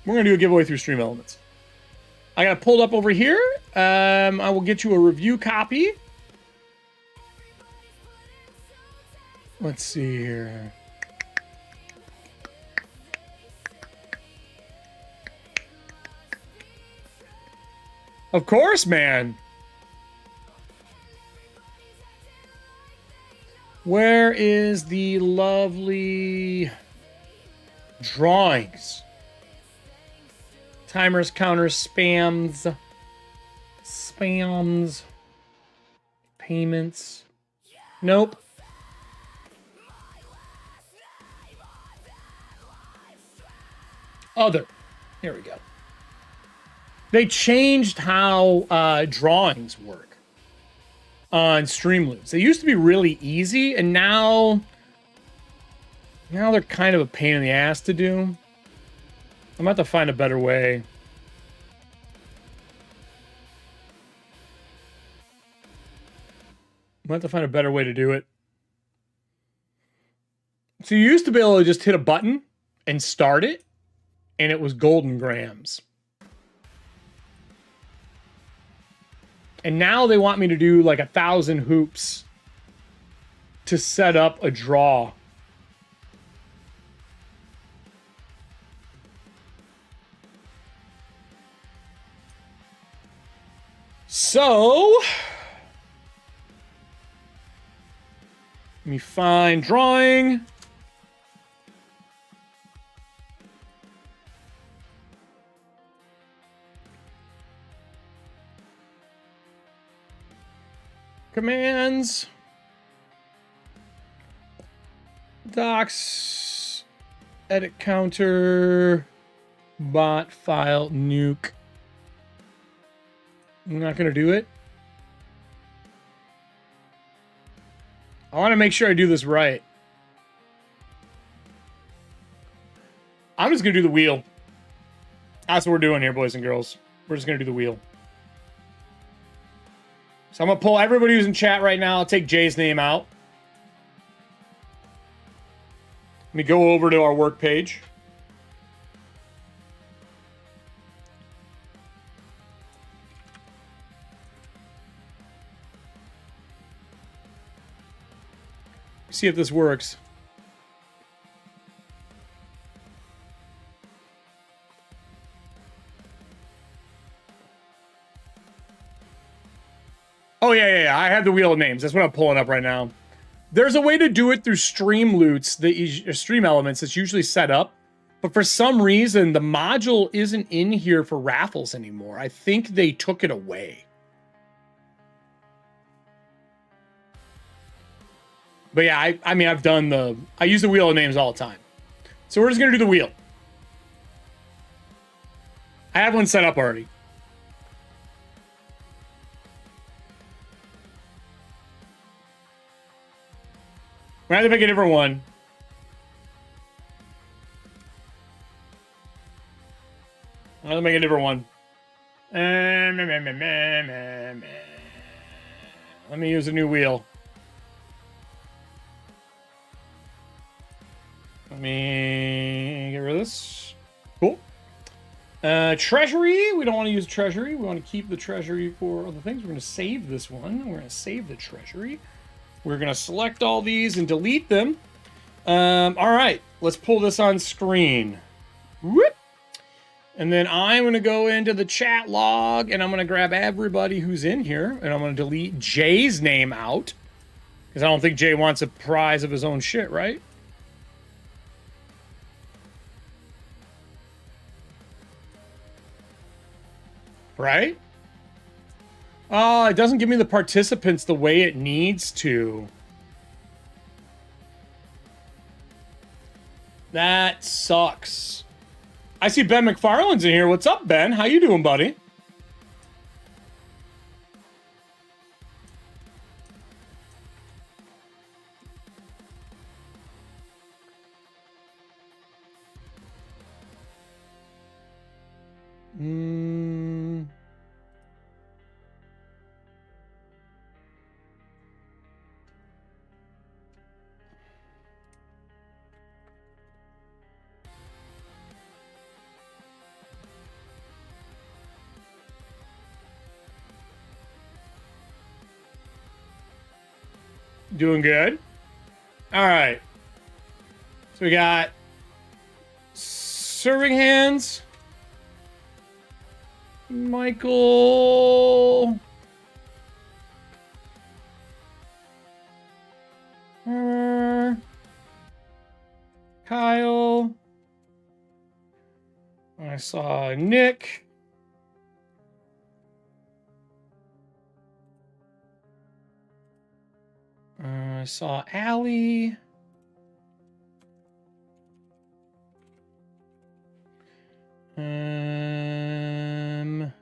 We're going to do a giveaway through Stream Elements. I got it pulled up over here, I will get you a review copy. Let's see here. Of course, man. Where is the lovely drawings? Timers, counters, spams, payments. Nope. Other. Here we go. They changed how drawings work on Streamloops. They used to be really easy, and now they're kind of a pain in the ass to do. I'm about to find a better way. I'm about to find a better way to do it. So you used to be able to just hit a button and start it, and it was golden grams. And now they want me to do like 1,000 hoops to set up a draw. So, let me find drawing. Commands. Docs. Edit counter. Bot file nuke. I'm not going to do it. I want to make sure I do this right. I'm just going to do the wheel. That's what we're doing here, boys and girls. We're just going to do the wheel. So I'm going to pull everybody who's in chat right now. I'll take Jay's name out. Let me go over to our work page. See if this works. Oh, yeah. I have the wheel of names. That's what I'm pulling up right now. There's a way to do it through stream loots, the stream elements that's usually set up. But for some reason, the module isn't in here for raffles anymore. I think they took it away. But yeah, I mean, I use the wheel of names all the time. So we're just going to do the wheel. I have one set up already. We're going to have to make a different one. I'm going to make a different one. Let me use a new wheel. Let me get rid of this. Cool. Treasury. We don't want to use treasury. We want to keep the treasury for other things. We're going to save this one. We're going to save the treasury. We're going to select all these and delete them. All right. Let's pull this on screen. Whoop. And then I'm going to go into the chat log, and I'm going to grab everybody who's in here, and I'm going to delete Jay's name out, because I don't think Jay wants a prize of his own shit, right? Right? Oh, it doesn't give me the participants the way it needs to. That sucks. I see Ben McFarland's in here. What's up, Ben? How you doing, buddy? Doing good. All right. So we got serving hands. Michael. Kyle. I saw Nick. I saw Allie. Can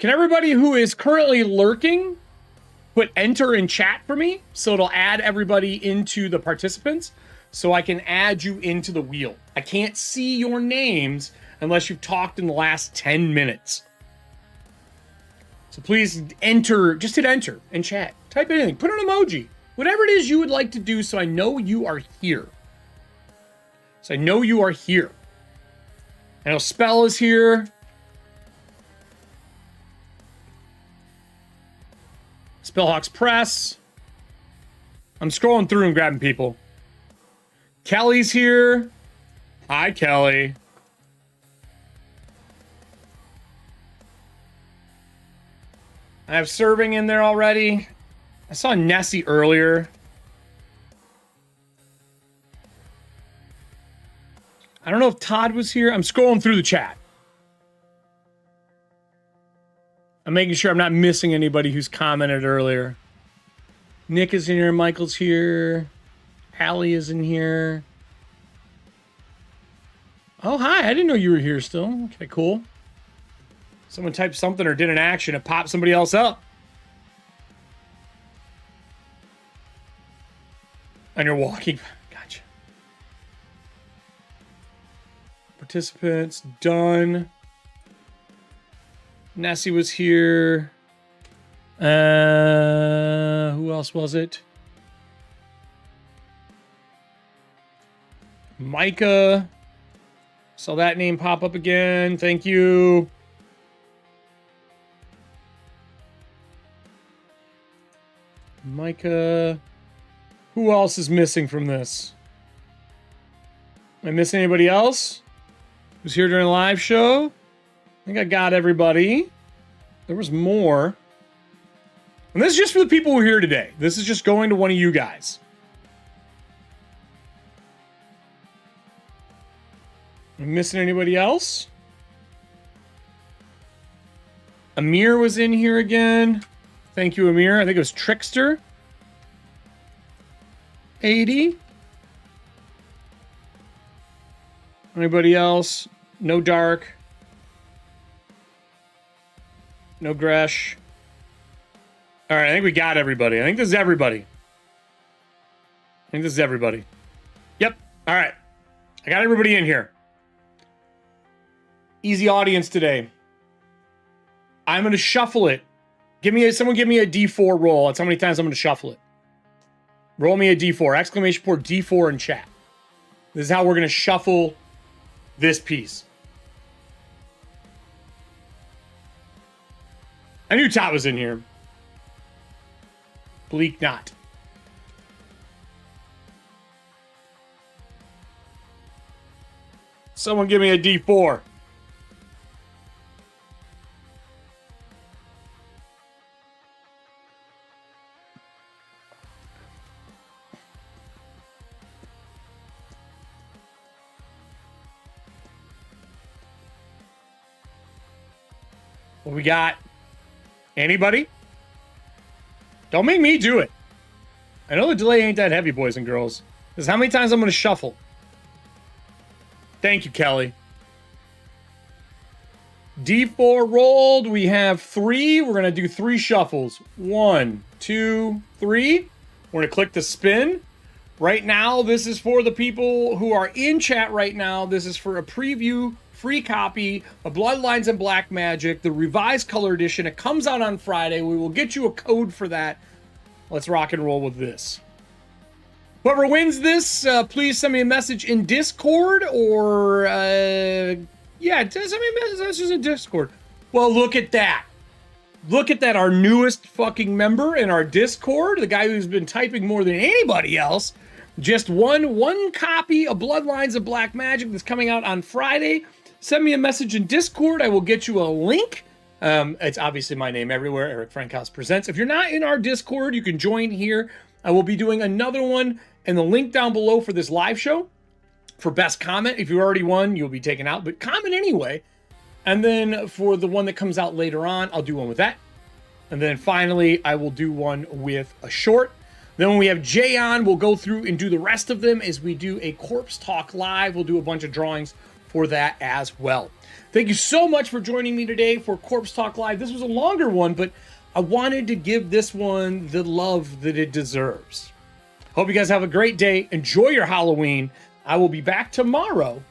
everybody who is currently lurking put enter in chat for me so it'll add everybody into the participants so I can add you into the wheel? I can't see your names unless you've talked in the last 10 minutes. So please enter, just hit enter in chat. Type anything, put an emoji, whatever it is you would like to do so I know you are here. So I know you are here. I know Spell is here. Spellhawks Press. I'm scrolling through and grabbing people. Kelly's here. Hi, Kelly. I have serving in there already. I saw Nessie earlier. I don't know if Todd was here. I'm scrolling through the chat. I'm making sure I'm not missing anybody who's commented earlier. Nick is in here. Michael's here. Allie is in here. Oh, hi. I didn't know you were here still. Okay, cool. Someone typed something or did an action. It popped somebody else up. And you're walking. Gotcha. Participants done. Nessie was here. Who else was it? Micah. Saw that name pop up again. Thank you. Micah. Who else is missing from this? Am I missing anybody else? Who's here during the live show? I think I got everybody. There was more. And this is just for the people who are here today. This is just going to one of you guys. Am I missing anybody else? Amir was in here again. Thank you, Amir. I think it was Trickster. 80. Anybody else? No Dark. No Gresh. All right, I think we got everybody. I think this is everybody. Yep. All right. I got everybody in here. Easy audience today. I'm going to shuffle it. Someone give me a D4 roll. That's how many times I'm going to shuffle it. Roll me a D4. Exclamation point D4 in chat. This is how we're going to shuffle this piece. I knew Todd was in here. Bleak not. Someone give me a D4. What we got? Anybody? Don't make me do it. I know the delay ain't that heavy, boys and girls. This is how many times I'm going to shuffle. Thank you, Kelly. D4 rolled. We have 3. We're going to do 3 shuffles. 1, 2, 3. We're going to click the spin. Right now, this is for the people who are in chat right now. This is for a preview, free copy of Bloodlines and Black Magic, the revised color edition. It comes out on Friday. We will get you a code for that. Let's rock and roll with this. Whoever wins this, please send me a message in Discord or, yeah, send me a message in Discord. Well, look at that. Look at that, our newest fucking member in our Discord, the guy who's been typing more than anybody else. Just one copy of Bloodlines of Black Magic that's coming out on Friday. Send me a message in Discord. I will get you a link. It's obviously my name everywhere, Erik Frankhouse Presents. If you're not in our Discord, you can join here. I will be doing another one, and the link down below for this live show for best comment. If you already won, you'll be taken out, but comment anyway. And then for the one that comes out later on, I'll do one with that. And then finally, I will do one with a short. Then when we have Jay on, we'll go through and do the rest of them as we do a Corpse Talk Live. We'll do a bunch of drawings for that as well. Thank you so much for joining me today for Corpse Talk Live. This was a longer one, but I wanted to give this one the love that it deserves. Hope you guys have a great day. Enjoy your Halloween. I will be back tomorrow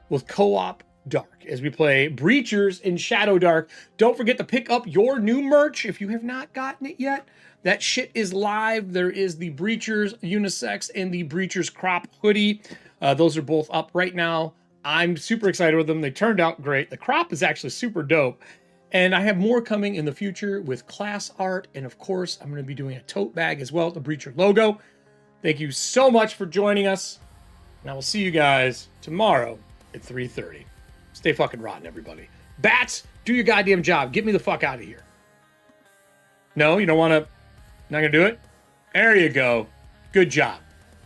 with Co-op Dark as we play Breachers in Shadow Dark. Don't forget to pick up your new merch if you have not gotten it yet. That shit is live. There is the Breachers Unisex and the Breachers Crop hoodie. Those are both up right now. I'm super excited with them. They turned out great. The crop is actually super dope. And I have more coming in the future with class art. And of course, I'm going to be doing a tote bag as well, the Breacher logo. Thank you so much for joining us. And I will see you guys tomorrow at 3:30. Stay fucking rotten, everybody. Bats, do your goddamn job. Get me the fuck out of here. No, you don't want to... Not gonna do it? There you go. Good job.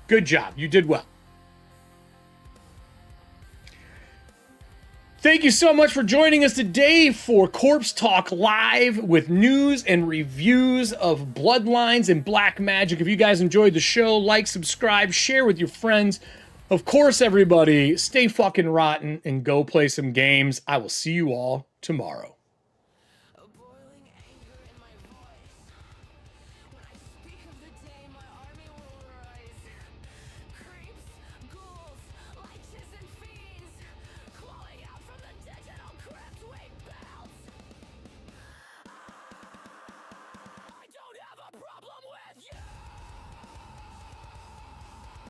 Good job. You did well. Thank you so much for joining us today for Corpse Talk Live with news and reviews of Bloodlines and Black Magic. If you guys enjoyed the show, like, subscribe, share with your friends. Of course, everybody, stay fucking rotten and go play some games. I will see you all tomorrow.